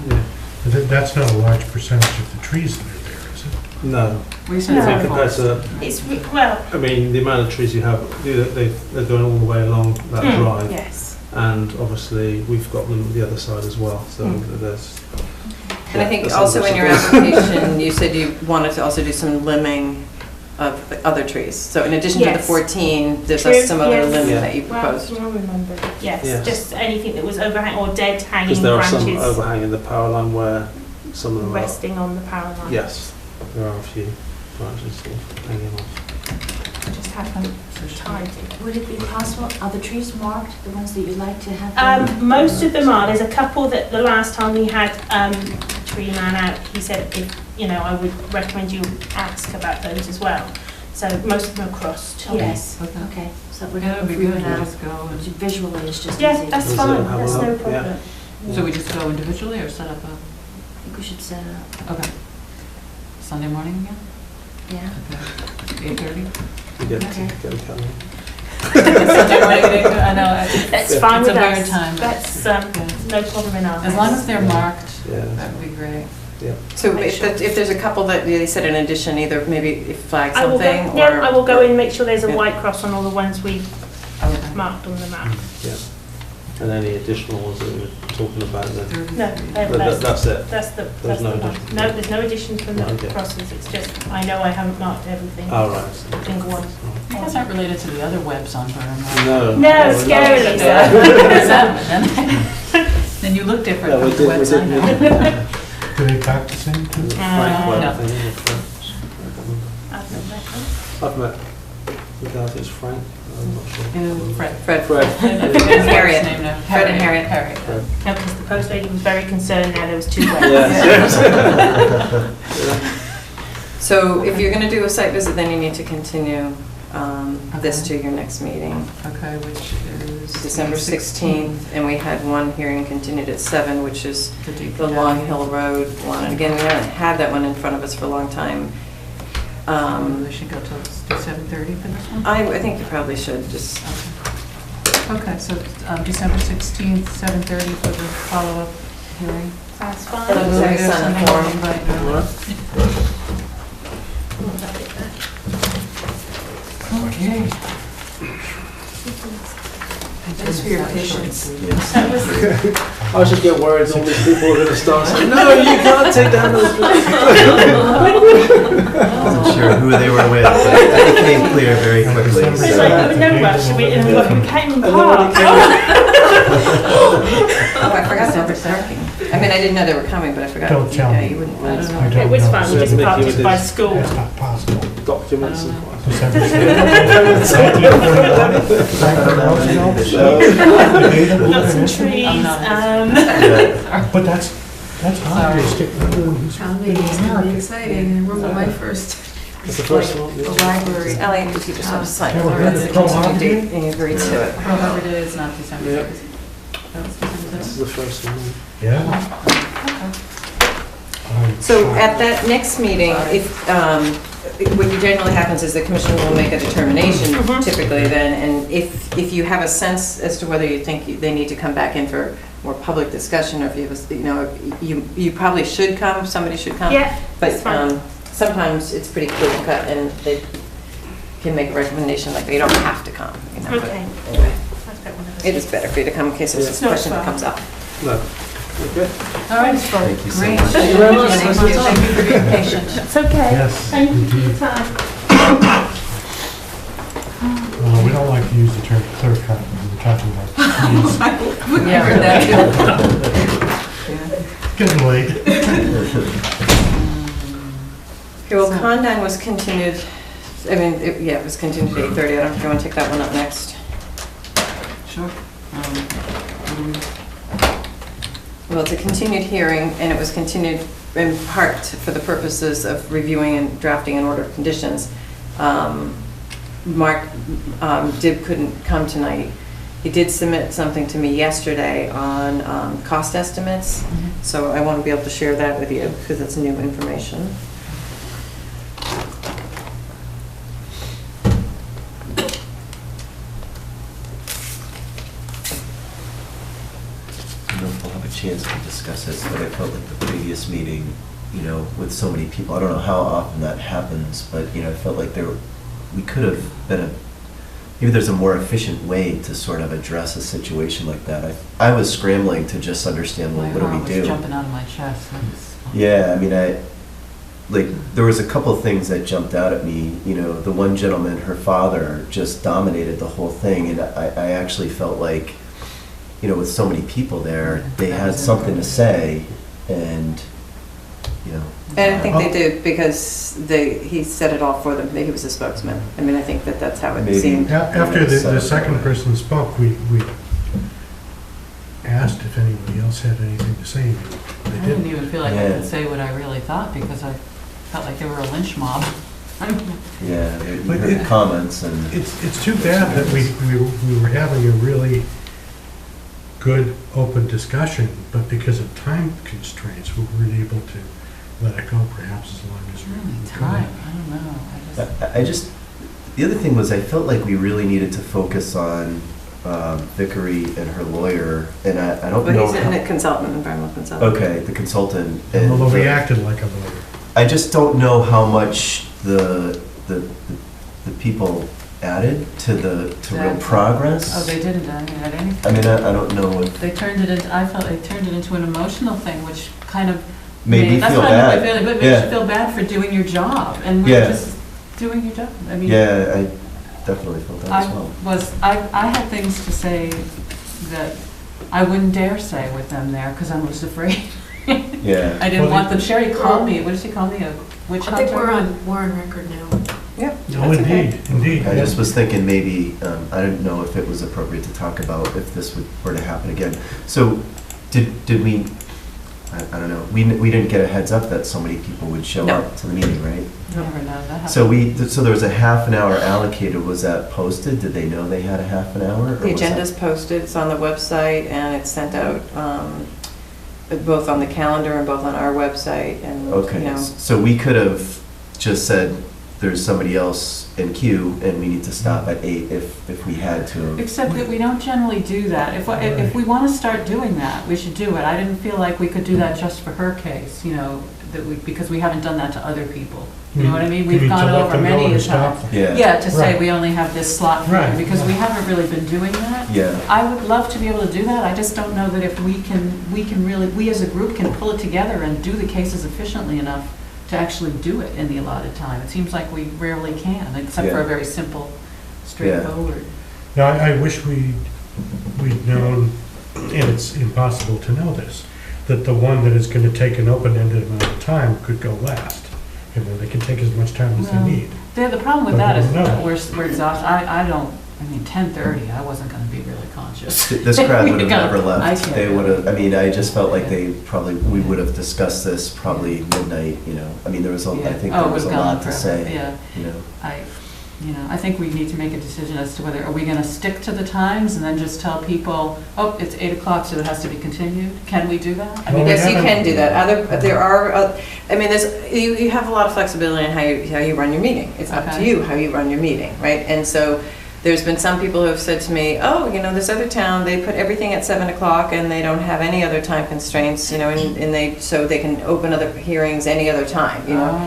Yeah. But that's not a large percentage of the trees that are there, is it? No. We said No. I think compared forest. to, It's, well, I mean, the amount of trees you have, they're going all the way along that drive. yes. And obviously, we've got them the other side as well, so there's... And I think that's also in your understandable. application, you said you wanted to also do some limbing of the other trees. So in addition to the Yes. 14, there's True, some other yes. limbing that you Well, proposed. I remember. Yes, Yes. just anything that was overhang or dead hanging Because there are some branches overhanging the power line where some of them are... resting on the power line. Yes, there are a few branches sort of hanging off. Just have them tidy. Would it be possible, are the trees marked, the ones that you'd like to have? Most of them are. There's a couple that the last time we had a tree man out, he said, if, you know, I would recommend you ask about those as well. So most of them are crossed. Yes, Okay. okay, so we're Yeah, going it'd to be go good to now. just go and, Visually, it's just Yeah, easy. that's Does it fine, have a that's no look? Yeah. problem. so we just go individually or set up I think we should set it up. okay. Sunday morning again? Yeah. Okay. 8:30? You get Okay. to the calendar. Sunday morning, I know. That's Yeah. fine It's with a weird us. time, but- That's no problem in our As long as they're marked, Yeah. that would be great. So Make if, sure. if there's a couple that they said in addition, either maybe flag I will go, something or... yeah, I will go in and make sure there's a Yeah. white cross on all the ones we've Okay. marked on the map. Yeah. And any additional ones that we were talking about then? No, That's it. that's the There's no one. addition. No, there's no addition from the Okay. crosses, it's just, I know I haven't marked everything. Oh, right. Single one. You guys aren't related to the other webs on Burnham, right? No. No, we're not. scarily so. Then you look different Yeah, from we the did, webs I know. Do they talk the same too? Frank Webb no. thing, isn't it? Frank? I can't remember. I've met the guy who's Frank, I'm not sure. Fred. Fred. Fred. Harriet. Name now. Fred and Harriet. Harriet. Fred. No, because the post lady was very concerned now there was two webs. Yes. So if you're going to do a site visit, then you need to continue this Okay. to your next meeting, Okay, which is? December 16th, and we had one hearing continued at 7, which is The DPW. the Long Hill Road one. Again, we haven't had that one in front of us for a long time. We should go till 7:30 for this one? I think you probably should just, Okay, so December 16th, 7:30 for the follow-up hearing. That's fine. Hello. Will Sorry, there Sun something Forum. to invite, Okay. Thanks for your patience. That was, I should get worried all these people are going to start saying, no, you can't take down those pictures. I wasn't sure who they were with, but it became clear very quickly. it's like, there was no rush, we came in And then when park. it came oh, I forgot about the parking. I mean, I didn't know they were coming, but I forgot. Don't tell Yeah, me. you wouldn't I want don't to. know. I don't It was know. fun, we just Nick, parked you it did- by school. That's not possible. documents and December 16th. Lots of trees, I'm not. But that's obvious. Town meeting is going to be exciting, and remember my first, It's the first one. the library. Ellie, if you just want to sign Yeah, it, we're that's good. the continued date, and you agreed to it. Pearl Harbor Day is not December Yeah. 6th. That was December This is 6th? the first one. Yeah. So at that next meeting, if, what generally happens is the commission will make a determination typically then, and if you have a sense as to whether you think they need to come back in for more public discussion, or if you have, you probably should come, somebody should come. Yeah, But that's fine. sometimes it's pretty clear cut and they can make a recommendation, like they don't have to come, you know. but Okay. anyway, I've got one of those. it is better for you to come in case there's It's a not question that far. comes up. No. Okay. All right, Thank you so great. much. Thank you very much. Thank you for being patient. It's okay. Yes, Thank you for your indeed. time. We don't like to use the term clear cut when we're talking about trees. Yeah, heard that Getting late. Okay, well, So- Condon was continued, I mean, it was continued to 8:30. I don't know if you want to take that one up next. Sure. Well, it's a continued hearing, and it was continued in part for the purposes of reviewing and drafting an order of conditions. Mark Dibb couldn't come tonight, he did submit something to me yesterday on cost estimates, so I want to be able to share that with you because it's new information. I don't know if we'll have a chance to discuss this, but I felt like the previous meeting, you know, with so many people, I don't know how often that happens, but, you know, I felt like we could have been maybe there's a more efficient way to sort of address a situation like that. I was scrambling to just understand, well, My what do heart we was do? jumping out of my chest. Yeah, I mean, there was a couple of things that jumped out at me. You know, the one gentleman, her father just dominated the whole thing, and I actually felt like, you know, with so many people there, they had something to say, and, you know. And I think they did because he said it all for them. He was a spokesman. I mean, I think that's how it Maybe. seemed. After the second person spoke, we asked if anybody else had anything to say. They I didn't didn't. even feel like I Yeah. could say what I really thought because I felt like they were a lynch mob. Yeah, you But heard it- comments and. It's too bad that we were having a really good, open discussion, but because of time constraints, we weren't able to let it go perhaps as long as we Really, could. time, I don't know. I just, the other thing was I felt like we really needed to focus on Vickery and her lawyer, and I don't know. But he's a consultant, environmental consultant. Okay, the consultant. Although we acted like a lawyer. I just don't know how much the people added to real Exactly. progress. Oh, they didn't add anything. I mean, I don't know if They turned it into, I felt they turned it into an emotional thing, which kind of made me that's feel what I meant by bad. feeling, but it Yeah. makes you feel bad for doing your job, and we're Yeah. just doing your job. I mean, Yeah, I definitely felt that as well. I had things to say that I wouldn't dare say with them there, because I was afraid. Yeah. I didn't Well, want them, Sherry called me, what did she call me, a witch I think hunter? we're on record now. Yep. Oh, that's okay. indeed. I just was thinking maybe, I didn't know if it was appropriate to talk about if this were to happen again. So, did we, I don't know, we didn't get a heads up that so many people would show No. up to the meeting, right? You never know, that happens. So there was a half an hour allocated, was that posted? Did they know they had a half an hour? or The was that- agenda's posted, it's on the website, and it's sent out both on the calendar and both on our website, and, you Okay, know. so we could have just said, there's somebody else in queue, and we need to stop at 8 if we had to. Except that we don't generally do that. If we want to start doing that, we should do it. I didn't feel like we could do that just for her case, you know, because we haven't done that to other people. You know what I mean? You We've mean to gone let over them go many and a stop time. them. Yeah. Yeah, to say Right. we only have this slot for you, Right. because we haven't really been doing that. Yeah. I would love to be able to do that. I just don't know that if we can really, we as a group can pull it together and do the cases efficiently enough to actually do it in the allotted time. It seems like we rarely can, except for a Yeah. very simple, straightforward. Now, I wish we'd known, and it's impossible to know this, that the one that is going to take an open-ended amount of time could go last. You know, they can take as much time as they Well, need. The problem with But that we is don't know. we're exhausted. I mean, 10:30, I wasn't going to be really conscious. This crowd would have never I left. can't They would really. have, I mean, I just felt like we would have discussed this probably midnight, you know. I mean, I think Oh, there it was a gone lot to forever. say, Yeah, you know. I think we need to make a decision as to whether, are we going to stick to the times and then just tell people, oh, it's 8 o'clock, so it has to be continued? Can we do that? I mean, Well, Yes, you haven't- can do that. There are, I mean, you have a lot of flexibility in how you run your meeting. It's up to Okay. you how you run your meeting, right? And so there's been some people who have said to me, oh, you know, this other town, they put everything at 7 o'clock and they don't have any other time constraints, you know, so they can open other hearings any other time, you know?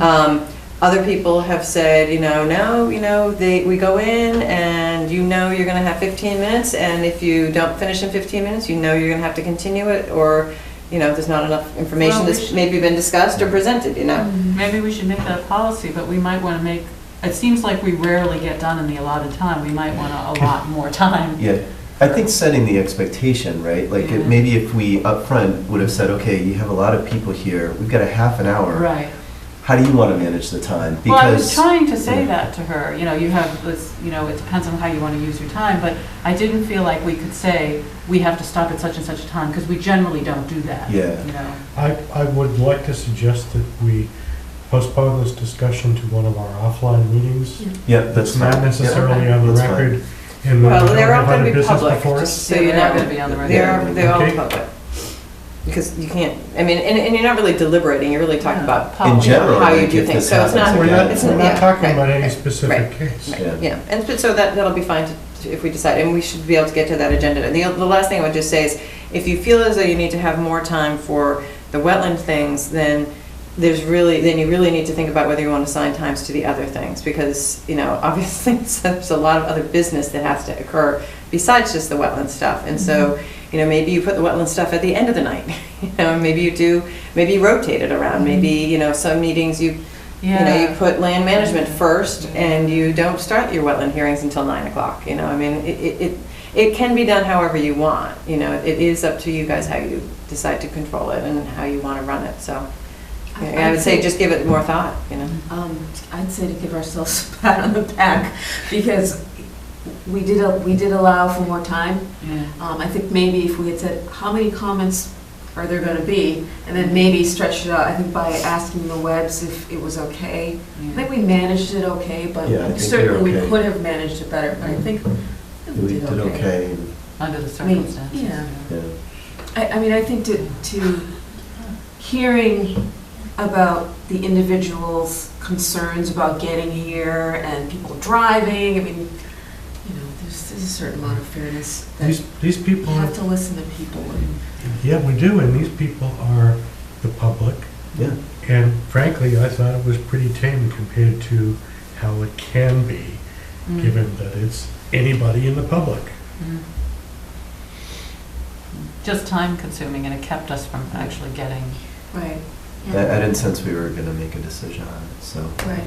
Oh. Other people have said, no, we go in and you're going to have 15 minutes, and if you don't finish in 15 minutes, you're going to have to continue it, or, there's not enough information Well, we that's should- maybe been discussed or presented, Maybe we should make that a policy, but we might want to make, it seems like we rarely get done in the allotted time. We might want to allot more time. Yeah, I think setting the expectation, right? Like, Yeah. maybe if we upfront would have said, okay, you have a lot of people here, we've got a half an hour. Right. How do you want to manage the time? Well, I was Because trying to say that to her, you have this, it depends on how you want to use your time, but I didn't feel like we could say, we have to stop at such and such a time, because we generally don't do that. Yeah. I would like to suggest that we postpone this discussion to one of our offline meetings. Yeah, that's It's not fine. necessarily Yeah, on the that's fine. record, And when Well, we don't they're all have going other to be business public, before us? just so Yeah, you they're not know. gonna be on the record. They're all Okay. public. Because you can't, I mean, and you're not really deliberating, you're really talking Yeah. about In general, how you like, do if things. this So it's not, happens We're again- not, it's we're yeah, not talking right, about any right, specific right, case. right, Yeah. yeah. And so that'll be fine if we decide, and we should be able to get to that agenda. The last thing I would just say is, if you feel as though you need to have more time for the wetland things, then you really need to think about whether you want to assign times to the other things, because, obviously, there's a lot of other business that has to occur besides just the wetland stuff. And so, maybe you put the wetland stuff at the end of the night. Maybe you rotate it around. Maybe, some meetings you put land management first, and you don't start your wetland hearings until 9 o'clock. I mean, it can be done however you want. It is up to you guys how you decide to control it and how you want to run it. So I would say just give it more thought. I'd say to give ourselves a pat on the back, because we did allow for more time. Yeah. I think maybe if we had said, how many comments are there going to be, and then maybe stretch it out, I think by asking the Webbs if it was okay. I think we managed it okay, but Yeah, I think certainly they're we okay. could have managed it better, but I think We did okay. Under the I mean, circumstances. yeah. Yeah. I mean, I think to hearing about the individual's concerns about getting here and people driving, I mean, there's a certain amount of fairness that These you people, have to listen to people. yeah, we do, and these people are the public. Yeah. And frankly, I thought it was pretty tame compared to how it can be, given that it's anybody in the public. Just time consuming, and it kept us from actually getting. Right. I didn't sense we were going to make a decision on it, so. Right.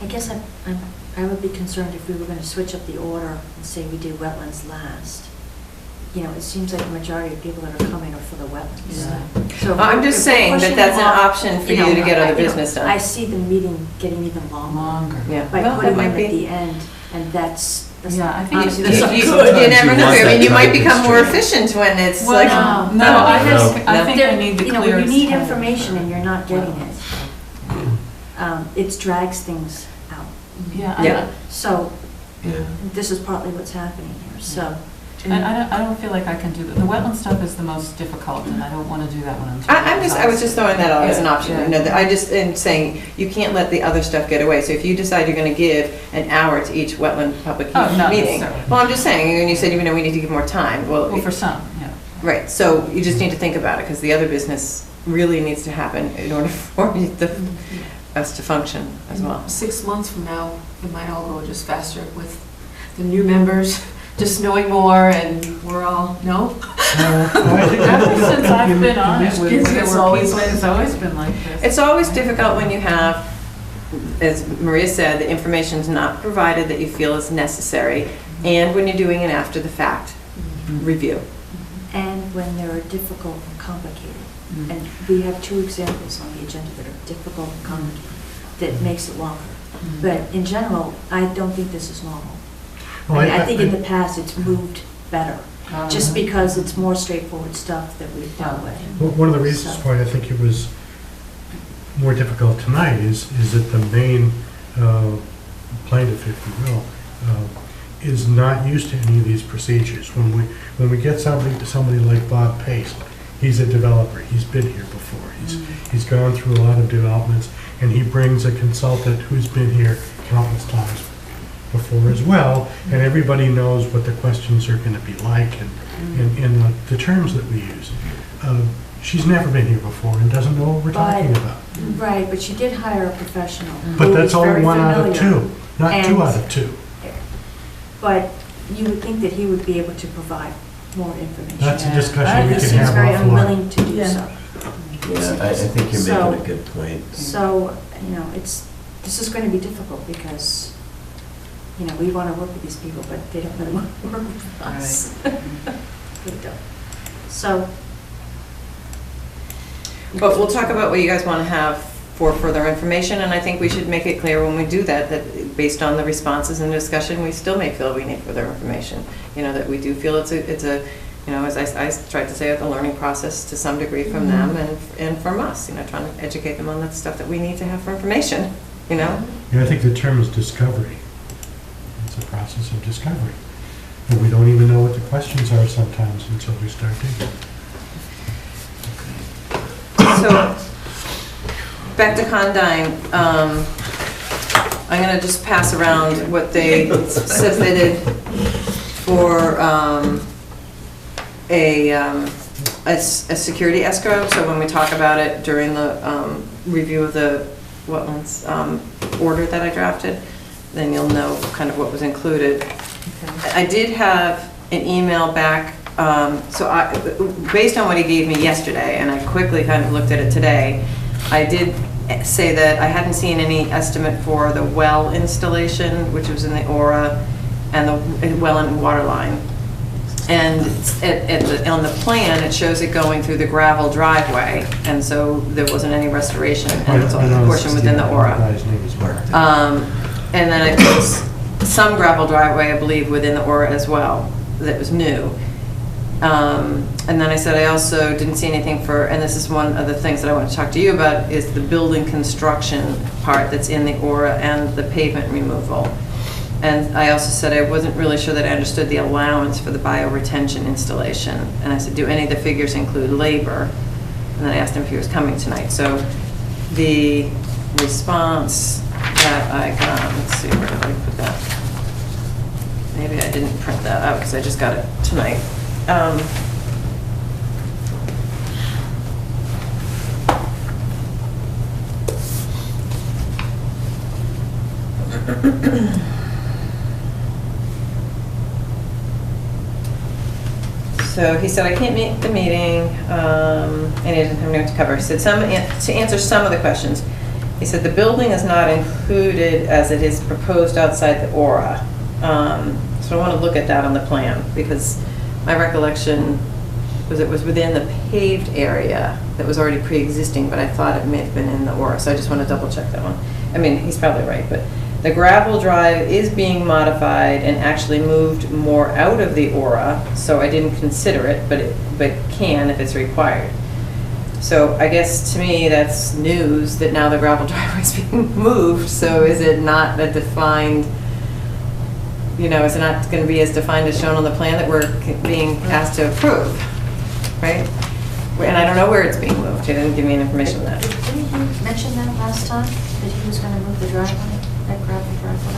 I guess I would be concerned if we were going to switch up the order and say we do wetlands last. It seems like the majority of people that are coming are for the wetlands. Yeah. So I'm just if we're saying that pushing that's it an off, option for you to get other business done. I see the meeting getting even longer Yeah. by Well, putting that them might at be. the end, and that's Yeah, I think honestly, that's that's not You good. never know. Sometimes you I mean, you want might that become time more constraint. efficient when it's Well, like. no, I No. think I need the clearest. When you need time. information and you're not getting it, it drags things out. Yeah. Yeah. So Yeah. this is partly what's happening here, so. I don't feel like I can do that. The wetland stuff is the most difficult, and I don't want to do that when I'm. I was just throwing that out as an Yeah, option. yeah. I just am saying, you can't let the other stuff get away. So if you decide you're going to give an hour to each wetland public Oh, not meeting. necessarily. Well, I'm just saying, and you said, we need to give more time. Well, for some, yeah. Right, so you just need to think about it, because the other business really needs to happen in order for us to function as well. 6 months from now, it might all go just faster with the new members, just knowing more, and we're all, no? Ever since I've been on it, It's always it's always been like this. It's always difficult when you have, as Maria said, the information's not provided that you feel is necessary, and when you're doing an after-the-fact review. And when they're difficult and complicated. Mm. And we have 2 examples on the agenda that are difficult and complicated, that makes it longer. But in general, I don't think this is normal. I think in the past, it's moved better, just because it's more straightforward stuff that we've dealt with. Well, one of the reasons So- why I think it was more difficult tonight is that the main plaintiff, if you will, is not used to any of these procedures. When we get somebody like Bob Pace, he's a developer, he's been here before, he's gone through a lot of developments, and he brings a consultant who's been here countless times before as well, and everybody knows what the questions are going to be like and the terms that we use. She's never been here before and doesn't know what we're talking about. Right, but she did hire a professional. But who that's is only very 1 out of familiar. 2, not 2 And- out of 2. But you would think that he would be able to provide more information. That's a Yeah. discussion we He can seems have very offline. unwilling to do Yeah. so. Yeah, I think you're So- making a good point. So, this is going to be difficult because, we want to work with these people, but they don't really want to work with us. They don't. So. But we'll talk about what you guys want to have for further information, and I think we should make it clear when we do that based on the responses and discussion, we still may feel we need further information. That we do feel it's a as I tried to say, a learning process to some degree from them and from us, trying to educate them on that stuff that we need to have for information, Yeah, I think the term is discovery. It's a process of discovery. And we don't even know what the questions are sometimes until we start digging. So, back to Condyne, I'm gonna just pass around what they submitted for a security escrow. So when we talk about it during the review of the wetlands order that I drafted, then you'll know kind of what was included. I did have an email back, based on what he gave me yesterday, and I quickly kind of looked at it today, I did say that I hadn't seen any estimate for the well installation, which was in the Aura, and the well and water line. And on the plan, it shows it going through the gravel driveway, and so there wasn't any restoration, and it's on the portion within the Aura. And then I put some gravel driveway, I believe, within the Aura as well, that was new. And then I said I also didn't see anything for, and this is one of the things that I want to talk to you about, is the building construction part that's in the Aura and the pavement removal. And I also said I wasn't really sure that I understood the allowance for the bioretention installation. And I said, do any of the figures include labor? And then I asked him if he was coming tonight. So the response that I got, let's see, where did I put that? Maybe I didn't print that out because I just got it tonight. So he said, I can't make the meeting, and he didn't have anything to cover. He said, to answer some of the questions. He said, the building is not included as it is proposed outside the Aura. So I want to look at that on the plan, because my recollection was it was within the paved area that was already pre-existing, but I thought it may have been in the Aura, so I just want to double check that one. I mean, he's probably right, but the gravel drive is being modified and actually moved more out of the Aura, so I didn't consider it, but can if it's required. So I guess to me that's news that now the gravel driveway is being moved, so is it not a defined, is it not going to be as defined as shown on the plan that we're being asked to approve, right? And I don't know where it's being moved. He didn't give me any information on that. Didn't you mention that last time, that he was going to move the driveway, that gravel driveway?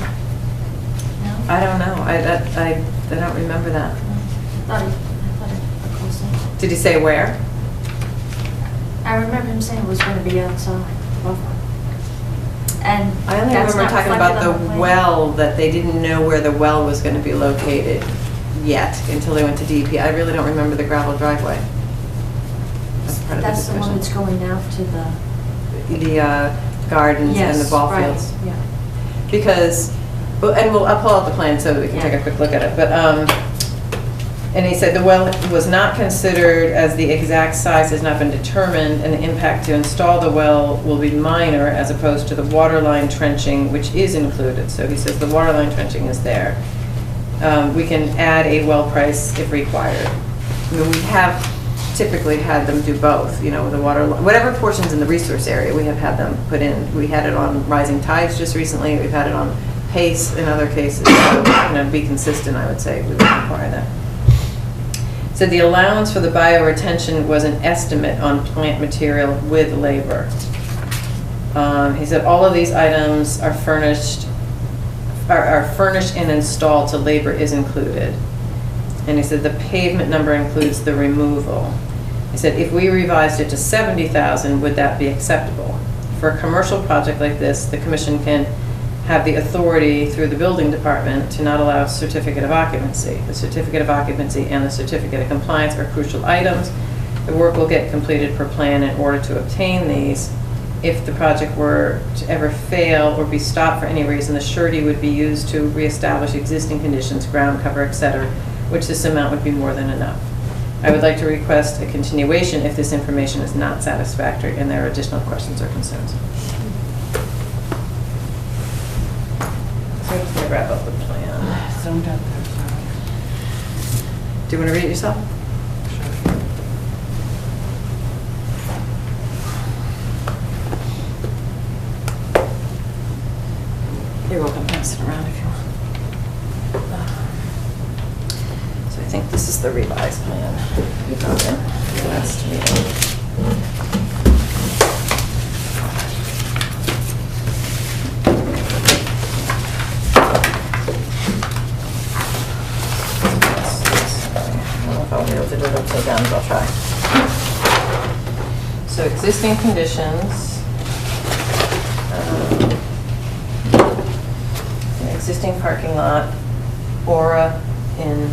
No? I don't know. I don't remember that. I thought it looked close. Did he say where? I remember him saying it was going to be outside. And I only that's remember not talking reflected about on the plan. well, that they didn't know where the well was going to be located yet until they went to DEP. I really don't remember the gravel driveway. That's part of That's the one that's discussion. going out to The gardens and the ball right, fields. yeah. Because, I'll pull out the plan so we can take a quick look at it. But and he said the well was not considered as the exact size has not been determined, and the impact to install the well will be minor as opposed to the waterline trenching, which is included. So he says the waterline trenching is there. We can add a well price if required. I mean, we have typically had them do both, the water, whatever portions in the resource area, we have had them put in. We had it on Rising Tides just recently. We've had it on Pace in other cases. So, be consistent, I would say, we would require that. So the allowance for the bioretention was an estimate on plant material with labor. He said all of these items are furnished and installed, so labor is included. And he said the pavement number includes the removal. He said if we revised it to 70,000, would that be acceptable? For a commercial project like this, the commission can have the authority through the building department to not allow certificate of occupancy. The certificate of occupancy and the certificate of compliance are crucial items. The work will get completed per plan in order to obtain these. If the project were to ever fail or be stopped for any reason, the surety would be used to reestablish existing conditions, ground cover, etc., which this amount would be more than enough. I would like to request a continuation if this information is not satisfactory and there are additional questions or concerns. So I'm going to wrap up the plan. Zoned out there, sorry. Do you want to read it yourself? You're welcome to pass it around if you want. think this is the revised plan. We got in the last meeting. I don't know if I'll be able to do it upside down, but I'll try. So existing conditions. An existing parking lot, aura in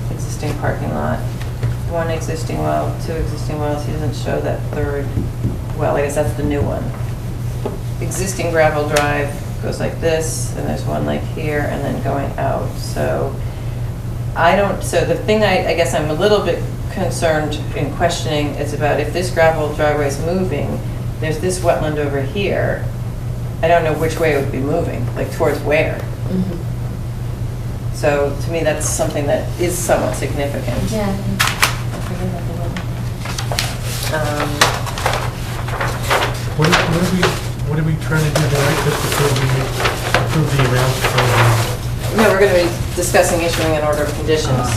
existing parking lot, one existing well, two existing wells, he doesn't show that third well, I guess that's the new one. Existing gravel drive goes like this, and there's one like here, and then going out, so so the thing I guess I'm a little bit concerned in questioning is about if this gravel driveway is moving, there's this wetland over here, I don't know which way it would be moving, like towards where. So to me, that's something that is somewhat significant. Yeah. What are we trying to do tonight, just approve the amount for No, we're going to be discussing issuing an order of conditions.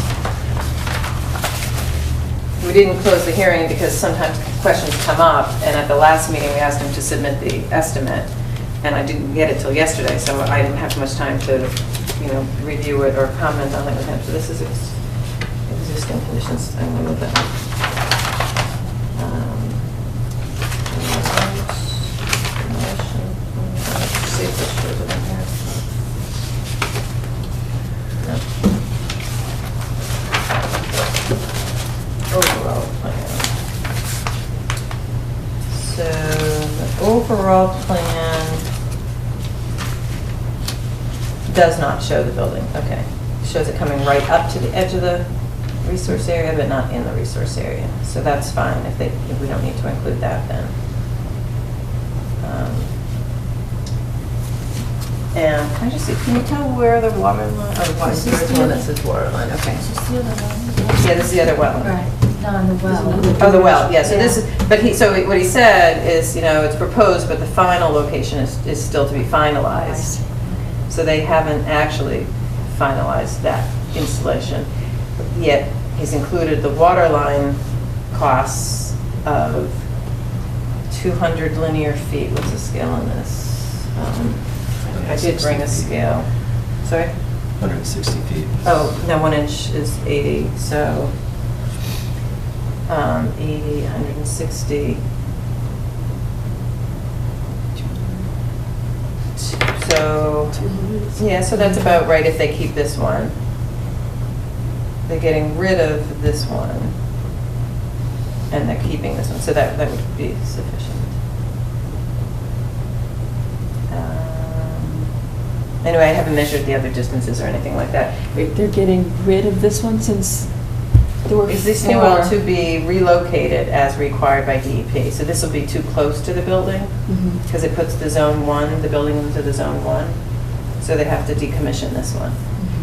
We didn't close the hearing because sometimes questions come up, and at the last meeting, we asked him to submit the estimate, and I didn't get it till yesterday, so I didn't have much time to, review it or comment on it with him. So this is existing conditions. I'm going to move that. See if this shows it in here. No. Overall plan. So the overall plan does not show the building. Okay. It shows it coming right up to the edge of the resource area, but not in the resource area. So that's fine if we don't need to include that then. And can I just see, can you tell where the water line, oh, there's one that says water line, okay. Is this the other one? Yeah, this is the other well. Right, no, the well. Oh, the well, yeah, so this is, but what he said is, it's proposed, but the final location is still to be finalized. So they haven't actually finalized that installation. Yet, he's included the water line costs of 200 linear feet. What's the scale on this? I did bring a scale. Sorry? 160 feet. Oh, no, 1 inch is 80, so 80, 160. So, yeah, so that's about right if they keep this one. They're getting rid of this one, and they're keeping this one, so that would be sufficient. Anyway, I haven't measured the other distances or anything like that. Wait, they're getting rid of this one since there were Is this new well to be relocated as required by DEP? So this will be too close to the building because it puts the zone 1, the building into the zone 1. So they have to decommission this one.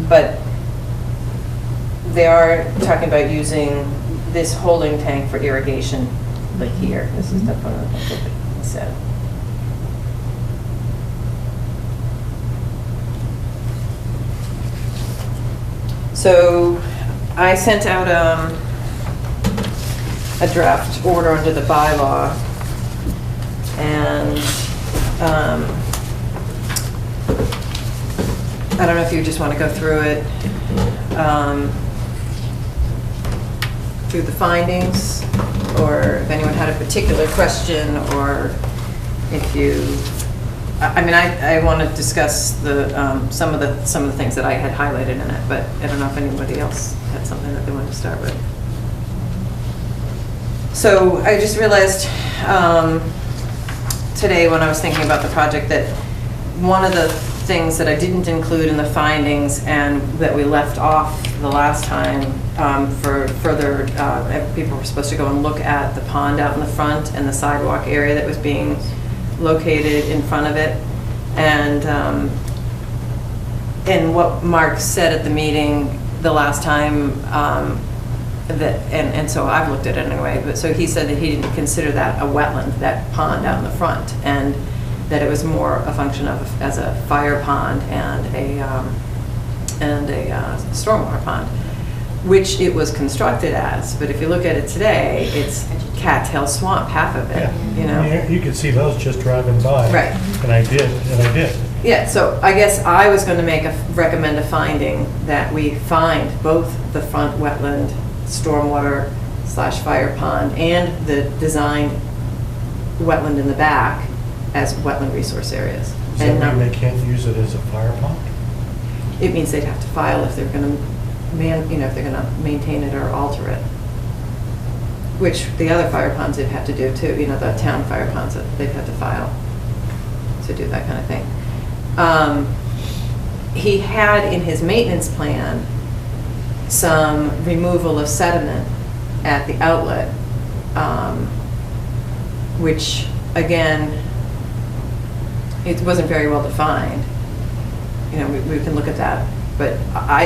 But they are talking about using this holding tank for irrigation, like here. This is the one of the things that he said. So I sent out a draft order under the bylaw, and I don't know if you just want to go through it, through the findings, or if anyone had a particular question, or if you, I want to discuss some of the things that I had highlighted in it, but I don't know if anybody else had something that they wanted to start with. So I just realized today when I was thinking about the project that one of the things that I didn't include in the findings and that we left off the last time for further, people were supposed to go and look at the pond out in the front and the sidewalk area that was being located in front of it, and what Mark said at the meeting the last time, and so I've looked at it anyway, but so he said that he didn't consider that a wetland, that pond out in the front, and that it was more a function of as a fire pond and a stormwater pond. which it was constructed as, but if you look at it today, it's Cattail Swamp, half of it, you know? Yeah, you can see those just driving by. Right. And I did. Yeah, so I guess I was going to recommend a finding that we find both the front wetland, stormwater / fire pond, and the designed wetland in the back as wetland resource areas. Does that mean they can't use it as a fire pond? It means they'd have to file if they're going to if they're going to maintain it or alter it. Which the other fire ponds they'd have to do too, you know, the town fire ponds, they'd have to file to do that kind of thing. He had in his maintenance plan some removal of sediment at the outlet, which again, it wasn't very well defined. You know, we can look at that. But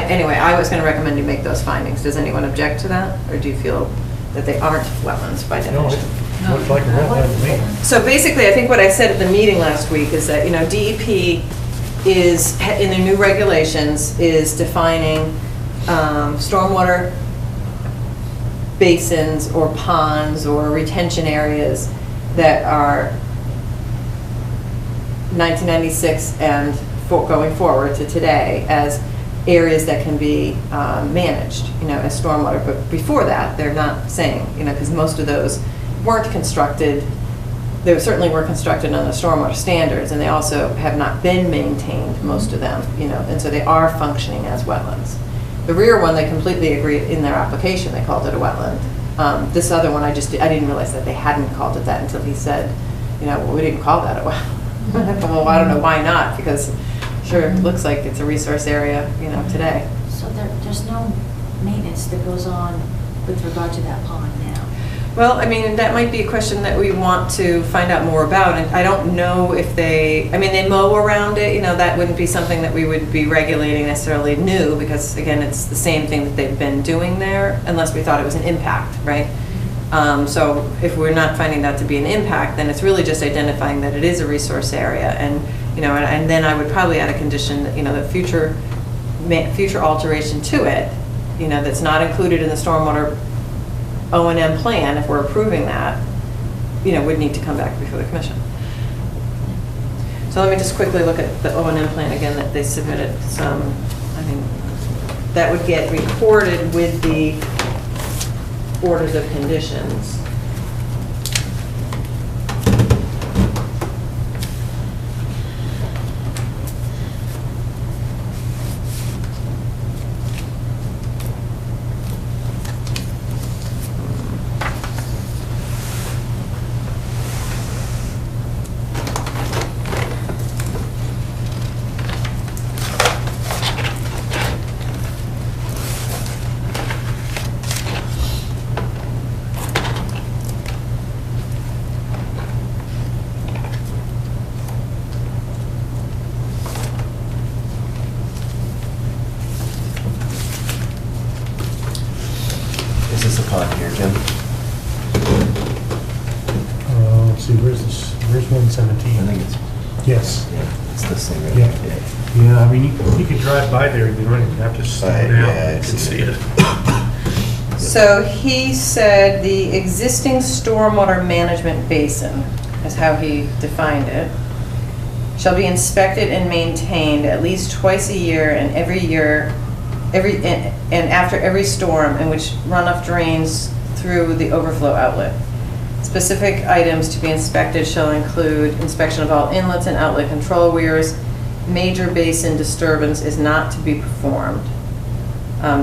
anyway, I was going to recommend you make those findings. Does anyone object to that? Or do you feel that they aren't wetlands by definition? No, it looks like a wetland to me. So basically, I think what I said at the meeting last week is that, you know, DEP is, in their new regulations, is defining stormwater basins or ponds or retention areas that are 1996 and going forward to today as areas that can be managed, you know, as stormwater. But before that, they're not saying, you know, because most of those weren't constructed, they certainly were constructed under stormwater standards, and they also have not been maintained, most of them, you know, and so they are functioning as wetlands. The rear one, they completely agreed in their application, they called it a wetland. This other one, I didn't realize that they hadn't called it that until he said, you know, well, we didn't call that a wetland. Well, I don't know why not, because sure, it looks like it's a resource area, you know, today. So there's no maintenance that goes on with regard to that pond now? Well, I mean, that might be a question that we want to find out more about, and I don't know if they mow around it, you know, that wouldn't be something that we would be regulating necessarily new, because again, it's the same thing that they've been doing there, unless we thought it was an impact, right? So if we're not finding that to be an impact, then it's really just identifying that it is a resource area, and you know, and then I would probably add a condition that, you know, the future alteration to it, you know, that's not included in the stormwater O&M plan, if we're approving that, you know, would need to come back before the commission. So let me just quickly look at the O&M plan again that they submitted. That would get recorded with the orders of conditions. Is this a pond here, Jim? Let's see, where's 117? I think it's, Yes. yeah, it's this thing right Yeah. here. Yeah, I mean, you could drive by there and you don't even have to slow down. Yeah, You I can see see it. it. So he said the existing stormwater management basin, is how he defined it, shall be inspected and maintained at least twice a year and and after every storm in which runoff drains through the overflow outlet. Specific items to be inspected shall include inspection of all inlets and outlet control weirs. Major basin disturbance is not to be performed.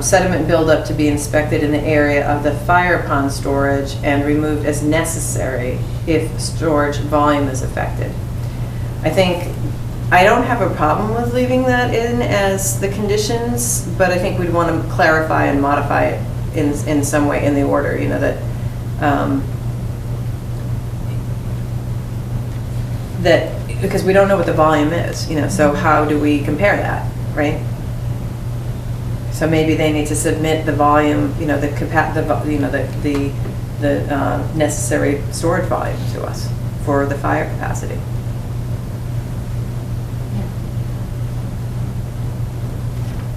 Sediment buildup to be inspected in the area of the fire pond storage and removed as necessary if storage volume is affected. I don't have a problem with leaving that in as the conditions, but I think we'd want to clarify and modify it in some way in the order, you know, that because we don't know what the volume is, you know, so how do we compare that, right? So maybe they need to submit the volume, you know, the necessary storage volume to us for the fire capacity.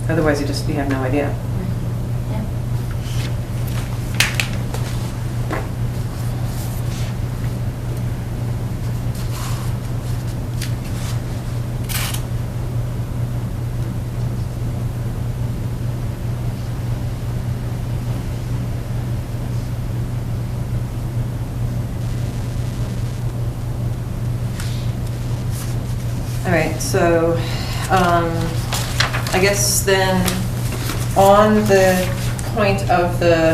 Otherwise, you have no idea. Yeah. So, I guess then, on the point of the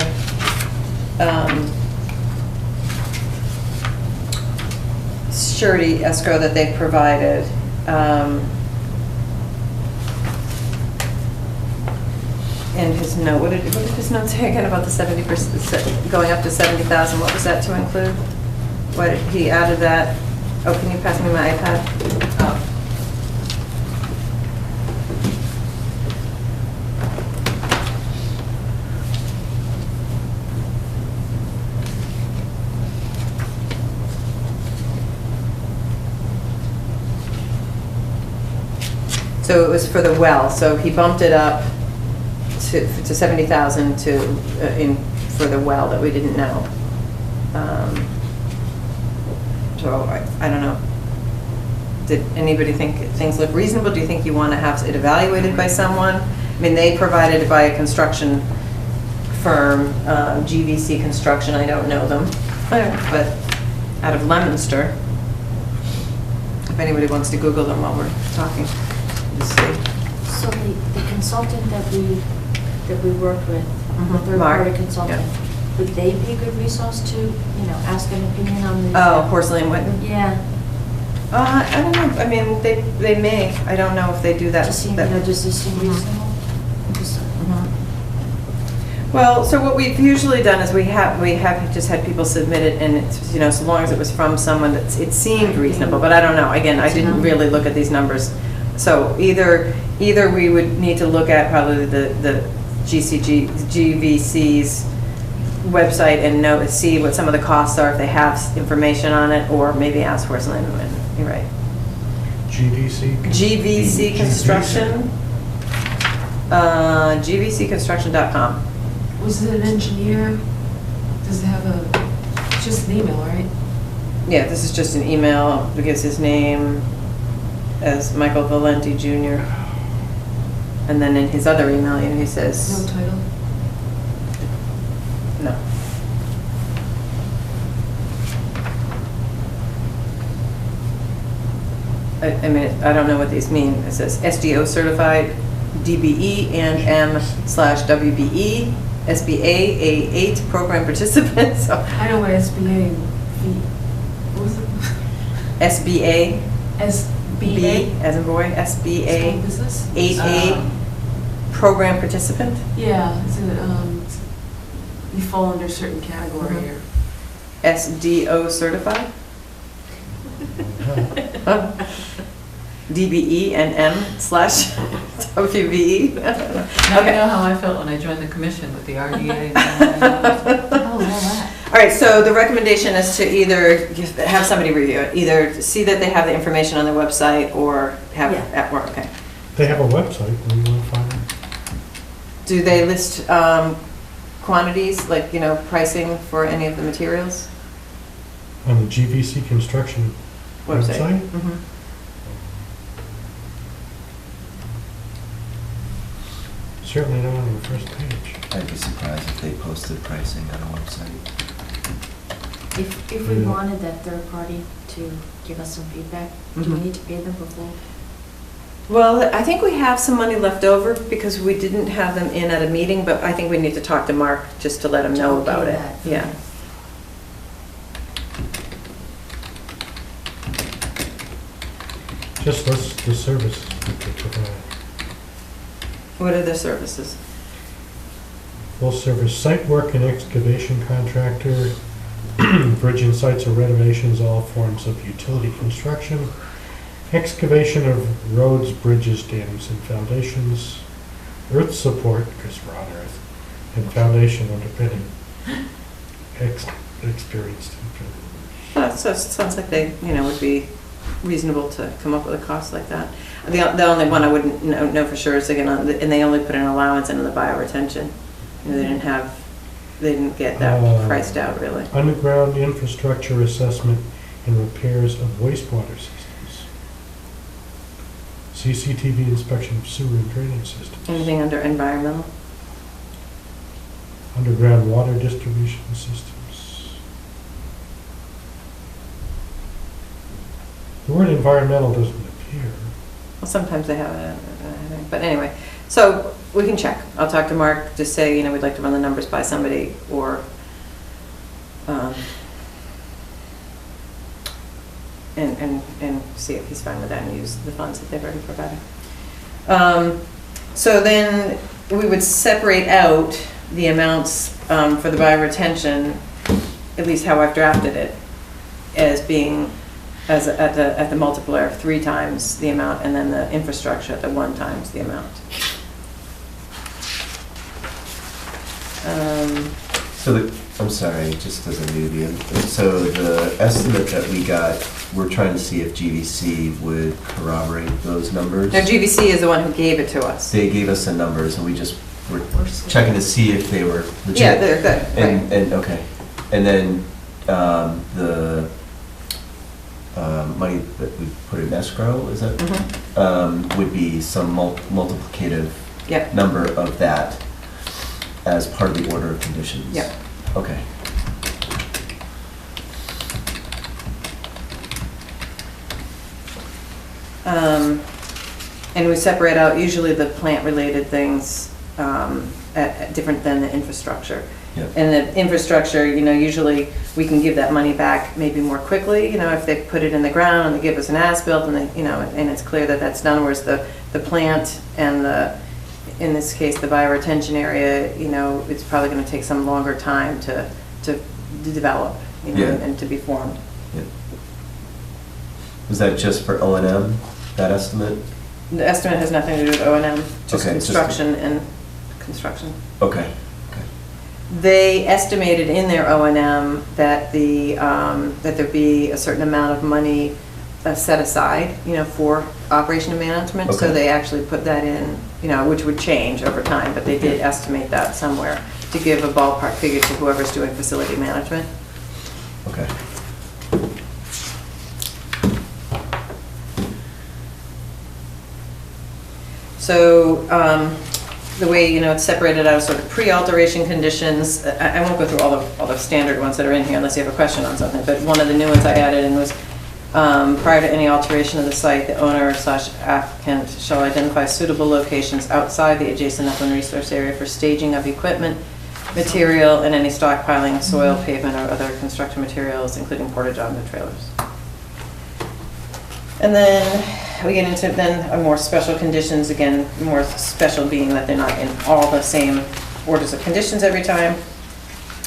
surety escrow that they provided, in his note, what did his note say again about the 70%, going up to 70,000? What was that to include? What, he added that, oh, can you pass me my iPad? Oh. So it was for the well, so he bumped it up to 70,000 for the well that we didn't know. So I don't know. Did anybody think things look reasonable? Do you think you want to have it evaluated by someone? I mean, they provided it by a construction firm, GVC Construction, I don't know them, but out of Leominster. If anybody wants to Google them while we're talking. Just see. So the consultant that we worked with, the third Mark, party consultant, would they be a good resource to, ask an opinion on the? Oh, Porcelain Witten? Yeah. I don't know, I mean, they may, I don't know if they do that. Just seem, that- does this seem reasonable? Just- Well, so what we've usually done is we have just had people submit it, and it's, so long as it was from someone that it seemed reasonable, but I don't know, again, I didn't really look at these numbers. So either we would need to look at probably the GVC's website and see what some of the costs are if they have information on it, or maybe ask Porcelain Witten. You're right. GVC Construction. GVCconstruction.com. Was it an engineer? Does it have it's just an email, right? Yeah, this is just an email that gives his name as Michael Valenti Jr. And then in his other email, he says... No title? No. I mean, I don't know what these mean. It says SDO certified, DBE and M/WBE, SBA A8 program participant. So I know what SBA, what was it? SBA. SBA? As in boy, SBA. Small business? 8A program participant. Yeah, is it, you fall under a certain category here. SDO certified. DBE and M/WBE. Now you know how I felt when I joined the commission with the RDA. All right, so the recommendation is to either have somebody review it, either see that they have the information on their website or have it at work. Okay. They have a website, where you want to find them? Do they list quantities, like, pricing for any of the materials? On the GVC Construction website? Mhm. Certainly not on the first page. I'd be surprised if they posted pricing on a website. If we wanted that third party to give us some feedback, do we need to pay them before? Well, I think we have some money left over because we didn't have them in at a meeting, but I think we need to talk to Mark just to let him know about it. that. Yeah. Just list the services that they provide. What are the services? Full service site work and excavation contractor, bridge and sites or renovations, all forms of utility construction, excavation of roads, bridges, dams, and foundations, earth support, because we're on earth, and foundation underpinning. Experienced. Sounds like they, would be reasonable to come up with a cost like that. The only one I wouldn't know for sure is again, and they only put an allowance into the bioretention. They didn't get that priced out really. Underground infrastructure assessment and repairs of wastewater systems. CCTV inspection of sewer and drainage systems. Anything under environmental? Underground water distribution systems. The word environmental doesn't appear. Well, sometimes they have it, but anyway. So we can check. I'll talk to Mark, just say, you know, we'd like to run the numbers by somebody, or, and see if he's fine with that and use the funds that they've already provided. So then we would separate out the amounts for the bioretention, at least how I've drafted it, as being as at the multiplier of 3 times the amount, and then the infrastructure at the 1 times the amount. I'm sorry, just as a newbie. So the estimate that we got, we're trying to see if GVC would corroborate those numbers. No, GVC is the one who gave it to us. They gave us the numbers, and we just were checking to see if they were legit. Yeah, they're good. Right. And okay, and then the money that we put in escrow, is that would be some multiplicative number of that as part of the order of conditions. Yep. Okay. And we separate out usually the plant-related things different than the infrastructure. Yep. And the infrastructure, you know, usually we can give that money back maybe more quickly, you know, if they put it in the ground and they give us an as-built and they, you know, and it's clear that that's done, whereas the plant and in this case, the bioretention area, you know, it's probably going to take some longer time to develop, you know, and to be formed. Yeah. Was that just for O&M, that estimate? The estimate has nothing to do with O&M, just Okay, construction and construction. Okay. They estimated in their O&M that that there be a certain amount of money set aside, you know, for operation and management. Okay. So they actually put that in, you know, which would change over time, but they did estimate that somewhere to give a ballpark figure to whoever's doing facility management. Okay. So the way, you know, it's separated out as sort of pre-alteration conditions. I won't go through all the standard ones that are in here unless you have a question on something, but one of the new ones I added in was prior to any alteration of the site, the owner/applicant shall identify suitable locations outside the adjacent upland resource area for staging of equipment, material, and any stockpiling, soil, pavement, or other construction materials, including porta-johns and trailers. And then we get into more special conditions, again, more special being that they're not in all the same orders of conditions every time.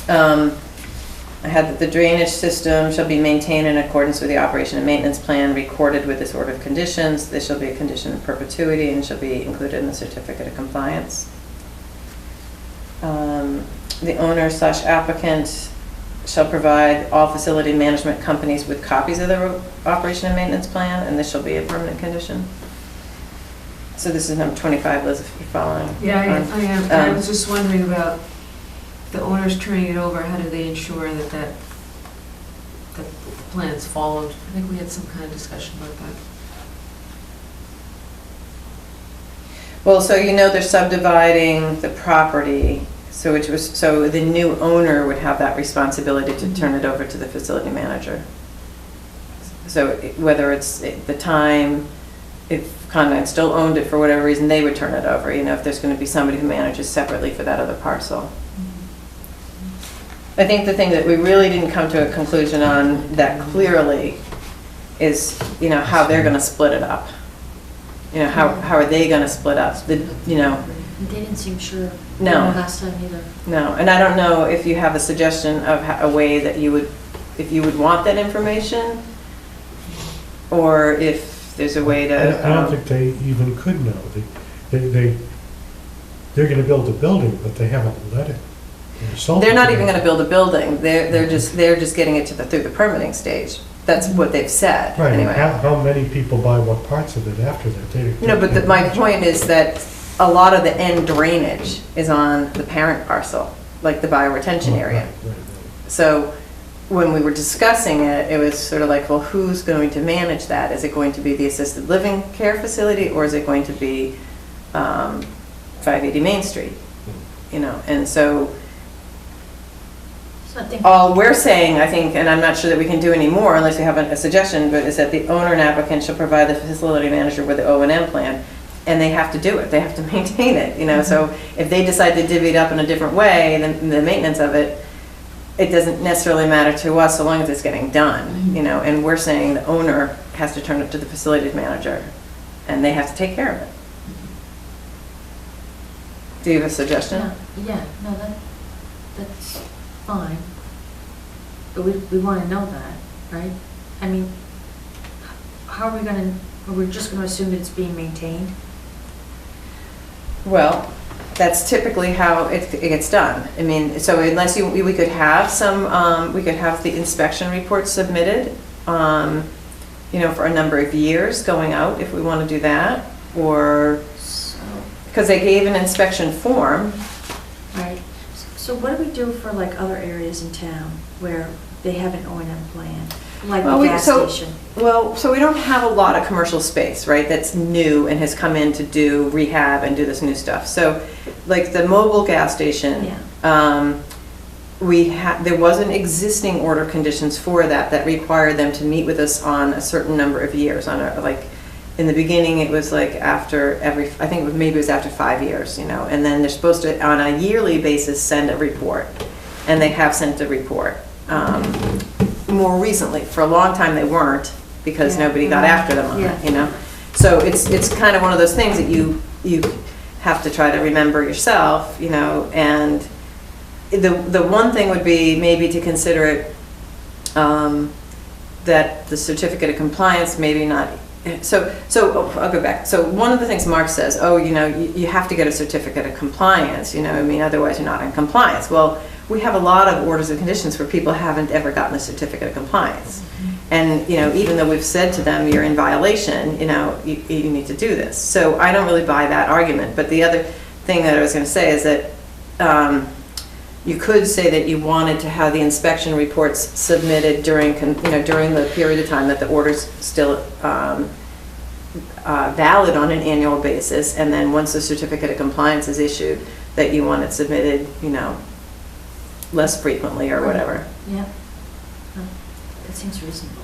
I had that the drainage system shall be maintained in accordance with the operation and maintenance plan recorded with this order of conditions. This shall be a condition of perpetuity and shall be included in the certificate of compliance. The owner/applicant shall provide all facility management companies with copies of their operation and maintenance plan, and this shall be a permanent condition. So this is number 25, Liz, if you're following. Yeah, I am. And I was just wondering about the owners turning it over. How do they ensure that the plan's followed? I think we had some kind of discussion about that. Well, so you know they're subdividing the property, so the new owner would have that responsibility to turn it over to the facility manager. So whether it's the time, if Conrad still owned it for whatever reason, they would turn it over, you know, if there's going to be somebody who manages separately for that other parcel. I think the thing that we really didn't come to a conclusion on that clearly is, you know, how they're going to split it up. You know, how are they going to split up? You know. They didn't seem sure. No. Last time either. No, and I don't know if you have a suggestion of a way that you would, if you would want that information, or if there's a way to. I don't think they even could know. They're going to build a building, but they haven't let it. They're not even going to build a building. They're just getting it through the permitting stage. That's what they've said. Right. Anyway. How many people buy what parts of it after that? No, but my point is that a lot of the end drainage is on the parent parcel, like the bioretention area. Right. So when we were discussing it, it was sort of like, well, who's going to manage that? Is it going to be the assisted living care facility, or is it going to be 580 Main Street? You know, and so I think All we're saying, I think, and I'm not sure that we can do any more unless you have a suggestion, but is that the owner and applicant shall provide the facility manager with the O&M plan, and they have to do it, they have to maintain it, you know, so if they decide to divvy it up in a different way, then the maintenance of it, it doesn't necessarily matter to us so long as it's getting done, you know, and we're saying the owner has to turn it to the facilities manager, and they have to take care of it. Do you have a suggestion? Yeah, no, that's fine. But we want to know that, right? I mean, how are we going to, are we just going to assume that it's being maintained? Well, that's typically how it gets done. I mean, so unless we could have some, we could have the inspection report submitted, you know, for a number of years going out, if we want to do that, or, because they gave an inspection form. Right. So what do we do for like other areas in town where they have an O&M plan? Like the gas station? Well, so we don't have a lot of commercial space, right, that's new and has come in to do rehab and do this new stuff. So, like the mobile gas station, there was an existing order conditions for that required them to meet with us on a certain number of years. On a, like, in the beginning, it was like after every, I think maybe it was after 5 years, you know, and then they're supposed to, on a yearly basis, send a report. And they have sent a report. More recently, for a long time they weren't, because nobody got after them on it, you know. So it's kind of one of those things that you have to try to remember yourself, you know. And the one thing would be maybe to consider it that the certificate of compliance maybe not. So I'll go back. So one of the things Mark says, oh, you know, you have to get a certificate of compliance, you know, I mean, otherwise you're not in compliance. Well, we have a lot of orders and conditions where people haven't ever gotten a certificate of compliance. And, you know, even though we've said to them, you're in violation, you know, you need to do this. So I don't really buy that argument. But the other thing that I was going to say is that you could say that you wanted to have the inspection reports submitted during, you know, during the period of time that the order's still valid on an annual basis, and then once the certificate of compliance is issued, that you want it submitted, you know, less frequently or whatever. Yeah, that seems reasonable.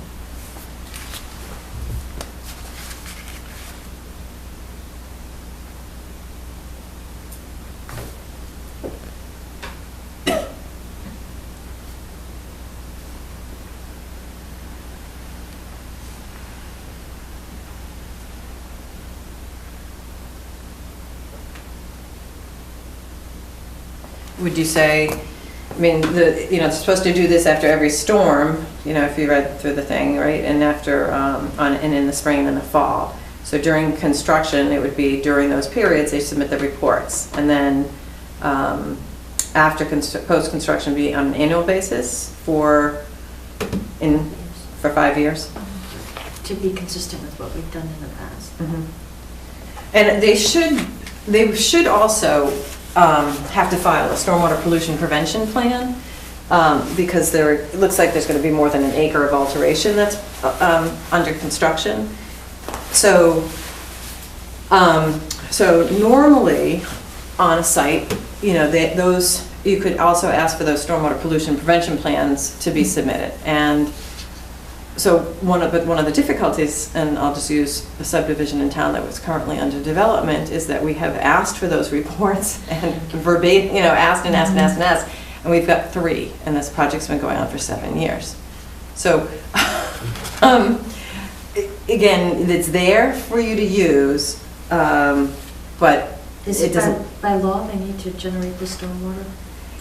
Would you say, I mean, you know, it's supposed to do this after every storm, you know, if you read through the thing, right? And after, and in the spring and the fall. So during construction, it would be during those periods, they submit the reports. And then after post-construction, be on an annual basis for 5 years. To be consistent with what we've done in the past. Mm-hmm. And they should also have to file a stormwater pollution prevention plan, because it looks like there's going to be more than an acre of alteration that's under construction. So normally on a site, you know, those, you could also ask for those stormwater pollution prevention plans to be submitted. And so one of the difficulties, and I'll just use a subdivision in town that was currently under development, is that we have asked for those reports and verbatim, you know, asked and asked and asked and asked, and we've got 3, and this project's been going on for 7 years. So, again, it's there for you to use, but it doesn't. By law, they need to generate the stormwater?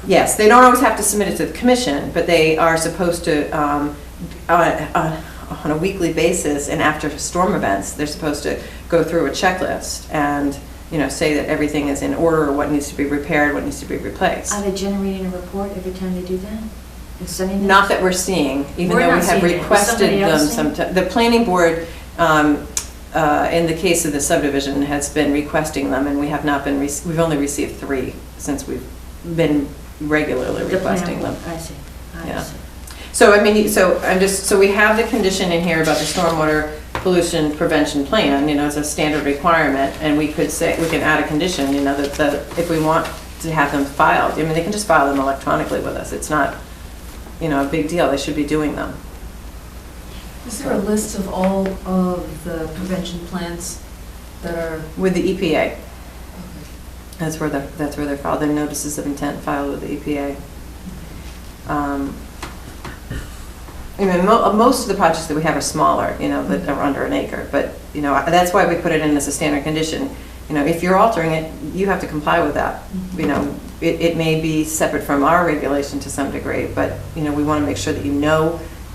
Yes, they don't always have to submit it to the commission, but they are supposed to, on a weekly basis, and after storm events, they're supposed to go through a checklist and, you know, say that everything is in order, or what needs to be repaired, what needs to be replaced. Are they generating a report every time they do that? And sending them? Not that we're seeing, even though we have requested them sometimes. The planning board, in the case of the subdivision, has been requesting them, and we have not been, we've only received 3 since we've been regularly requesting them. I see. Yeah. So I mean, so we have the condition in here about the stormwater pollution prevention plan, you know, it's a standard requirement, and we could say, we can add a condition, you know, that if we want to have them filed, I mean, they can just file them electronically with us. It's not a big deal. They should be doing them. Is there a list of all of the prevention plans that are? With the EPA. That's where they're filed. Their notices of intent filed with the EPA. Most of the projects that we have are smaller, that are under an acre. But that's why we put it in as a standard condition. If you're altering it, you have to comply with that. It may be separate from our regulation to some degree, but we want to make sure that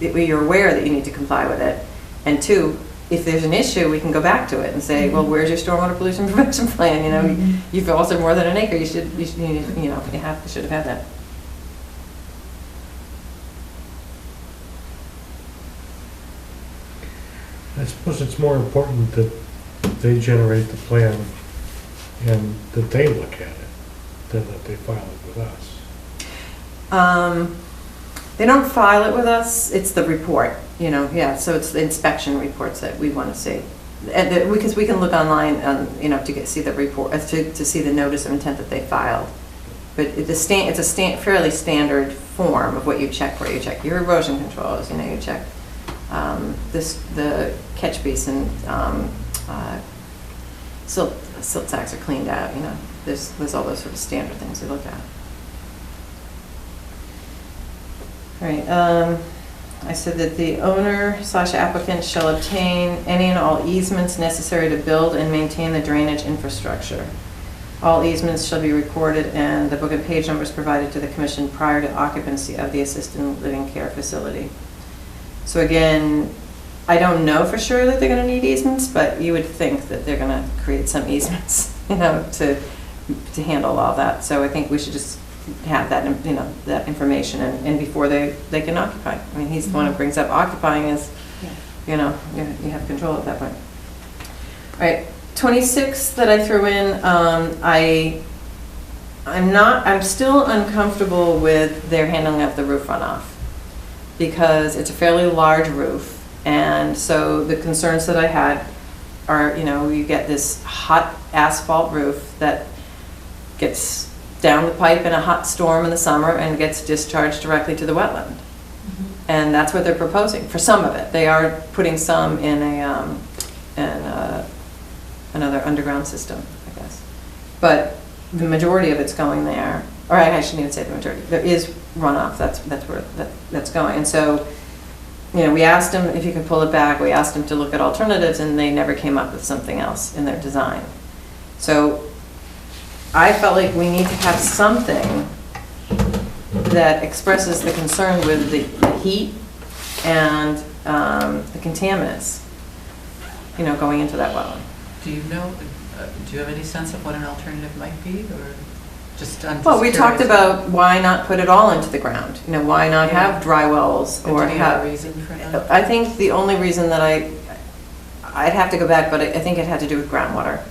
you're aware that you need to comply with it. And two, if there's an issue, we can go back to it and say, well, where's your stormwater pollution prevention plan? You've altered more than an acre. You should have had that. I suppose it's more important that they generate the plan and that they look at it than that they file it with us. They don't file it with us, it's the report, so it's the inspection reports that we want to see. Because we can look online, to see the report, to see the notice of intent that they filed. But it's a fairly standard form of what you check for. You check your erosion controls, you check the catch basin, silt sacks are cleaned out, there's all those sort of standard things we look at. All right, I said that the owner/applicant shall obtain any and all easements necessary to build and maintain the drainage infrastructure. All easements shall be recorded and the book and page numbers provided to the commission prior to occupancy of the assisted living care facility. So again, I don't know for sure that they're going to need easements, but you would think that they're going to create some easements, to handle all that. So I think we should just have that, that information, and before they can occupy. I mean, he's the one who brings up occupying as, you have control at that point. All right, 26 that I threw in, I'm still uncomfortable with their handling of the roof runoff because it's a fairly large roof, and so the concerns that I had are, you get this hot asphalt roof that gets down the pipe in a hot storm in the summer and gets discharged directly to the wetland. And that's what they're proposing for some of it. They are putting some in another underground system, I guess. But the majority of it's going there, or I shouldn't even say the majority. There is runoff. That's where that's going. And so, we asked them if you could pull it back. We asked them to look at alternatives, and they never came up with something else in their design. So I felt like we need to have something that expresses the concern with the heat and the contaminants, going into that wetland. Do you know, do you have any sense of what an alternative might be, or just? Well, we talked about why not put it all into the ground. Why not have dry wells or do you have a reason for that? I think the only reason that I'd have to go back, but I think it had to do with groundwater.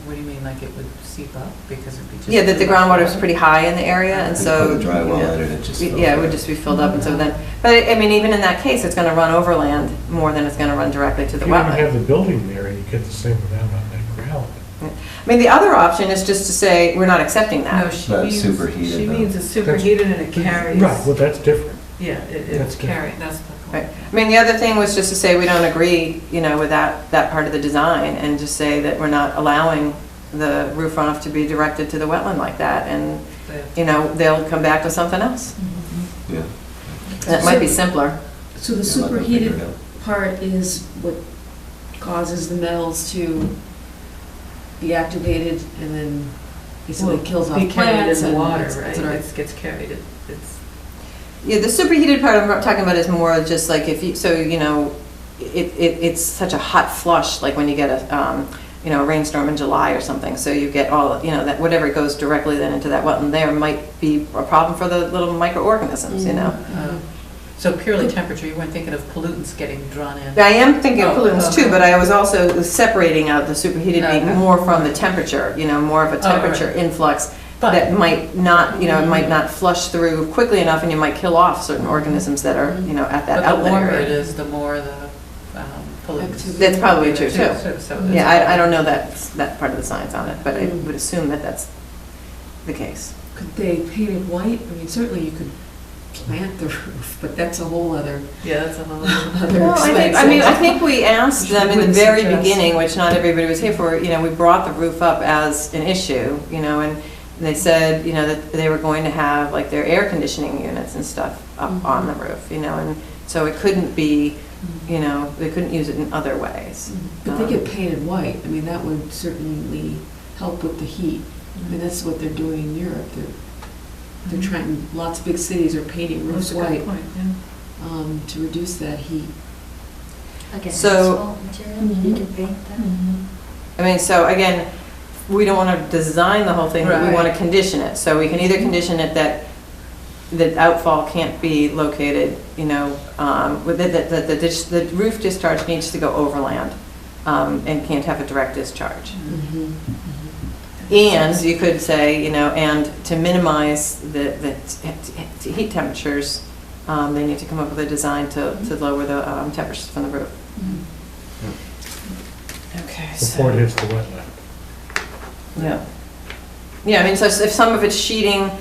What do you mean, like it would seep up because it'd be just? Yeah, that the groundwater is pretty high in the area, and so put a dry well in it, it just fills it would up. just be filled up, and so then. But I mean, even in that case, it's going to run overland more than it's going to run directly to the If you don't wetland. have the building there, you get the same amount on that ground. I mean, the other option is just to say we're not accepting that. No, she But means, superheated, she though. means it's superheated and it carries. Right, well, that's different. Yeah, That's it's carrying, that's the Right. point. I mean, the other thing was just to say we don't agree, with that part of the design, and just say that we're not allowing the roof runoff to be directed to the wetland like that, and, they'll come back with something else. Yeah. That might be simpler. So the Yeah, let them figure superheated it out. part is what causes the metals to be activated and then basically kills off Be carried plants in and the water, it's- right? it's- It gets carried, it's. Yeah, the superheated part I'm talking about is more just like if you, it's such a hot flush, like when you get a rainstorm in July or something, so you get all, that whatever goes directly then into that wetland there might be a problem for the little microorganisms, So purely temperature, you weren't thinking of pollutants getting drawn in? I am thinking of Oh, pollutants too, okay. but I was also separating out the superheated being Okay. more from the temperature, more of a Oh, all right. temperature influx But- that might not, it might not flush through quickly enough, and you might kill off certain organisms that are, at that But the outlet warmer it area. is, the more the pollutants. That's probably true too. So Yeah, I don't know that part of the science on it, but I would assume that that's the case. Could they paint it white? I mean, certainly you could plant the roof, but that's a whole other, Yeah, that's a whole other Well, expense. I think we asked them in the Wouldn't very suggest. beginning, which not everybody was here for, we brought the roof up as an issue, and they said, that they were going to have like their air conditioning units and stuff up on the roof, and so it couldn't be, they couldn't use it in other ways. But they get painted white. I mean, that would certainly help with the heat. I mean, that's what they're doing in Europe. They're trying, lots of big cities are painting roofs white to reduce that heat. Like an So- asphalt material, you can paint that. I mean, so again, we don't want to design the whole thing, but we Right. want to condition it. So we can either condition it that outfall can't be located, with the roof discharge needs to go overland, and can't have a direct discharge. And you could say, and to minimize the heat temperatures, they need to come up with a design to lower the temperatures from the roof. Okay. Before it hits the wetland. Yeah. Yeah, I mean, so if some of it's sheeting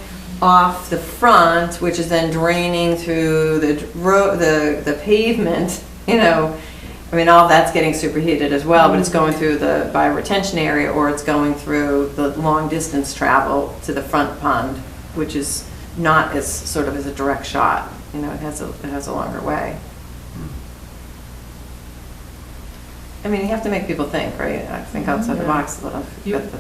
off the front, which is then draining through the pavement, I mean, all that's getting superheated as well, but it's going through the bioretention area, or it's going through the long distance travel to the front pond, which is not as sort of as a direct shot. It has a longer way. I mean, you have to make people think, right? I think outside the box a little. You would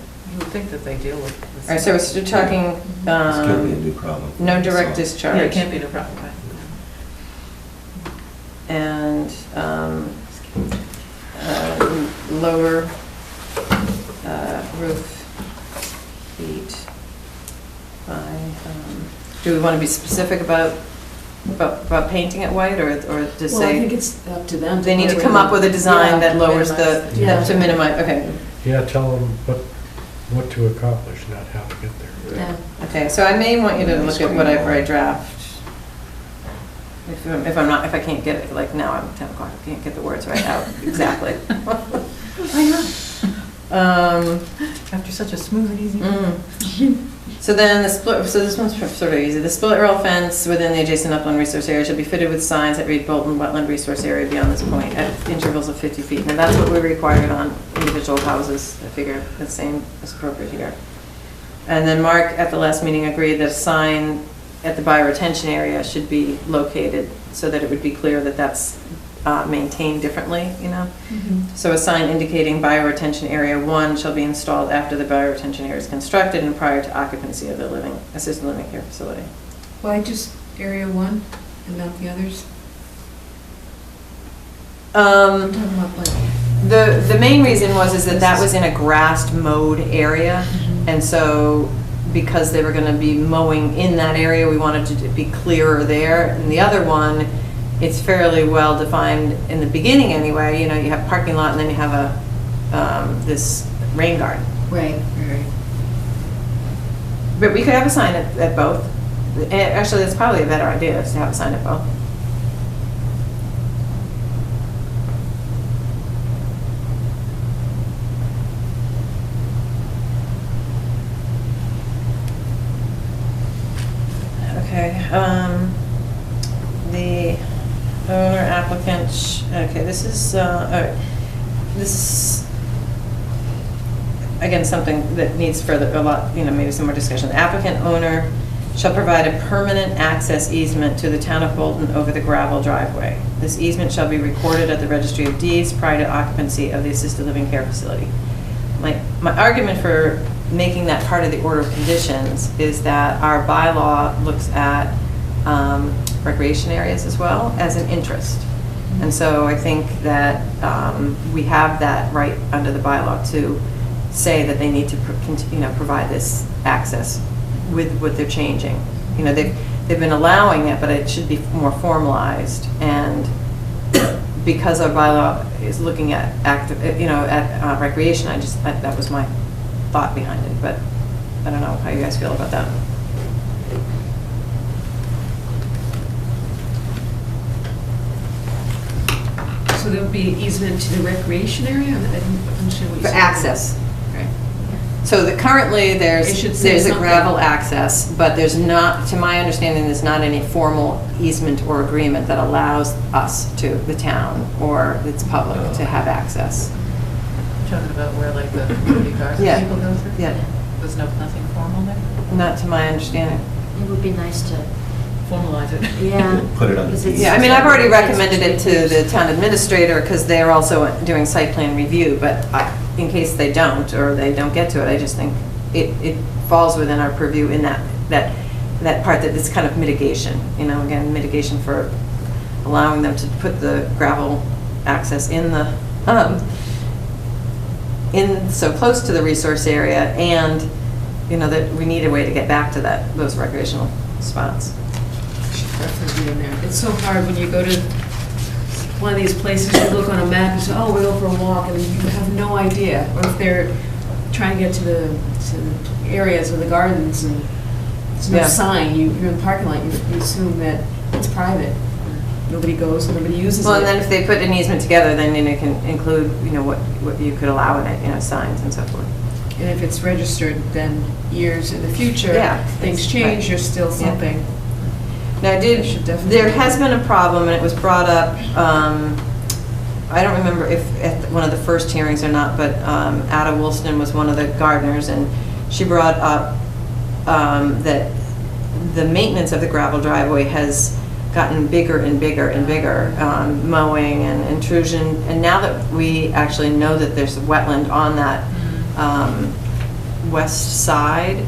think that they deal with. All right, so we're talking It's gonna be a new problem. no direct So- discharge. Yeah, it can't be no problem. And lower roof heat by, do we want to be specific about painting it white, or just Well, I think say it's up to them. they need to lower come the- up with a design that Yeah, lowers minimize the- to minimize, okay. Yeah, tell them what to accomplish, not how to get there. Yeah. Okay, so I may want you to look at whatever I draft. If I can't get it, like now I'm 10 o'clock, I can't get the words right out exactly. Why not? After such a smooth and easy. So then so this one's sort of easy. The split rail fence within the adjacent upland resource area should be fitted with signs that read Bolton Wetland Resource Area beyond this point at intervals of 50 feet. And that's what we required on individual houses. I figure the same is appropriate here. And then Mark at the last meeting agreed that a sign at the bioretention area should be located so that it would be clear that that's maintained differently, So a sign indicating bioretention area 1 shall be installed after the bioretention area is constructed and prior to occupancy of the assisted living care facility. Why just area 1 and not the others? Um, I'm talking about like. The main reason is that was in a grassed mowed area, and so because they were going to be mowing in that area, we wanted to be clearer there. And the other one, it's fairly well defined in the beginning anyway. You have parking lot and then you have this rain garden. Right. But we could have a sign at both. Actually, that's probably a better idea, is to have a sign at both. Okay, the owner applicant, okay, this is, all right. This is, again, something that needs maybe some more discussion. The applicant owner shall provide a permanent access easement to the town of Bolton over the gravel driveway. This easement shall be recorded at the Registry of Deeds prior to occupancy of the assisted living care facility. My argument for making that part of the order of conditions is that our bylaw looks at recreation areas as well as an interest. And so I think that we have that right under the bylaw to say that they need to provide this access with what they're changing. They've been allowing it, but it should be more formalized. And because our bylaw is looking at recreation, that was my thought behind it. But I don't know how you guys feel about that. So there'll be easement to the recreation area? I didn't understand what you For said. access. Right. Currently, It should say there's a something. gravel access, but there's not, to my understanding, there's not any formal easement or agreement that allows us to, the town, or its public, to have access. Talking about where like the community gardens Yeah. people go through? Yeah, There's nothing formal there? not to my understanding. It would be nice to, Formalize it. yeah. Put it on the Because deed. it's- Yeah, I mean, I've already recommended it to the town administrator, because they're also doing site plan review, but in case they don't, or they don't get to it, I just think it falls within our purview in that part, that it's kind of mitigation, again, mitigation for allowing them to put the gravel access in so close to the resource area, and, that we need a way to get back to those recreational spots. Preferably in there. It's so hard when you go to one of these places, you look on a map and say, oh, we'll go for a walk, and you have no idea. Or if they're trying to get to the areas of the gardens and there's no Yeah. sign, you're in the parking lot, you assume that it's private. Nobody goes, nobody uses it. Well, and then if they put an easement together, then it can include, what you could allow in it, signs and so forth. And if it's registered, then years in the future, Yeah, things it's- change, right. you're still Yeah. something. Now, It should definitely there be. has been a problem, and it was brought up, I don't remember if at one of the first hearings or not, but Ada Woolston was one of the gardeners, and she brought up that the maintenance of the gravel driveway has gotten bigger and bigger and bigger, mowing and intrusion, and now that we actually know that there's a wetland on that west side,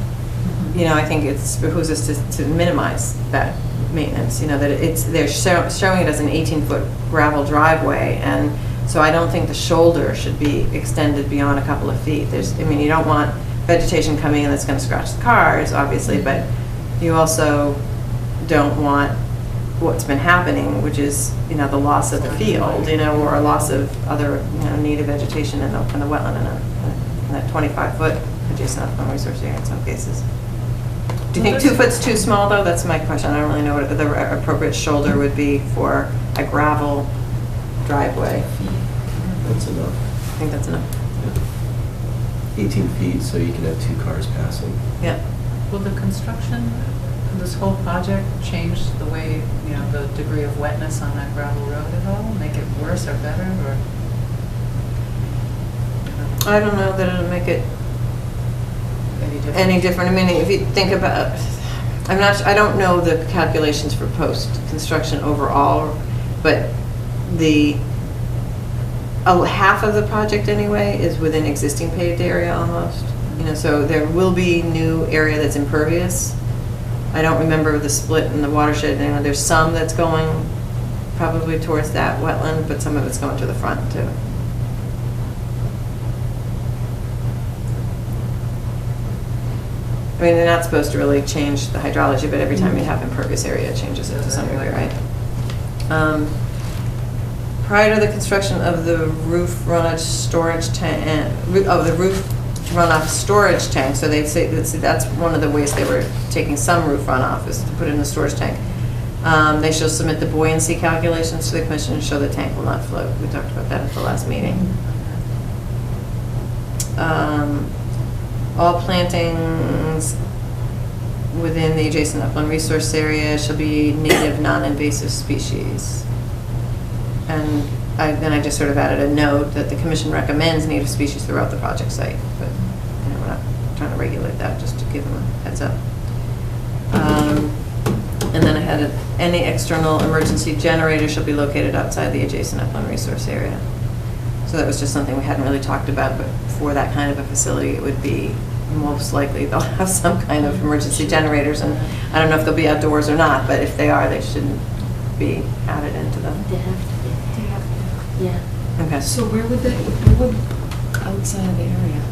I think it behooves us to minimize that maintenance, that they're showing it as an 18-foot gravel driveway, and so I don't think the shoulder should be extended beyond a couple of feet. You don't want vegetation coming in that's going to scratch the cars, obviously, but you also don't want what's been happening, which is, the loss of the field, or a loss of other, native vegetation in the wetland in that 25-foot adjacent upland resource area in some cases. Do you think 2 foot's too small, though? That's my question. I don't really know what the appropriate shoulder would be for a gravel driveway. That's enough. I think that's enough. 18 feet, so you can have 2 cars passing. Yeah. Will the construction, this whole project change the way, the degree of wetness on that gravel road at all? Make it worse or better, or? I don't know that it'll make it any different. I mean, if you think about, I don't know the calculations for post-construction overall, but half of the project anyway is within existing paved area almost. So there will be new area that's impervious. I don't remember the split in the watershed. There's some that's going probably towards that wetland, but some of it's going to the front too. I mean, they're not supposed to really change the hydrology, but every time you have impervious area, it changes it to some degree, right? Prior to the construction of the roof runoff storage tank, the roof runoff storage tank, so they say that's one of the ways they were taking some roof runoff, is to put in a storage tank. They shall submit the buoyancy calculations to the commission and show the tank will not float. We talked about that at the last meeting. All plantings within the adjacent upland resource area shall be native non-invasive species. And then I just sort of added a note that the commission recommends native species throughout the project site, but we're not trying to regulate that, just to give them a heads up. And then I had any external emergency generator shall be located outside the adjacent upland resource area. So that was just something we hadn't really talked about, but for that kind of a facility, it would be most likely they'll have some kind of emergency generators, and I don't know if they'll be outdoors or not, but if they are, they shouldn't be added into them. They have to be. They have to. Yeah. Okay. So where would outside of the area?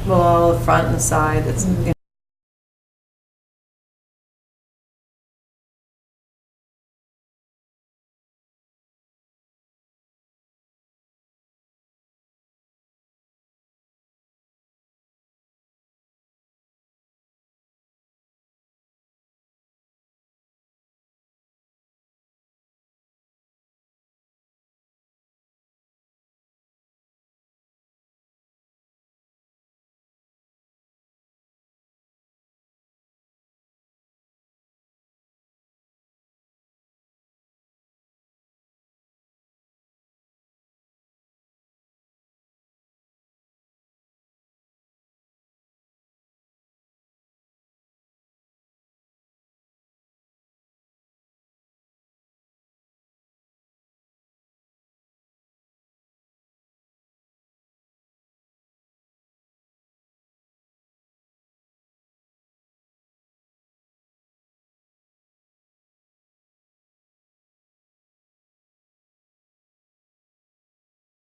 Well, the front and the side, it's,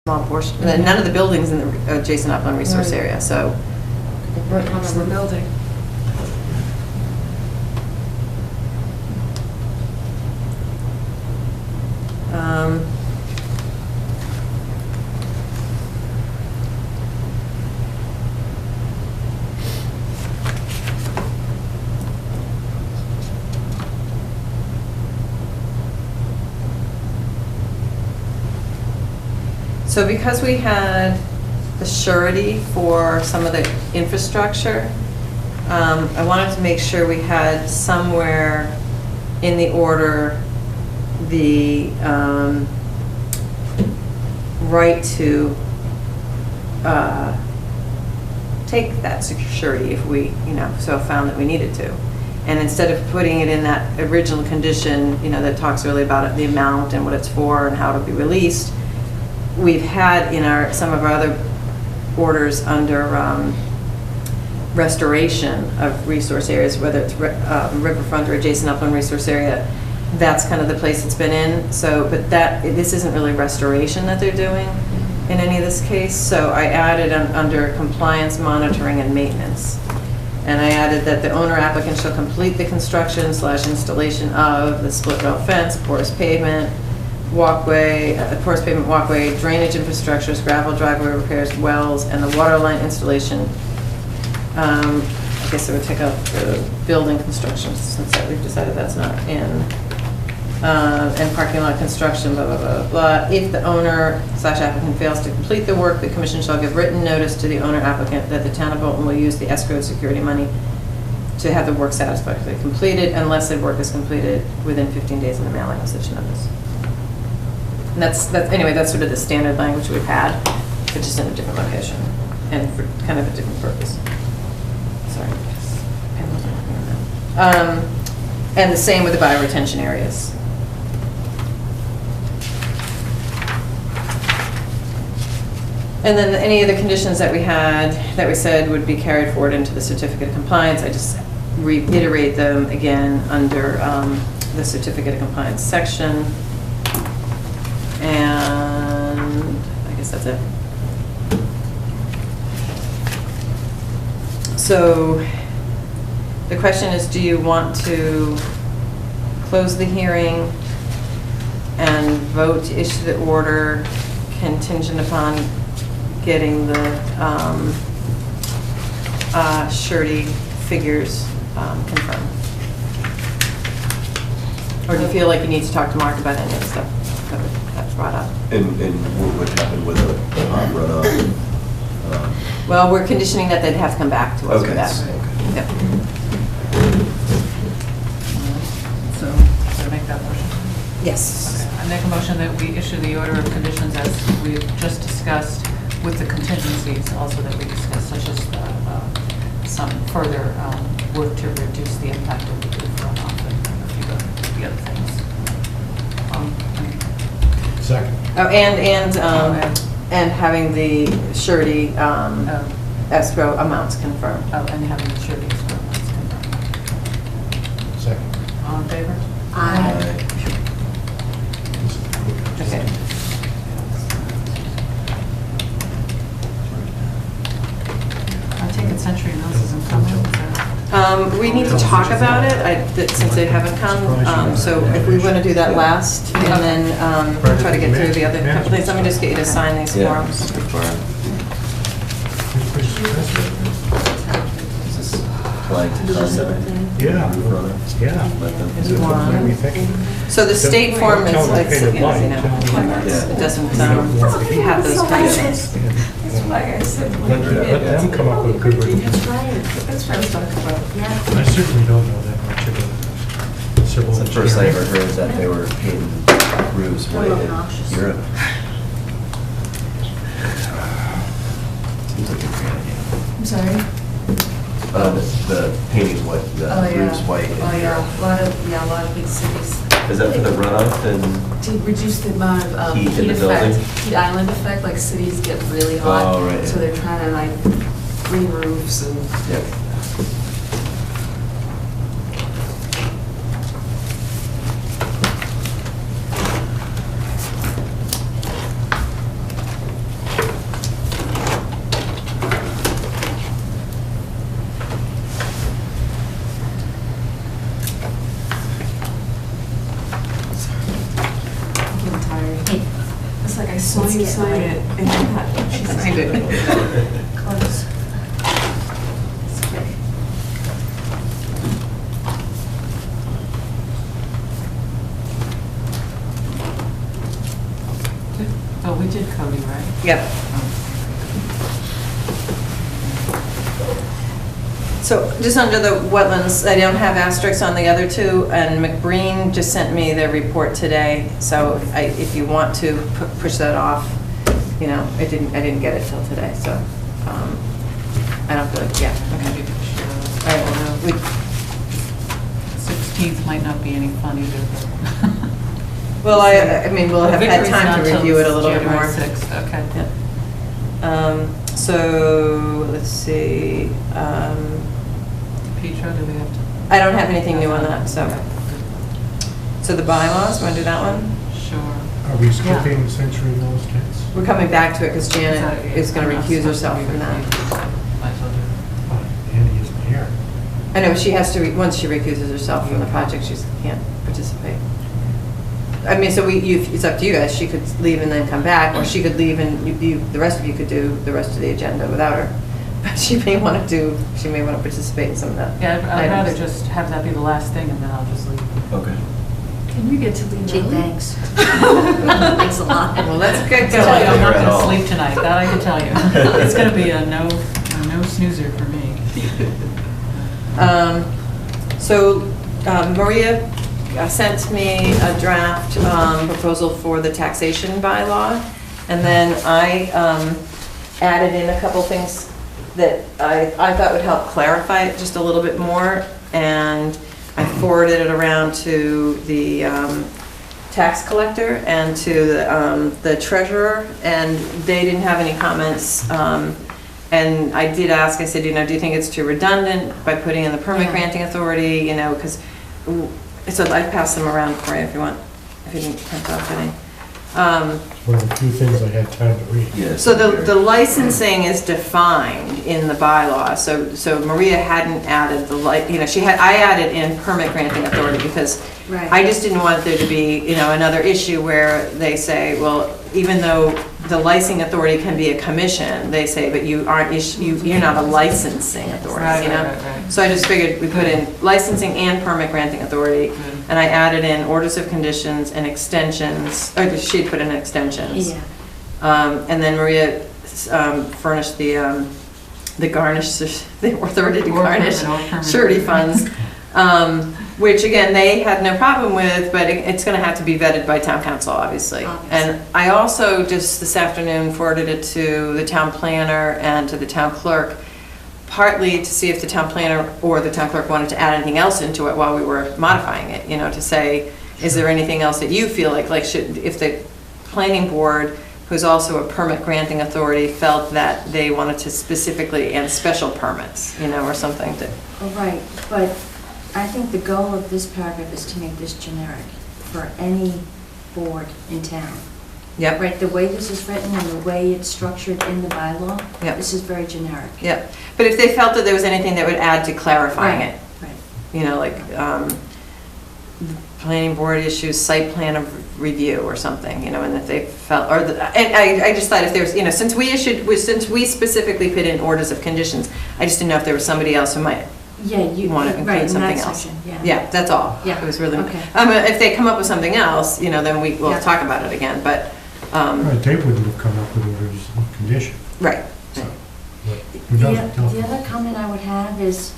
small portion, and none of the buildings in the adjacent upland resource Right. area, so. It's the building. Um, So because we had the surety for some of the infrastructure, I wanted to make sure we had somewhere in the order the right to take that surety if we, so found that we needed to. And instead of putting it in that original condition, that talks really about the amount and what it's for and how it'll be released, we've had in some of our other orders under restoration of resource areas, whether it's riverfront or adjacent upland resource area, that's kind of the place it's been in. So, but this isn't really restoration that they're doing in any of this case. So I added under compliance, monitoring, and maintenance. And I added that the owner applicant shall complete the construction/installation of the split rail fence, porous pavement, porous pavement walkway, drainage infrastructures, gravel driveway repairs, wells, and the water line installation. I guess I would take out the building construction since we've decided that's not in. And parking lot construction, blah, blah, blah, blah. If the owner/applicant fails to complete the work, the commission shall give written notice to the owner applicant that the town of Bolton will use the escrow security money to have the work satisfactorily completed unless the work is completed within 15 days of the mailing of such notice. And anyway, that's sort of the standard language we've had, but just in a different location and for kind of a different purpose. Sorry. Pen wasn't working on that. And the same with the bioretention areas. And then any of the conditions that we had, that we said would be carried forward into the certificate of compliance, I just reiterate them again under the certificate of compliance section. And I guess that's it. So the question is, do you want to close the hearing and vote to issue the order contingent upon getting the surety figures confirmed? Or do you feel like you need to talk to Mark about any of the stuff that's brought up? And what would happen with a runoff? Well, we're conditioning that they'd have to come back to us Okay. with that. Okay. Yep. So, should I make that motion? Yes. Okay. I make a motion that we issue the order of conditions as we've just discussed, with the contingencies also that we discussed, such as some further work to reduce the impact of the roof runoff and a few of the other things. Second. Oh, and having the surety escrow amounts confirmed. And having the surety escrow amounts confirmed. Second. All in favor? Okay. I take it Century Mills isn't coming. We need to talk about it, since they haven't come, so if we want to do that last, and then try to get through the other couple things, let me just get you to sign these Yeah. forms before. Is this applying to concept? Yeah. Roof runoff? Yeah. Let them- Is it, what are we thinking? So the state form is, Tell them like, painted you know, white. it doesn't have those kind of things. Let them come up with good reasons. That's what I was talking about. I certainly don't know that much about civil It's the first I ever engineering. heard that they were painting roofs white in Europe. Seems like a great idea. I'm sorry? The painting what, the roofs white in Oh, yeah, Europe. a lot of big cities. Is that for the runoff and? To reduce the amount of Heat in heat the effect, building? heat island effect, like cities get really hot. Oh, right, So yeah. they're trying to like green roofs and. Yep. you sign it. And then that, she signed it. Close. Oh, we did Cody, right? Yep. So just under the wetlands, I don't have asterisks on the other two, and McBreen just sent me their report today, so if you want to push that off, you know, I didn't get it till today, so, I don't feel like, yeah, okay. All right, well, we, 16th might not be any fun either, but. well, I mean, we'll have had time to review it a little bit more. January 6th, okay. Yeah. So, let's see, Petra, do we have to? I don't have anything new on that, so. Okay, So the bylaws, want to do that one? good. Sure. Are we skipping Century Mills Tenants? We're coming back to it because Janet is going to recuse herself from that. Might as well do it. Andy isn't here. I know, she has to, once she recuses herself from the project, she can't participate. I mean, so it's up to you guys, she could leave and then come back, or she could leave and the rest of you could do the rest of the agenda without her. But she may want to participate in some of that. Yeah, I'd rather items. just have that be the last thing and then I'll just leave. Okay. Can we get to leave Gee, early? thanks. Thanks a lot. Well, that's good. I can tell you, I'm not At all. going to sleep tonight, that I can tell you. It's going to be a no snoozer for me. Maria sent me a draft proposal for the taxation bylaw, and then I added in a couple things that I thought would help clarify it just a little bit more, and I forwarded it around to the tax collector and to the treasurer, and they didn't have any comments. And I did ask, I said, do you think it's too redundant by putting in the permit granting authority, because, so I passed them around for you if you want, if you didn't print off any. One of the few things I had time to read. Yes. So the licensing is defined in the bylaw, so Maria hadn't added I added in permit granting authority because Right. I just didn't want there to be, another issue where they say, well, even though the licensing authority can be a commission, they say, but you aren't, you're not a licensing authority, Right. So I just figured we put in licensing and permit granting authority, and I added in orders of conditions and extensions, or she'd put in extensions. Yeah. And then Maria furnished the garnish, the authority to garnish surety funds, which again, they had no problem with, but it's going to have to be vetted by town council, obviously. And I also just this afternoon forwarded it to the town planner and to the town clerk, partly to see if the town planner or the town clerk wanted to add anything else into it while we were modifying it, to say, is there anything else that you feel like if the planning board, who's also a permit granting authority, felt that they wanted to specifically, and special permits, or something that. Oh, right, but I think the goal of this paragraph is to make this generic for any board in town. Yep. Right, the way this is written and the way it's structured in the bylaw, Yep. this is very generic. Yep. But if they felt that there was anything that would add to clarifying Right, it, right. like the planning board issues site plan of review or something, and if they felt, and I just thought if there's, since we specifically put in orders of conditions, I just didn't know if there was somebody else who might Yeah, you, want to right, include in something that else. section, yeah. Yeah, that's all. Yeah, It was really, okay. if they come up with something else, then we'll Yeah. talk about it again, but, Right, they wouldn't have come up with orders of condition. right. So, but who knows? The other comment I would have is,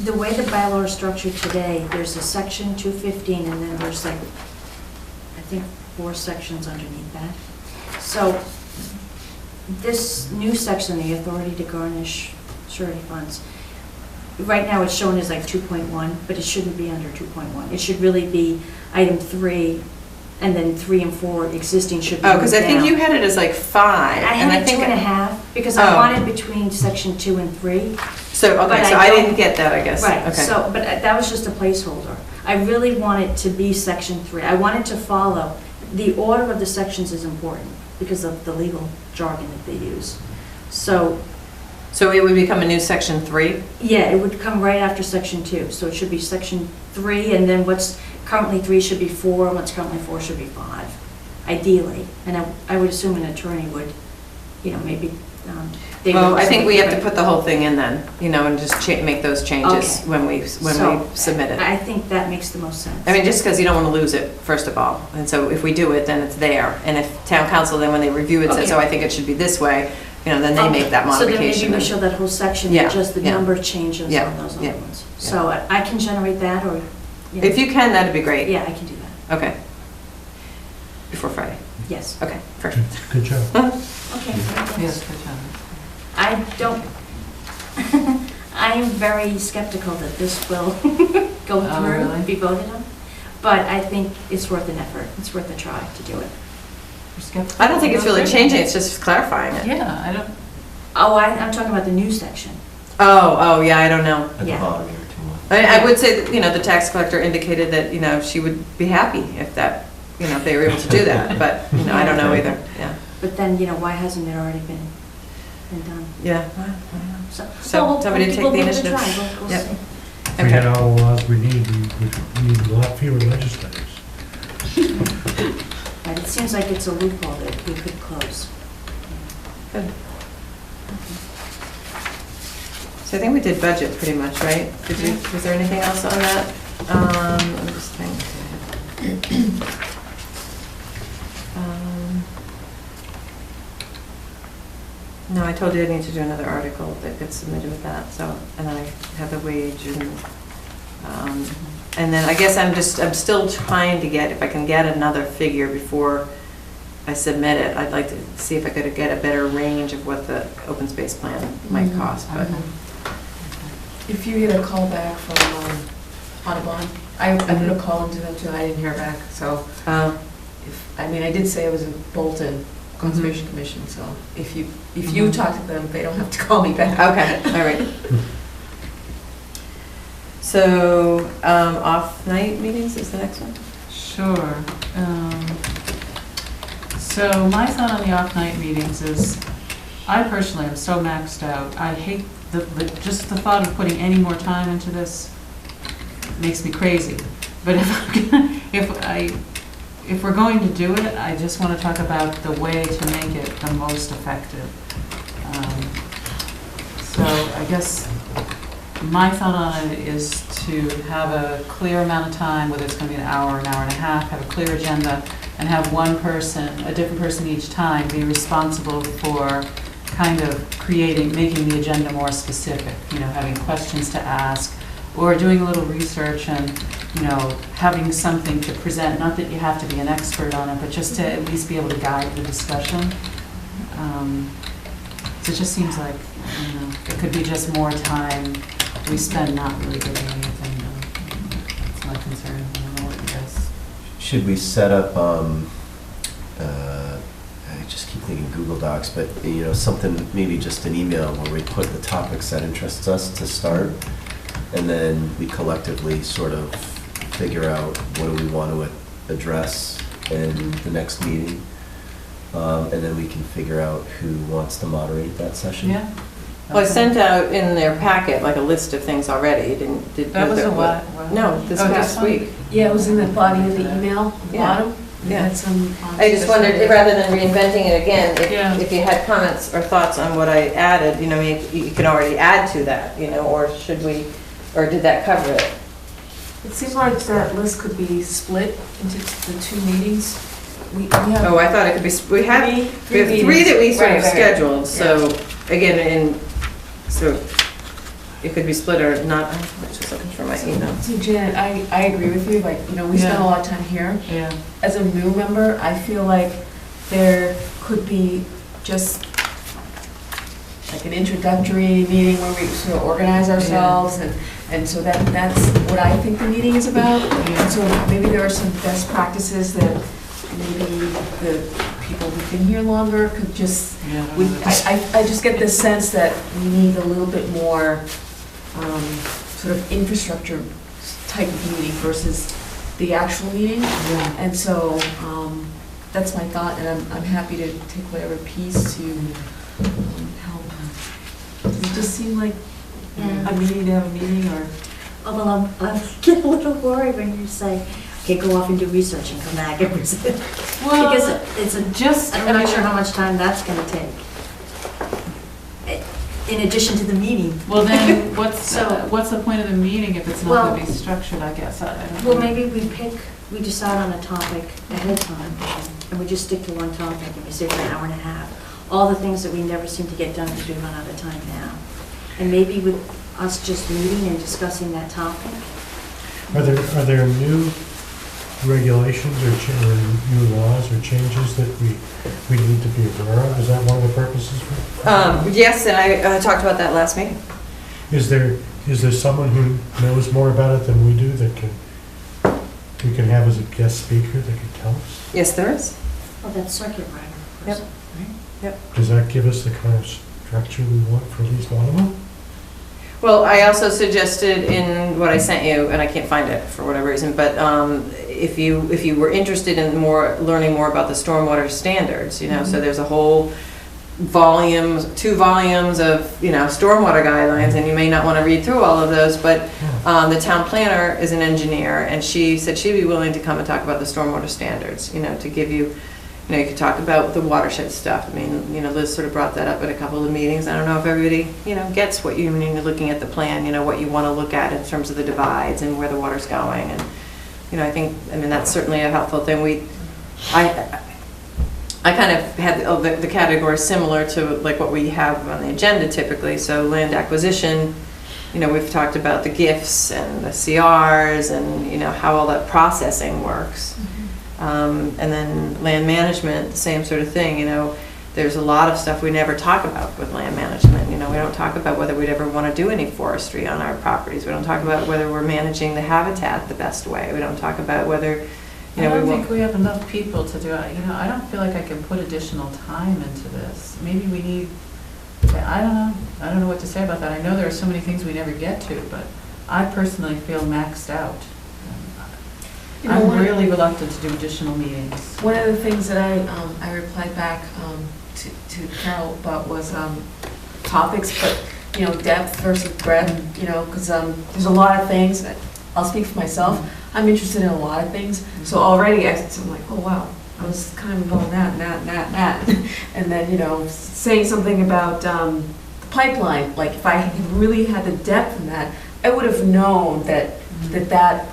the way the bylaw is structured today, there's a section 215, and then there's I think 4 sections underneath that. So, this new section, the authority to garnish surety funds, right now it's shown as 2.1, but it shouldn't be under 2.1. It should really be item 3, and then 3 and 4 existing should be Oh, because I think moved you down. had it as 5. I and had think 2.5, because I Oh. wanted between section 2 and 3. So, but okay, I so I don't- didn't get that, I guess. Right, Okay. so, but that was just a placeholder. I really want it to be section 3. I want it to follow. The order of the sections is important because of the legal jargon that they use. So, So it would become a new section 3? yeah, it would come right after section 2. So it should be section 3, and then what's currently 3 should be 4, and what's currently 4 should be 5. ideally. And I would assume an attorney would, maybe, they would. Well, I think we have to submit- put the whole thing in then, and just make those changes Okay. when we So, submit it. I think that makes the most sense. I mean, just because you don't want to lose it, first of all. And so if we do it, then it's there. And if town council, then when they review it, says, Okay. oh, I think it should be this way, then they make that So then modification. maybe we show that whole section, Yeah, with just the yeah. number changes Yeah, on those yeah, other ones. yeah. So I can generate that, or? If you can, that'd be great. Yeah, I can do that. Okay. Before Friday. Yes. Okay, perfect. Good job. Okay. Yes, good job. I don't, I am very skeptical that this will go Oh, through, really? be voted on. But I think it's worth an effort. It's worth a try to do it. You're skeptical? I don't think it's really changing, it's just clarifying it. Yeah, I don't, Oh, I'm talking about the new section. Oh, yeah, I don't know. At the Yeah. bottom here, too. I would say that, the tax collector indicated that, she would be happy if that, if they were able to do that, but, I don't know either, yeah. But then, why hasn't it already been done? Yeah. So So, somebody take we'll the give it a initiative. try. We'll Yep. see. If we had all the laws we need a lot fewer legislators. But it seems like it's a loophole that we could close. Good. So I think we did budget pretty much, right? Was there anything else on that? I'm just thinking. No, I told you I need to do another article that gets submitted with that, so, and then I have the wage and then I guess I'm still trying to get, if I can get another figure before I submit it, I'd like to see if I could get a better range of what the open space plan might cost, but. If you get a call back from Audubon, I put a call into them too, I didn't hear back, so, I did say I was in Bolton Conservation Commission, so if you talk to them, they don't have to call me back. Okay, all right. So, off-night meetings is the next one? sure. So my thought on the off-night meetings is, I personally am so maxed out. I hate just the thought of putting any more time into this makes me crazy. But if we're going to do it, I just want to talk about the way to make it the most effective. So I guess my thought on it is to have a clear amount of time, whether it's going to be an hour and a half, have a clear agenda, and have one person, a different person each time, be responsible for kind of making the agenda more specific, having questions to ask, or doing a little research and, having something to present, not that you have to be an expert on it, but just to at least be able to guide the discussion. So it just seems like, it could be just more time we spend not really getting anything done. That's my concern. I don't know what you guys. Should we set up, I just keep thinking Google Docs, but, something, maybe just an email where we put the topics that interests us to start, and then we collectively sort of figure out what do we want to address in the next meeting, and then we can figure out who wants to moderate that session. Yeah. Well, I sent out in their packet like a list of things already, That was a what? No, this past week. Yeah, it was in the body of the email, Yeah. bottom. Yeah. Had some, I just wondered, rather than reinventing it again, Yeah. if you had comments or thoughts on what I added, you can already add to that, or should we, or did that cover it? It seems like that list could be split into the two meetings. We have. Oh, I thought it could be, we have three that we sort of Right, right. scheduled, so, again, so it could be split or not. I'm just looking for my email. So Janet, I agree with you, we spend Yeah. a lot of time here. Yeah. As a new member, I feel like there could be just like an introductory meeting where we sort of organize ourselves, and so that's what I think the meeting is about. And so maybe there are some best practices that maybe the people who've been here longer could just, I just get the sense that we need a little bit more sort of infrastructure type of meeting versus the actual meeting. And so that's my thought, and I'm happy to take whatever piece to help. Does it just seem like a meeting to have a meeting, or? Although I get a little worried when you say, Okay, go off and do research and come back and present. Well, Because it's a, just, I'm not sure how much time that's gonna take. In addition to the meeting. Well, then, what's So- the point of the meeting if it's not Well- going to be structured, I guess? I don't know. Well, maybe we decide on a topic ahead of time, and we just stick to one topic, and we say for an hour and a half. All the things that we never seem to get done because we run out of time now. And maybe with us just meeting and discussing that topic. Are there new regulations or new laws or changes that we need to be aware of? Is that one of the purposes? Yes, and I talked about that last meeting. Is there someone who knows more about it than we do that we can have as a guest speaker that can tell us? Yes, there is. Oh, that circuit rider person, right? Does that give us the kind of structure we want for at least one of them? Well, I also suggested in what I sent you, and I can't find it for whatever reason, but if you were interested in learning more about the stormwater standards, you know, so there's a whole two volumes of, stormwater guidelines, and you may not want to read through all of those, but the town planner is an engineer, and she said she'd be willing to come and talk about the stormwater standards, to give you, you could talk about the watershed stuff. I mean, Liz sort of brought that up at a couple of the meetings. I don't know if everybody, gets what you mean, looking at the plan, what you want to look at in terms of the divides and where the water's going. And, that's certainly a helpful thing. I kind of had the categories similar to like what we have on the agenda typically. So land acquisition, we've talked about the GIFs and the CRs and, how all that processing works. And then land management, the same sort of thing, there's a lot of stuff we never talk about with land management. We don't talk about whether we'd ever want to do any forestry on our properties. We don't talk about whether we're managing the habitat the best way. We don't talk about whether, I don't think we have enough people to do it. I don't feel like I can put additional time into this. Maybe we need, I don't know. I don't know what to say about that. I know there are so many things we never get to, but I personally feel maxed out. I'm really reluctant to do additional meetings. One of the things that I replied back to Carol about was topics, but depth versus breadth, because there's a lot of things. I'll speak for myself. I'm interested in a lot of things. So already I'm like, oh wow, I was kind of going that, and then saying something about the pipeline. Like if I had really had the depth in that, I would have known that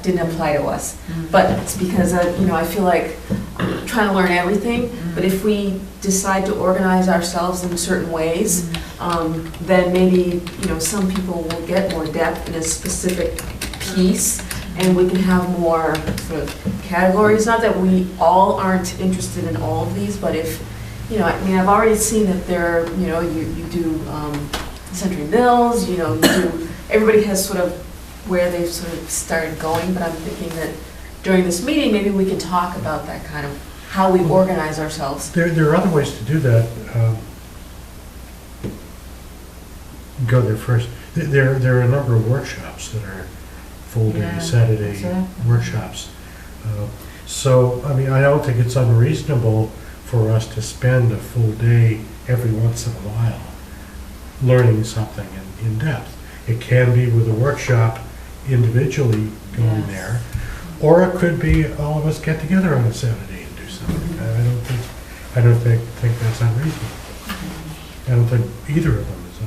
didn't apply to us. But it's because I feel like I'm trying to learn everything. But if we decide to organize ourselves in certain ways, then maybe some people will get more depth in a specific piece, and we can have more sort of categories. Not that we all aren't interested in all of these, but if I've already seen that there. You do Century Mills. You do. Everybody has sort of where they've sort of started going, but I'm thinking that during this meeting, maybe we can talk about that kind of how we organize ourselves. There are other ways to do that. Go there first. There are a number of workshops that are full-day, Saturday workshops. So, I don't think it's unreasonable for us to spend a full day every once in a while learning something in depth. It can be with a workshop individually going there, or it could be all of us get together on a Saturday and do something. I don't think that's unreasonable. I don't think either of them is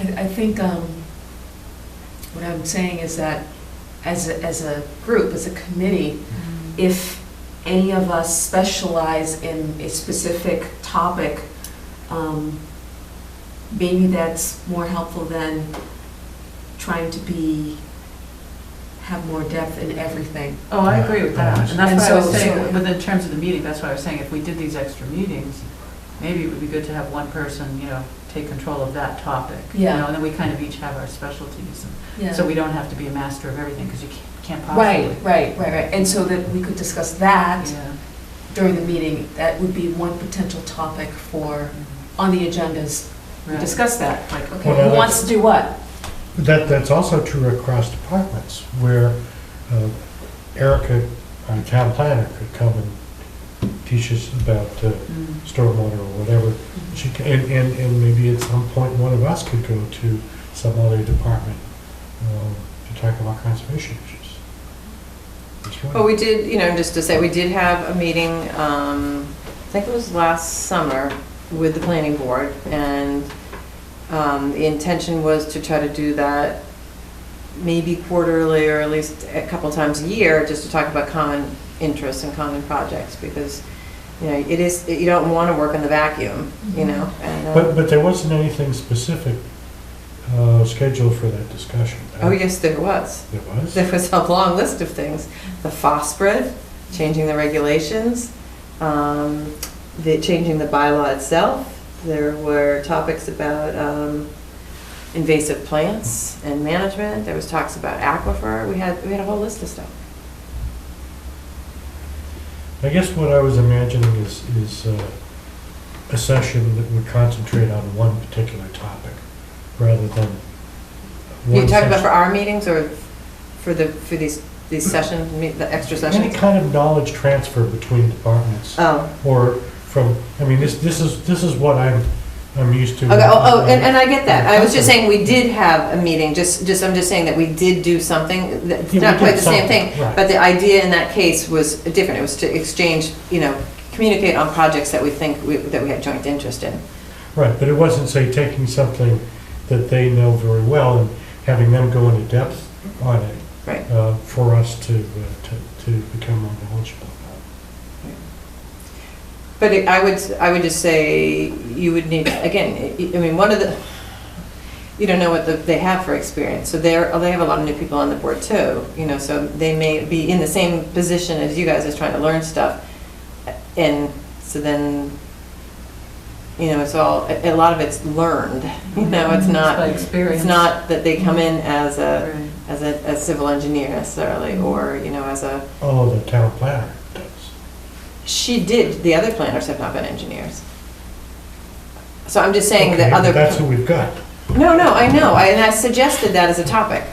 unreasonable. I think what I'm saying is that as a group, as a committee, if any of us specialize in a specific topic, maybe that's more helpful than trying to have more depth in everything. Oh, I agree with that. And that's why I was saying, so- within terms of the meeting, that's why I was saying if we did these extra meetings, maybe it would be good to have one person, take control of that topic. Yeah. And then we kind of each have our specialties. Yeah. So we don't have to be a master of everything because you can't possibly. Right. And so that we could discuss that Yeah. during the meeting. That would be one potential topic for, on the agendas. We Right. discuss that, like, okay, Well, who wants to do what? That's also true across departments, where Erica, our town planner, could come and teach us about stormwater or whatever. She can, and maybe at some point one of us could go to some other department to talk about conservation issues. That's right. Well, we did, just to say, we did have a meeting, I think it was last summer, with the planning board, and the intention was to try to do that maybe quarterly or at least a couple times a year, just to talk about common interests and common projects, because, you don't want to work in the vacuum, and, But there wasn't anything specific scheduled for that discussion. oh, yes, there was. There was? There was a long list of things. The phosphid, changing the regulations, changing the bylaw itself. There were topics about invasive plants and management. There was talks about aquifer. We had a whole list of stuff. I guess what I was imagining is a session that would concentrate on one particular topic rather than You one talking about for session. our meetings or for these sessions, the extra Any sessions? kind of knowledge transfer between departments. Oh. Or from, this is what I'm used to. Okay, and I get that. I was just saying, we did have a meeting, I'm just saying that we did do something, it's Yeah, we not quite did the same something, thing, right. but the idea in that case was different. It was to exchange, communicate on projects that we think that we had joint interest in. Right, but it wasn't, say, taking something that they know very well and having them go into depth on it. Right. For us to become more knowledgeable about. But I would just say, you would need, again, one of the, you don't know what they have for experience, so they have a lot of new people on the board too, so they may be in the same position as you guys as trying to learn stuff, and so then, it's all, a lot of it's learned, it's not, by experience. it's not that they come in as a, Right. as a civil engineer necessarily, or, as a, Oh, the town planner does. she did, the other planners have not been engineers. So I'm just saying Okay, that other. that's who we've got. No, I know, and I suggested that as a topic.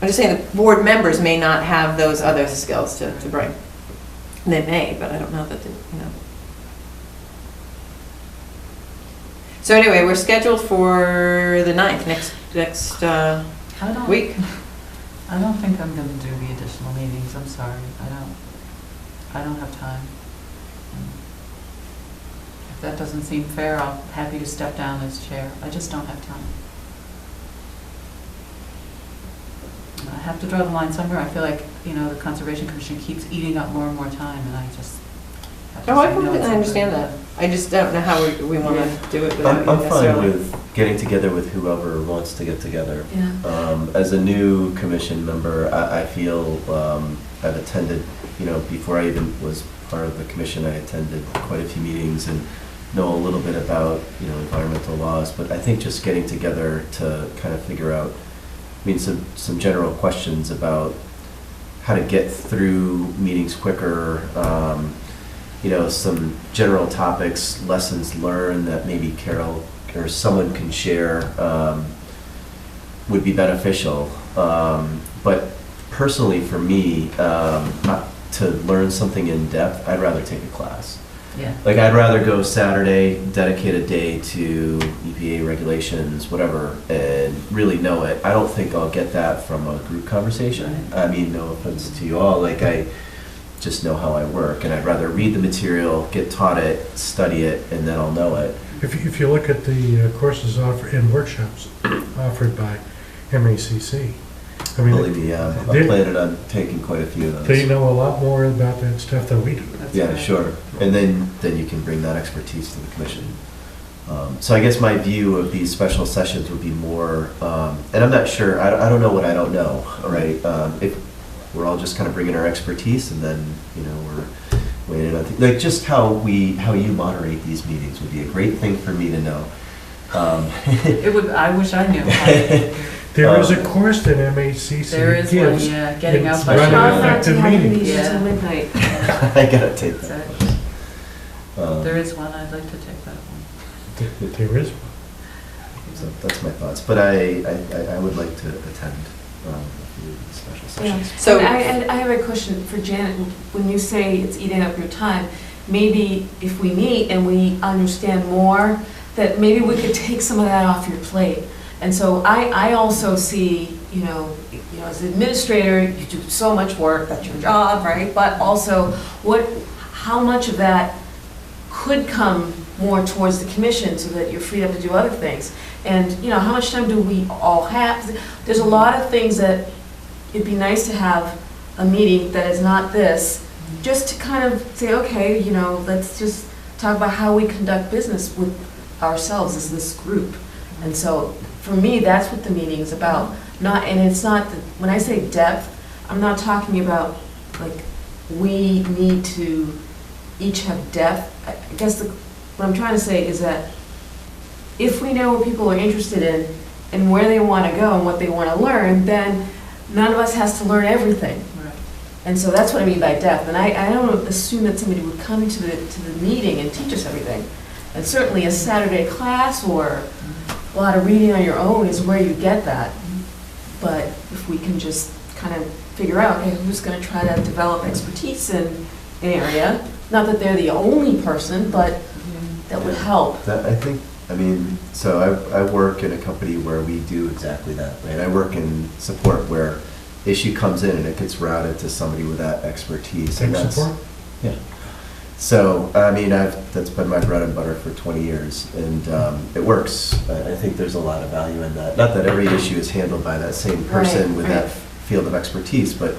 I'm just saying the board members may not have those other skills to bring. They may, but I don't know that they, So anyway, we're scheduled for the 9th, next I don't- week. I don't think I'm going to do the additional meetings, I'm sorry. I don't have time. If that doesn't seem fair, I'll happy to step down as chair. I just don't have time. I have to draw the line somewhere. I feel like, the Conservation Commission keeps eating up more and more time, and I just have to Oh, I say no at completely some understand point. that. I just don't know how we want to do it without you I'm fine necessarily. with getting together with whoever wants to get together. Yeah. As a new commission member, I feel I've attended, before I even was part of the commission, I attended quite a few meetings and know a little bit about, environmental laws, but I think just getting together to kind of figure out, some general questions about how to get through meetings quicker, some general topics, lessons learned that maybe Carol or someone can share would be beneficial. But personally, for me, to learn something in depth, I'd rather take a class. Yeah. Like, I'd rather go Saturday, dedicate a day to EPA regulations, whatever, and really know it. I don't think I'll get that from a group conversation. I mean, no offense to you all, like, I just know how I work, and I'd rather read the material, get taught it, study it, and then I'll know it. If you look at the courses offered and workshops offered by MACC, Believe me, I'm they- planning on taking quite a few of those. they know a lot more about that stuff than we do. That's Yeah, right. sure. And then you can bring that expertise to the commission. So I guess my view of these special sessions would be more, and I'm not sure, I don't know what I don't know, all right? If we're all just kind of bringing our expertise and then, we're waiting on, like, just how you moderate these meetings would be a great thing for me to know. It would, I wish I knew. There is a course that MACC There is one, gives. yeah, getting It's out by running Sean. effective meetings. Yeah. Till midnight. I gotta take that. Exactly. There is one, I'd like to take that one. There is one. So that's my thoughts, but I would like to attend a few of these special Yeah. sessions. So- So I have a question for Janet. When you say it's eating up your time, maybe if we meet and we understand more, that maybe we could take some of that off your plate. And so I also see, as an administrator, you do so much work, that's your job, right? But also, how much of that could come more towards the commission so that you're freed up to do other things? And, how much time do we all have? There's a lot of things that it'd be nice to have a meeting that is not this, just to kind of say, okay, let's just talk about how we conduct business with ourselves as this group. And so, for me, that's what the meeting is about. And it's not, when I say depth, I'm not talking about, like, we need to each have depth. I guess what I'm trying to say is that if we know what people are interested in and where they want to go and what they want to learn, then none of us has to learn everything. Right. And so that's what I mean by depth. And I don't assume that somebody would come into the meeting and teach us everything. And certainly a Saturday class or a lot of reading on your own is where you get that. But if we can just kind of figure out, okay, who's going to try to develop expertise in an area, not that they're the only person, but that would help. So I work in a company where we do exactly that, right? I work in support where issue comes in and it gets routed to somebody with that expertise. Tech support? Yeah. So, that's been my bread and butter for 20 years, and it works. I think there's a lot of value in that. Not that every issue is handled by that same person with that field of expertise, but,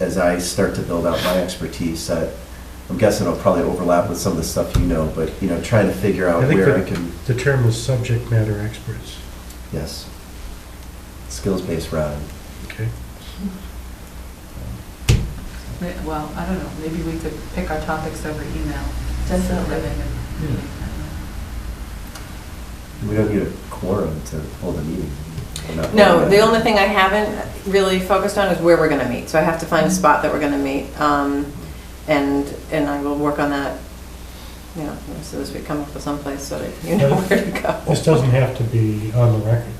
as I start to build out my expertise, I'm guessing I'll probably overlap with some of the stuff but, trying to figure out where I can... The term is subject matter experts. Yes. Skills-based routing. Okay. Well, I don't know, maybe we could pick our topics over email. Definitely. We don't need a quorum to hold a meeting. No, the only thing I haven't really focused on is where we're going to meet. So I have to find a spot that we're going to meet. And I will work on that, so as we come up with someplace so that you know where to go. This doesn't have to be on the record.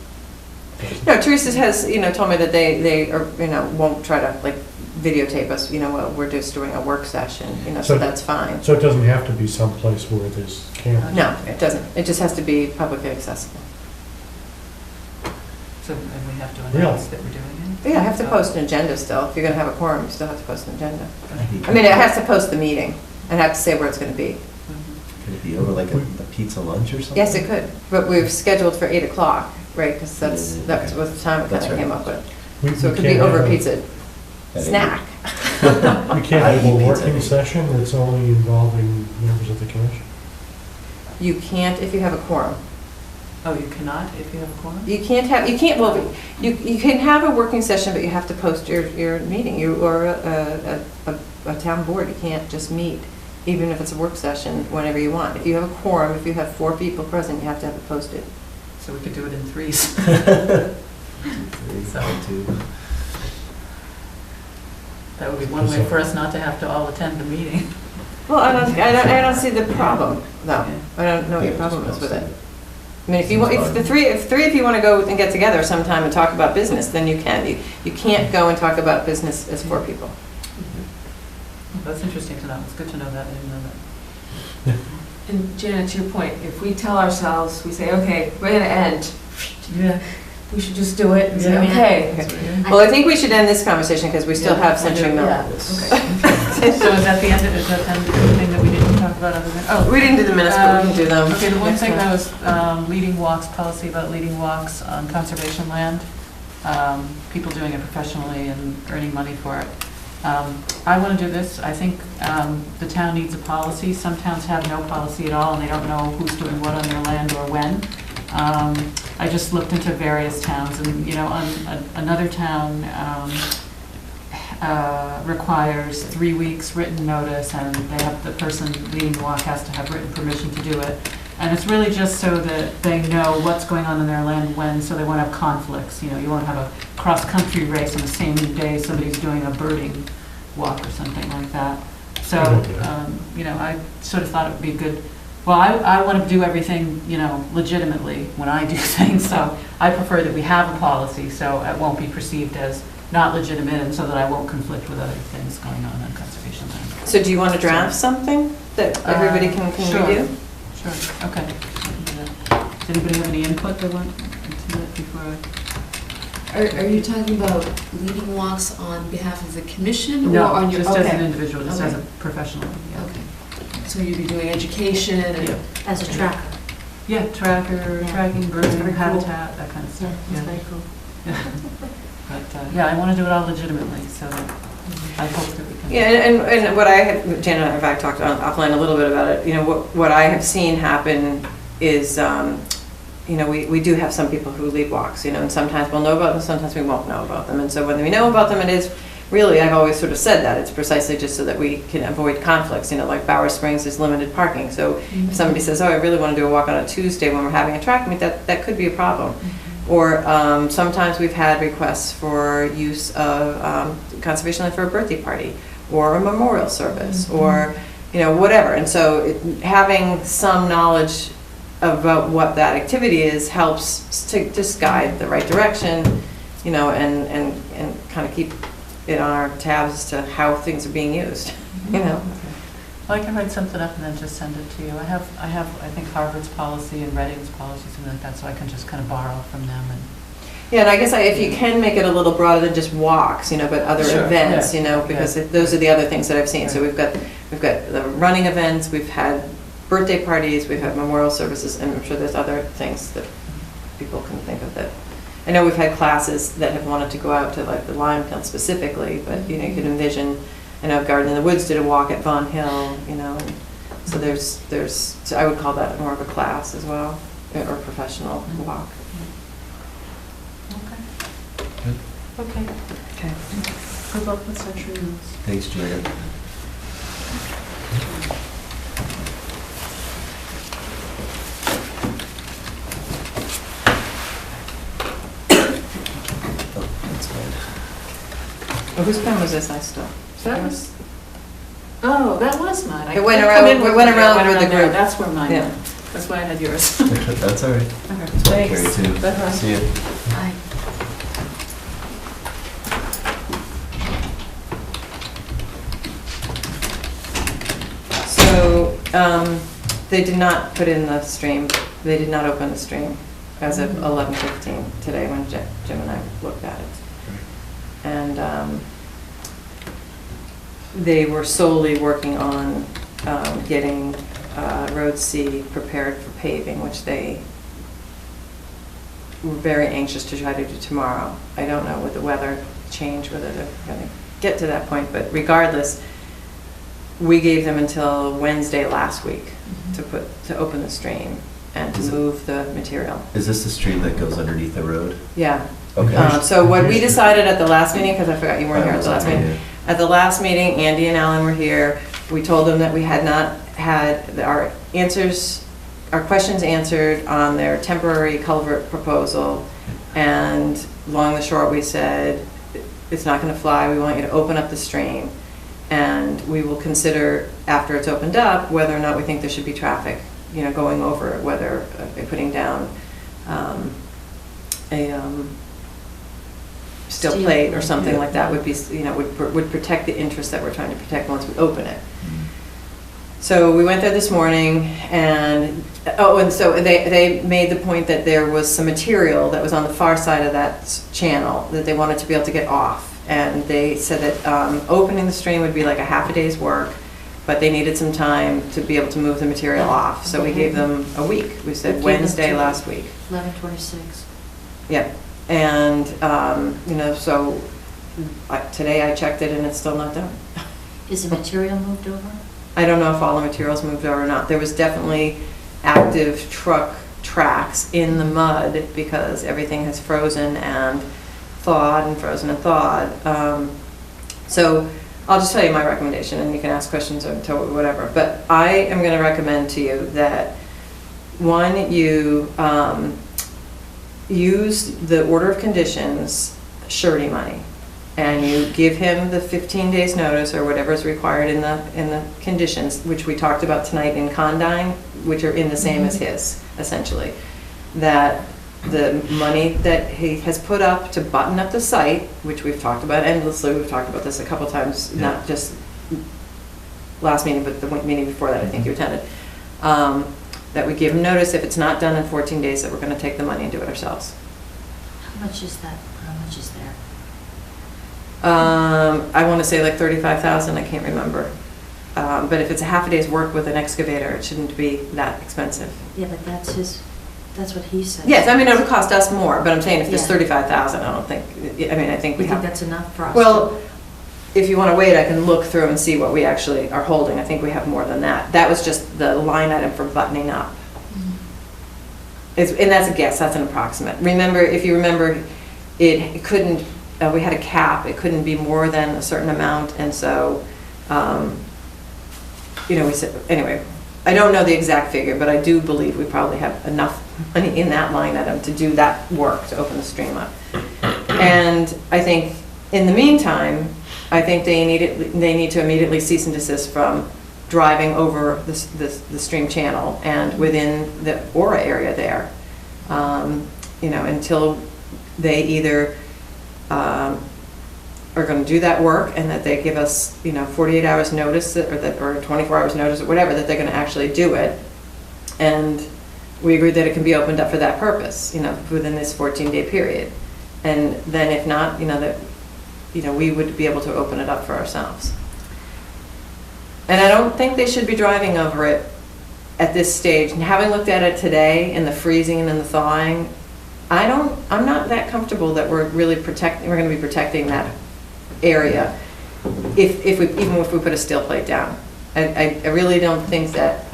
No, Teresa has, told me that they are, won't try to like videotape us, we're just doing a work session, so that's fine. So it doesn't have to be someplace where there's cameras? No, it doesn't. It just has to be publicly accessible. So, and we have to announce that we're doing it? Yeah, I have to post an agenda still. If you're going to have a quorum, you still have to post an agenda. It has to post the meeting and have to say where it's going to be. Could it be over like a pizza lunch or something? Yes, it could, but we've scheduled for 8 o'clock, right, because that was the time we kind of came up with. So it could be over a pizza snack. We can't have a working session that's only involving members of the commission? You can't if you have a quorum. Oh, you cannot if you have a quorum? You can have a working session, but you have to post your meeting. You or a town board, you can't just meet, even if it's a work session, whenever you want. If you have a quorum, if you have 4 people present, you have to have it posted. So we could do it in threes. That would be one way for us not to have to all attend the meeting. Well, I don't see the problem, though. I don't know what your problem is with it. I mean, if three of you want to go and get together sometime and talk about business, then you can. You can't go and talk about business as 4 people. That's interesting to know. It's good to know that. I didn't know that. And Janet, to your point, if we tell ourselves, we say, okay, we're going to end, we should just do it and say, okay. Well, I think we should end this conversation because we still have Century Mill. Yeah, okay. So is that the end of it? Is that anything that we didn't talk about other than? Oh, we didn't do the minutes, but we can do them. Okay, the one thing that was leading walks, policy about leading walks on conservation land, people doing it professionally and earning money for it. I want to do this. I think the town needs a policy. Some towns have no policy at all and they don't know who's doing what on their land or when. I just looked into various towns and, another town requires 3 weeks written notice and the person leading the walk has to have written permission to do it. And it's really just so that they know what's going on in their land when, so they won't have conflicts. You won't have a cross-country race on the same day somebody's doing a birding walk or something like that. So, I sort of thought it would be good. Well, I want to do everything, legitimately when I do things. So I prefer that we have a policy so it won't be perceived as not legitimate and so that I won't conflict with other things going on conservation land. So do you want to draft something that everybody can sure. review? Sure, okay. Does anybody have any input they want? before I... Are you talking about leading walks on behalf of the commission? or No, on your? just as okay. an individual, just as a Okay. professional, yeah. Okay. So you'd be doing education and... Yeah. As a tracker. Yeah, tracker, Yeah. tracking, That's grooming, very cool. habitat, that kind of Yeah, stuff. that's very cool. But, yeah, I want to do it all legitimately, so I hope that we can. Yeah, and what I have, Jan and I have talked offline a little bit about it, you know, what I have seen happen is, you know, we do have some people who lead walks, you know, and sometimes we'll know about them, sometimes we won't know about them. And so when we know about them, it is really, I've always sort of said that, it's precisely just so that we can avoid conflicts, you know, like Bower Springs is limited parking. So if somebody says, oh, I really want to do a walk on a Tuesday when we're having a track meet, that could be a problem. Or sometimes we've had requests for use of conservation land for a birthday party or a memorial service or, you know, whatever. And so having some knowledge about what that activity is helps to just guide the right direction, you know, and kind of keep it on our tabs as to how things are being used, you know. Well, I can write something up and then just send it to you. I think Harvard's policy and Reading's policy, something like that, so I can just kind of borrow from them and. Yeah, and I guess if you can make it a little broader than just walks, you know, but other Sure, events, yeah, you know, because those are the other things that I've seen. So we've got the running events, we've had birthday parties, we've had memorial services, and I'm sure there's other things that people can think of that. I know we've had classes that have wanted to go out to like the Lime Kiln specifically, but you know, you could envision, I know Garden in the Woods did a walk at Vaughan Hill, you know, and so so I would call that more of a class as well, or professional walk. Okay. Okay. Good luck with Century Mills. Thanks, Julia. Oh, that's fine. Oh, whose pen was this? I still. That was, oh, that was mine. I It went come around- in we with went mine, around went with the there. group. That's where mine Yeah. went. That's why I had yours. That's all right. Okay. Carry Thanks. two. Bye-bye. See you. Hi. So, they did not put in the stream, they did not open the stream as of 11:15 today when Jim and I looked at it. And they were solely working on getting Road C prepared for paving, which they were very anxious to try to do tomorrow. I don't know with the weather change whether they're going to get to that point, but regardless, we gave them until Wednesday last week to open the stream and to move the material. Is this the stream that goes underneath the road? Yeah. Okay. So what we decided at the last meeting, because I forgot you weren't here at the last meeting. At the last meeting, Andy and Alan were here. We told them that we had not had our questions answered on their temporary culvert proposal. And along the shore, we said, it's not going to fly. We want you to open up the stream. And we will consider, after it's opened up, whether or not we think there should be traffic, you know, going over it, whether putting down a steel plate or something like that would be, you know, would protect the interests that we're trying to protect once we open it. So we went there this morning and so they made the point that there was some material that was on the far side of that channel that they wanted to be able to get off. And they said that opening the stream would be like a half a day's work, but they needed some time to be able to move the material off. So we gave them a week. We said Wednesday last week. 11/26. Yep. And, you know, so today I checked it and it's still not done. Is the material moved over? I don't know if all the materials moved over or not. There was definitely active truck tracks in the mud because everything has frozen and thawed and frozen and thawed. So I'll just tell you my recommendation and you can ask questions or tell whatever. But I am going to recommend to you that, one, you use the order of conditions surety money. And you give him the 15 days notice or whatever is required in the conditions, which we talked about tonight in Condyne, which are in the same as his, essentially. That the money that he has put up to button up the site, which we've talked about endlessly, we've talked about this a couple times, not just last meeting, but the meeting before that I think you attended, that we give him notice if it's not done in 14 days that we're going to take the money and do it ourselves. much is that? How much is there? I want to say like 35,000, I can't remember. But if it's a half a day's work with an excavator, it shouldn't be that expensive. Yeah, but that's what he said. Yes, I mean, it would cost us more, but I'm saying if there's Yeah. 35,000, I don't think, I mean, I think we You think have. that's enough for us? Well, if you want to wait, I can look through and see what we actually are holding. I think we have more than that. That was just the line item for buttoning up. And that's a guess, that's an approximate. Remember, if you remember, it couldn't, we had a cap, it couldn't be more than a certain amount, and so, we said, anyway, I don't know the exact figure, but I do believe we probably have enough money in that line item to do that work, to open the stream up. And I think, in the meantime, I think they need to immediately cease and desist from driving over the stream channel and within the Aura area there, until they either are going to do that work and that they give us, 48 hours notice or 24 hours notice or whatever, that they're going to actually do it. And we agreed that it can be opened up for that purpose, within this 14-day period. And then if not, we would be able to open it up for ourselves. And I don't think they should be driving over it at this stage. And having looked at it today in the freezing and in the thawing, I'm not that comfortable that we're really we're going to be protecting that area even if we put a steel plate down. I really don't think that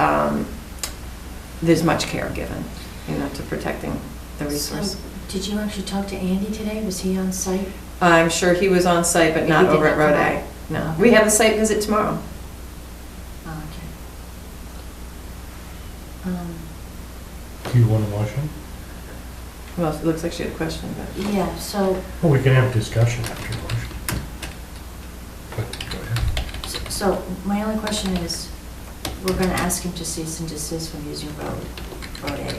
there's much care given, to protecting the resource. So, did you actually talk to Andy today? Was he on site? I'm sure he was on site, but not He did over at not Road come A. out? No, Okay. we have a site visit tomorrow. Oh, okay. Do you want a motion? Well, it looks like she had a question, but. Yeah, so, Well, we can have a discussion after the motion. But, go ahead. so my only question is, we're gonna ask him to cease and desist from using Road A.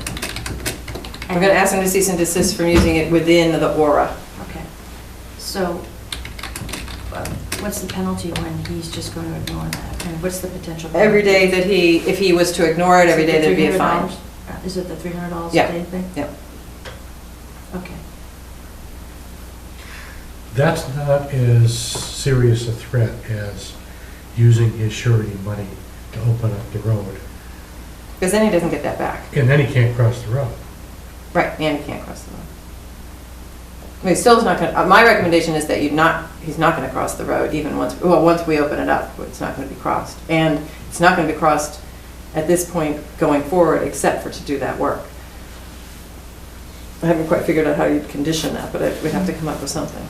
We're going to ask him to cease and desist from using it within the Aura. Okay. So, what's the penalty when he's just going to ignore that? And what's the potential? Every day that if he was to ignore it, every day there'd be a fine. $300? Is it the $300 a Yeah. day thing? Yeah. Okay. That's not as serious a threat as using his surety money to open up the road. Because then he doesn't get that back. And then he can't cross the road. Right, and he can't cross the road. I mean, still is not going to, my recommendation is that he's not going to cross the road even once we open it up, it's not going to be crossed. And it's not going to be crossed at this point going forward, except for to do that work. I haven't quite figured out how you'd condition that, but we'd have to come up with something.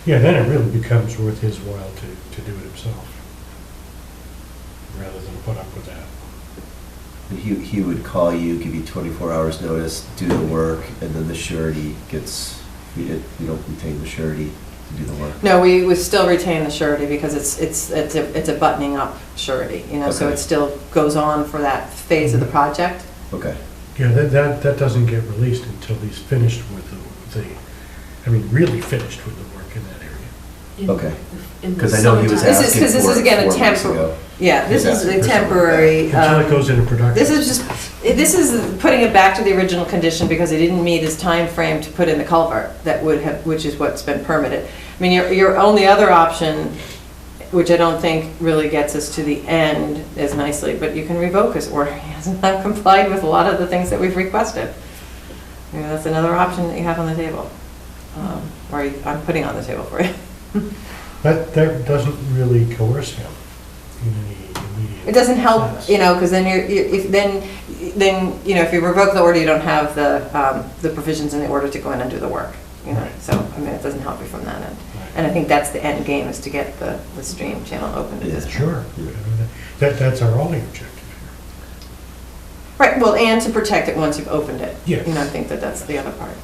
Yeah, then it really becomes worth his while to do it himself, rather than put up with that. He would call you, give you 24 hours notice, do the work, and then the surety we don't retain the surety to do the work. No, we would still retain the surety because it's a buttoning up surety, so Okay. it still goes on for that phase of the project. Okay. Yeah, that doesn't get released until he's finished with really finished with the work in that area. Okay. Because I know he was asking This is for it again a 4 weeks temporary. ago. Yeah, this He's is asking a for something temporary. Until it goes into production. This is putting it back to the original condition because it didn't meet his time frame to put in the culvert which is what's been permitted. I mean, your only other option, which I don't think really gets us to the end as nicely, but you can revoke his order. He has not complied with a lot of the things that we've requested. That's another option that you have on the table, or I'm putting on the table for you. That doesn't really coerce him in any immediate. It doesn't help, sense. because then if you revoke the order, you don't have the provisions in the order to go in and do the work. Right. So it doesn't help you from that end. Right. And I think that's the end game, is to get the stream channel open at this point. Sure. I mean, that's our only objective Right. Well, and to protect it once you've opened it. Yes. I think that's the other part.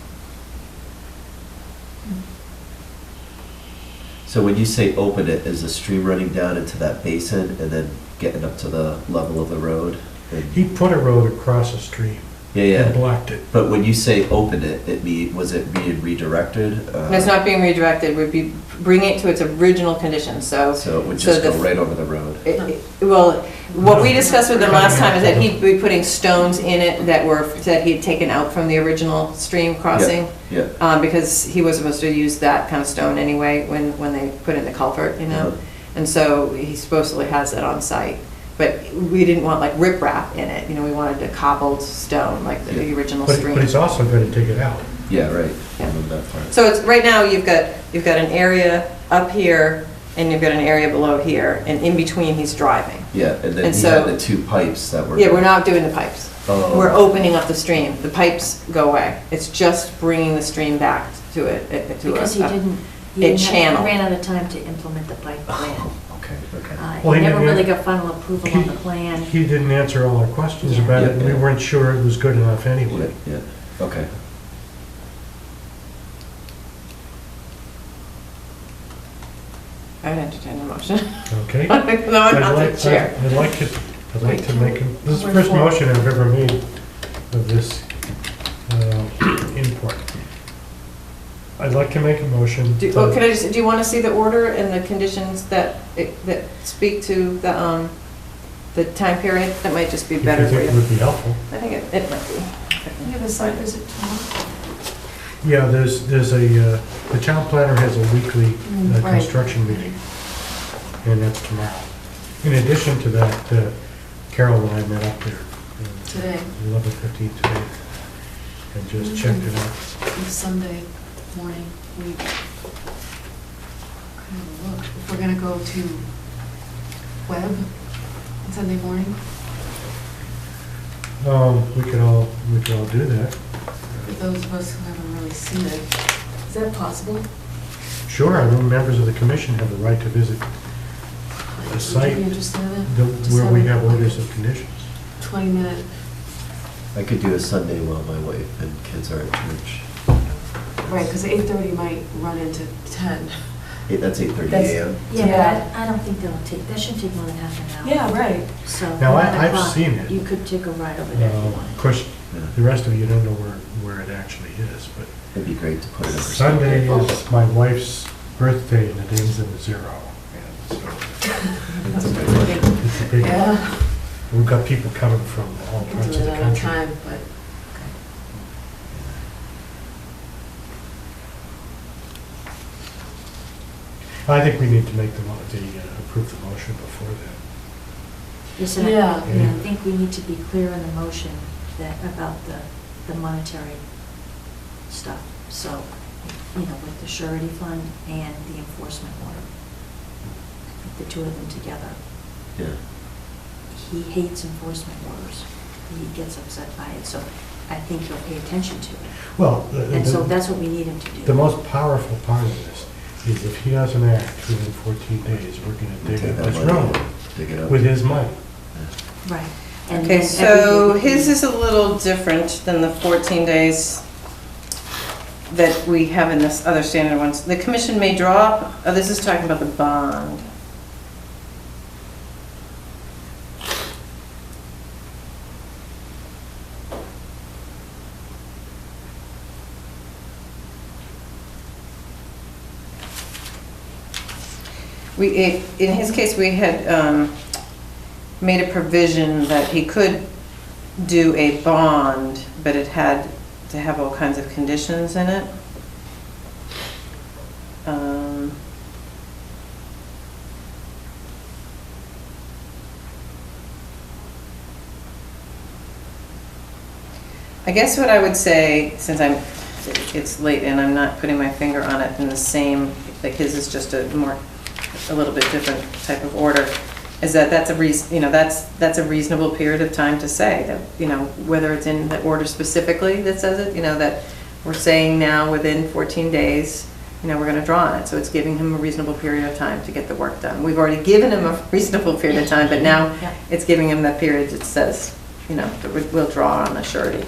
So when you say open it, is the stream running down into that basin and then getting up to the level of the road? here. He put a road across a stream Yeah, and yeah. blocked it. But when you say open it, was it being redirected? And it's not being redirected, we'd be bring it to its original condition, so. So it would just the go right over the road. Well, what we discussed with him last time is that he'd be putting stones in it that he'd taken out from the original stream crossing. Yeah. Because he was supposed to use that kind of stone anyway when they put in the culvert, you know? And so he supposedly has that on site. But we didn't want like riprap in it, you know, we wanted a cobbled stone, like the original stream. But he's also going to take it out. Yeah, right. Yeah. Move that part. So it's, right now, you've got an area up here, and you've got an area below here, and in between, he's driving. Yeah, and then And he so- had the 2 pipes that were. Yeah, we're not doing the pipes. Oh. We're opening up the stream. The pipes go away. It's just bringing the stream back to it, to Because he a didn't channel. ran out of time to implement the pipe plan. Oh, okay. Well, He he never didn't- really got final approval on the plan. He didn't answer all our questions Yeah. about it, and we Yeah. weren't sure it was good enough anyway. Yeah, okay. I would entertain a motion. Okay? No, I'm not the chair. I'd like to make, this is the first motion I've ever made of this import. I'd like to make a motion. Do you want to see the order and the conditions that speak to the time period? That might just be If better you for think you. it would be helpful. I think it might be. You have a site visit tomorrow? Yeah, there's the town planner has a weekly Right. construction meeting, and that's tomorrow. In addition to that, Carol and I met up there. Today. 11:15 today, and just checked it out. It's Sunday morning, we kind of look, if we're gonna go to Webb on Sunday morning, We could all do that. for those of us who haven't really seen it, is that possible? Sure, I know members of the commission have the right to visit the Would site you be interested in it? the- where we have orders of conditions. 20-minute, I could do a Sunday while my wife and kids are at church. right, because 8:30 might run into 10. That's 8:30 That's- a.m. Yeah, Yeah. but I don't think that shouldn't take more than half an hour. Yeah, right. So. Now, 11 I've o'clock, seen it. You could take a ride over there if you Of wanted. course, Yeah. the rest of you don't know where it actually is, but It'd be great to put it in Sunday perspective. is my wife's birthday, and it ends in a 0. And so It's a big one. it's a big one. Yeah. We've got people coming from all We'll parts do of it the another country. time, but, I think we need to make approve the motion before that. Listen, Yeah. I think we need to be clear in the motion about the monetary stuff. So, with the surety fund and the enforcement order, the two of them together. Yeah. He hates enforcement orders. He gets upset by it, so I think he'll pay attention to it. Well, And so that's what we need him to do. the most powerful part of this is if he doesn't act within 14 days, we're going to dig Take up that this money, road dig it up. with his money. Right. And Okay, then so everything- his is a little different than the 14 days that we have in this other standard ones. The commission may draw, this is talking about the bond. In his case, we had made a provision that he could do a bond, but it had to have all kinds of conditions in it. I guess what I would say, since it's late and I'm not putting my finger on it in the same, like his is just a little bit different type of order, is that that's a reasonable period of time to say that, whether it's in the order specifically that says it, that we're saying now within 14 days, we're going to draw on it. So it's giving him a reasonable period of time to get the work done. We've already given him a reasonable period of time, but now Yeah. it's giving him that period that says, that we'll draw on the surety.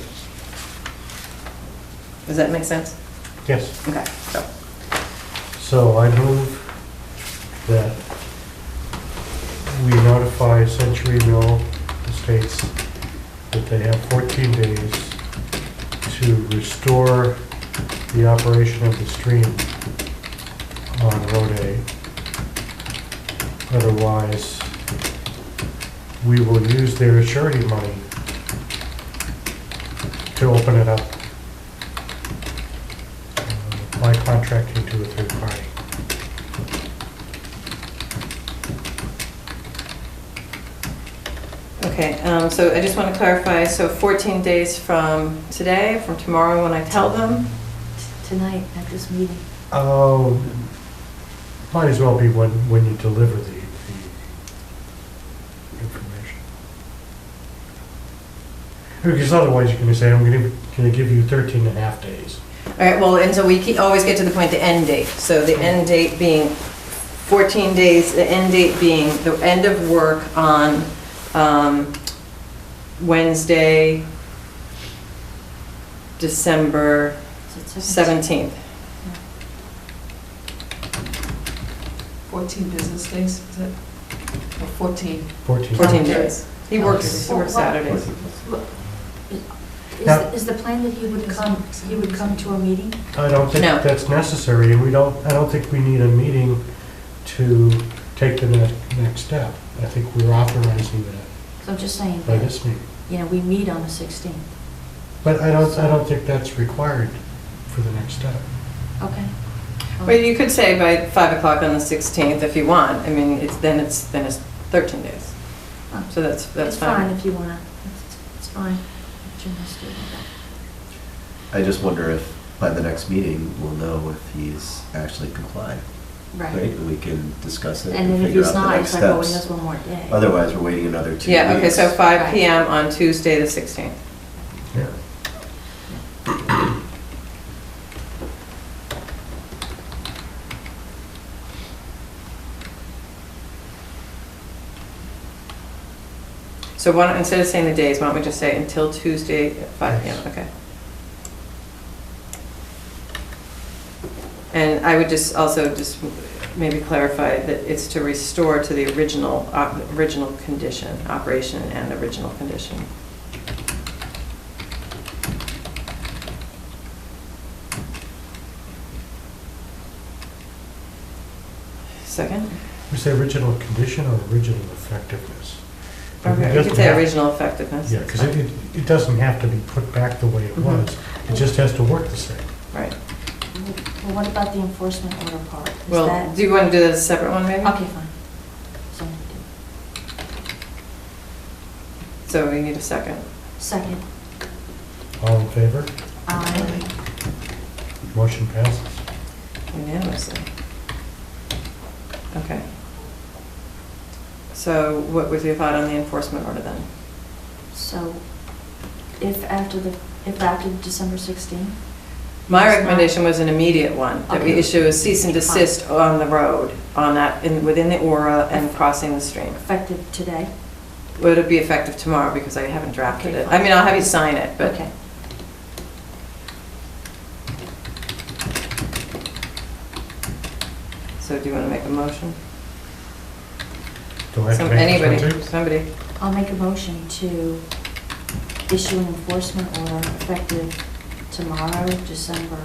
Does that make sense? Yes. Okay, so. So I move that we notify Century Mill Estates that they have 14 days to restore the operation of the stream on Road A. Otherwise, we will use their surety money to open it up by contracting to a third party. Okay, so I just want to clarify, so 14 days from today, from tomorrow when I tell them? Tonight at this meeting. Oh, might as well be when you deliver the information. Because otherwise you're gonna say, I'm gonna give you 13 and a half days. All right, well, and so we always get to the point, the end date. So the end date being 14 days, the end date being the end of work on Wednesday, December Is it 17th? 17th. 14 business days, is it? Or 14? 14. 14 days. He works Saturdays. Is the plan that he would come to a meeting? I don't think No. that's necessary, and I don't think we need a meeting to take the next step. I think we're authorizing that So I'm just saying, by this meeting. you know, we meet on the 16th. But I don't think that's required for the next step. Okay. Well, you could say by 5 o'clock on the 16th if you want. I mean, it's 13 days. Oh. So that's It's fine. fine if you want to. It's fine. Jim has to do that. I just wonder if by the next meeting, we'll know if he's actually complied, right? And we can discuss it And and then if figure he's out the not, next it's like, oh, he steps. has one more day. Otherwise, we're waiting another 2 weeks. Yeah, okay, so 5 Right. PM on Tuesday, the 16th. Yeah. So why don't, instead of saying the days, why don't we just say until Tuesday at 5 PM, okay? And I would just also just maybe clarify that it's to restore to the original condition, operation and original condition. Second? We say original condition or original effectiveness? Okay, It you doesn't could say have- original effectiveness. Yeah, because it doesn't have to be put back the way it Mhm. was. It just has to work the same. Right. Well, what about the enforcement order part? Is Well, that- do you want to do that as a separate one, maybe? Okay, fine. So, So we need a second. second. All in favor? Aye. Motion passes. Unanimously. Okay. So what was your thought on the enforcement order then? So if after December 16th? My It's recommendation was an immediate one, that we Okay. issue a cease and desist on the road, on that, within the aura and crossing the stream. Effective today? Would it be effective tomorrow, because I haven't drafted Okay, it? fine. I mean, I'll have you sign it, but. Okay. So do you want to make a motion? Do I have to make this one Anybody, too? somebody. I'll make a motion to issue an enforcement order effective tomorrow, December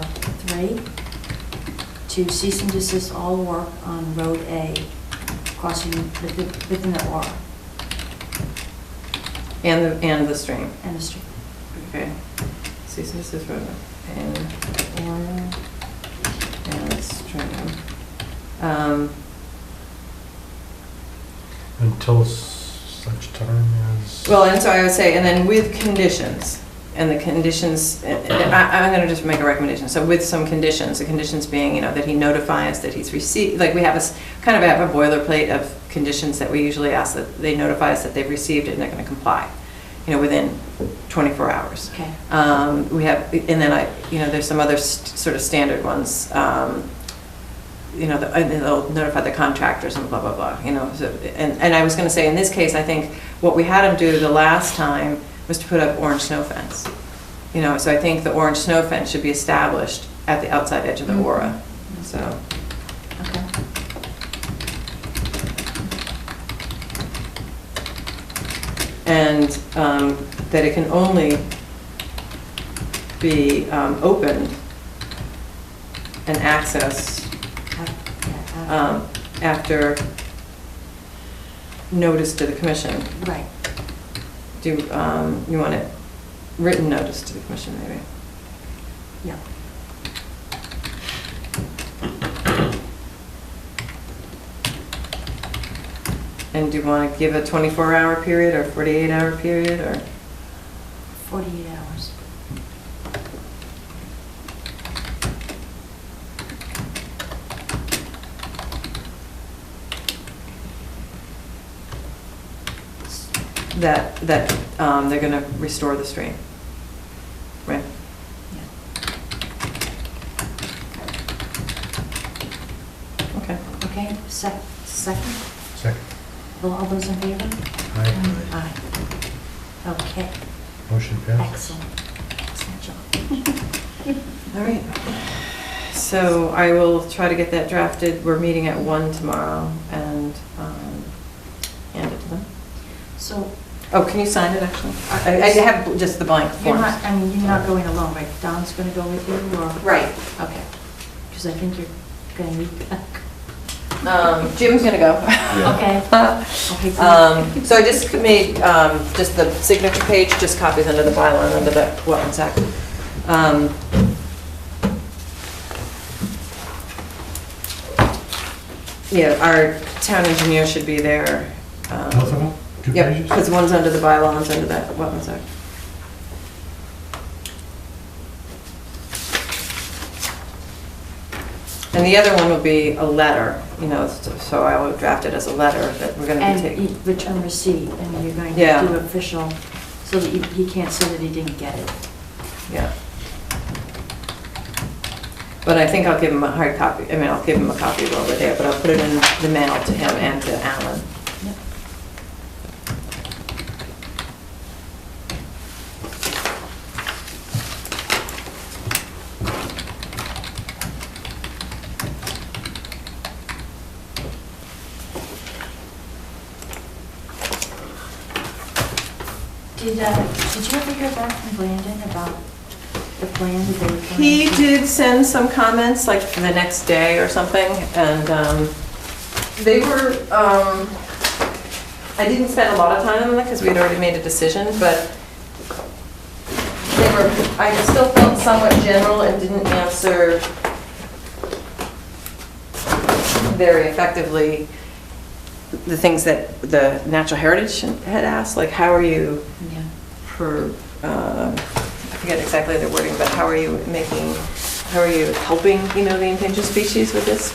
3, to cease and desist all work on Road A, crossing within the Aura And the stream. and the street. Okay. Cease and desist road and Aura and stream. Until such time as... Well, and so I would say, and then with conditions, and the conditions, I'm going to just make a recommendation. So with some conditions, the conditions being, that he notifies that he's received, like we have kind of have a boilerplate of conditions that we usually ask that they notify us that they've received it and they're going to comply, within 24 hours. Okay. We have, and then there's some other sort of standard ones. And they'll notify the contractors and blah, blah, blah, So, and I was going to say, in this case, I think what we had them do the last time was to put up orange snow fence. So I think the orange snow fence should be established at the outside edge of the aura, so. Okay. And that it can only be opened and accessed after notice to the commission. Right. Do you want it written notice to the commission, maybe? Yeah. And do you want to give a 24-hour period or 48-hour period, or? 48 hours. That they're going to restore the stream, right? Okay. Okay, second? Second. All those in favor? Aye. Aye. Okay, Motion passes. excellent. Excellent job. All right. So I will try to get that drafted. We're meeting at 1 tomorrow and hand it to them. So, Oh, can you sign it, actually? I have just the blank you're forms. not, I mean, you're not going alone, right? Don's gonna go with you, or? Right. Okay. Because I think you're gonna need back. Jim's gonna go. Yeah. Okay. Okay, good. So I just made, just the signature page, just copies under the bylaw and under the Wetlands Act. Yeah, our town engineer should be there. Both of them? 2 Yep, pages? because one's under the bylaw, one's under that Wetlands Act. And the other one will be a letter, you know, so I will draft it as a letter that we're gonna be And taking. return receipt, and you're going Yeah. to do official, so that he can't say that he didn't get it. Yeah. But I think I'll give him a hard copy, I mean, I'll give him a copy while we're there, but I'll put it in the mail to him and to Alan. Yep. Did you ever hear back from Brandon about the plan that they were trying to? He did send some comments, like the next day or something, and they were, I didn't spend a lot of time on it because we had already made a decision, but they were, I still felt somewhat general and didn't answer very effectively the things that the Natural Heritage had asked, like how are you, Yeah. I forget exactly the wording, but how are you helping, you know, the endangered species with this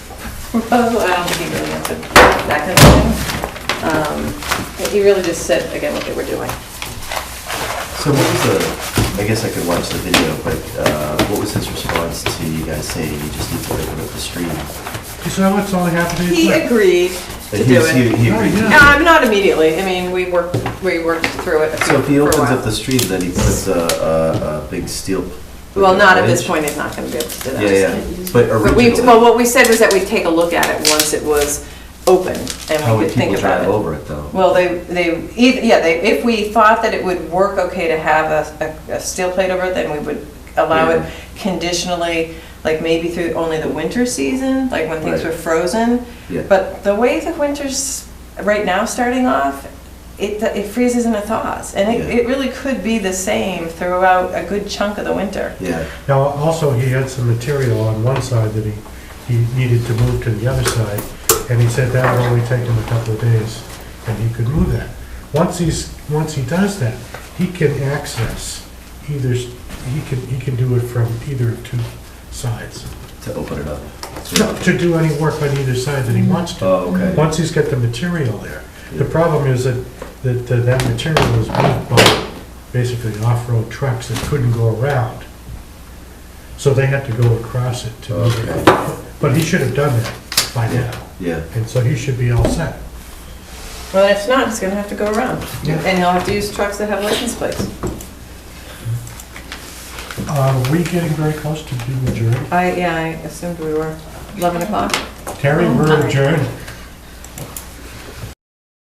proposal? I don't think he really answered that kind of thing. He really just said, again, what they were doing. So what was the, I guess I could watch the video, but what was his response to you guys saying you just need to open up the stream? You saw what's only happening? He agreed to He do was- it. He agreed to do it. Not immediately. I mean, we worked through it So if he for a opens while. up the stream, then he puts a big steel. Well, not at this bridge? point, he's not going to be able to do that. Yeah, yeah, but But originally, well, what we said was that we'd take a look at it once it was open, and how we would could think people about drive it. over it though? Well, if we thought that it would work okay to have a steel plate over it, then we would allow Yeah. it conditionally, like maybe through only the winter season, like when things Right. were frozen. Yeah. But the way the winter's right now starting off, it freezes and it thaws, and Yeah. it really could be the same throughout a good chunk of the winter. Yeah, Now, also, he had some material on one side that he needed to move to the other side, and he said that would only take him a couple of days, and he could move that. Once he does that, he can access either, he can do it from either of 2 sides. to open it up. To do any work on either side that he wants to. Oh, okay. Once he's got the material there. The problem is that material was moved by basically off-road trucks that couldn't go around. So they had to go across it to move it. Okay. But he should have done that by now, Yeah, and so he should be all set. Well, if not, it's gonna have to go around, Yeah. and he'll have to use trucks that have license plates. Are we getting very close to being adjourned? I assumed we were 11 o'clock. Terry, we're adjourned.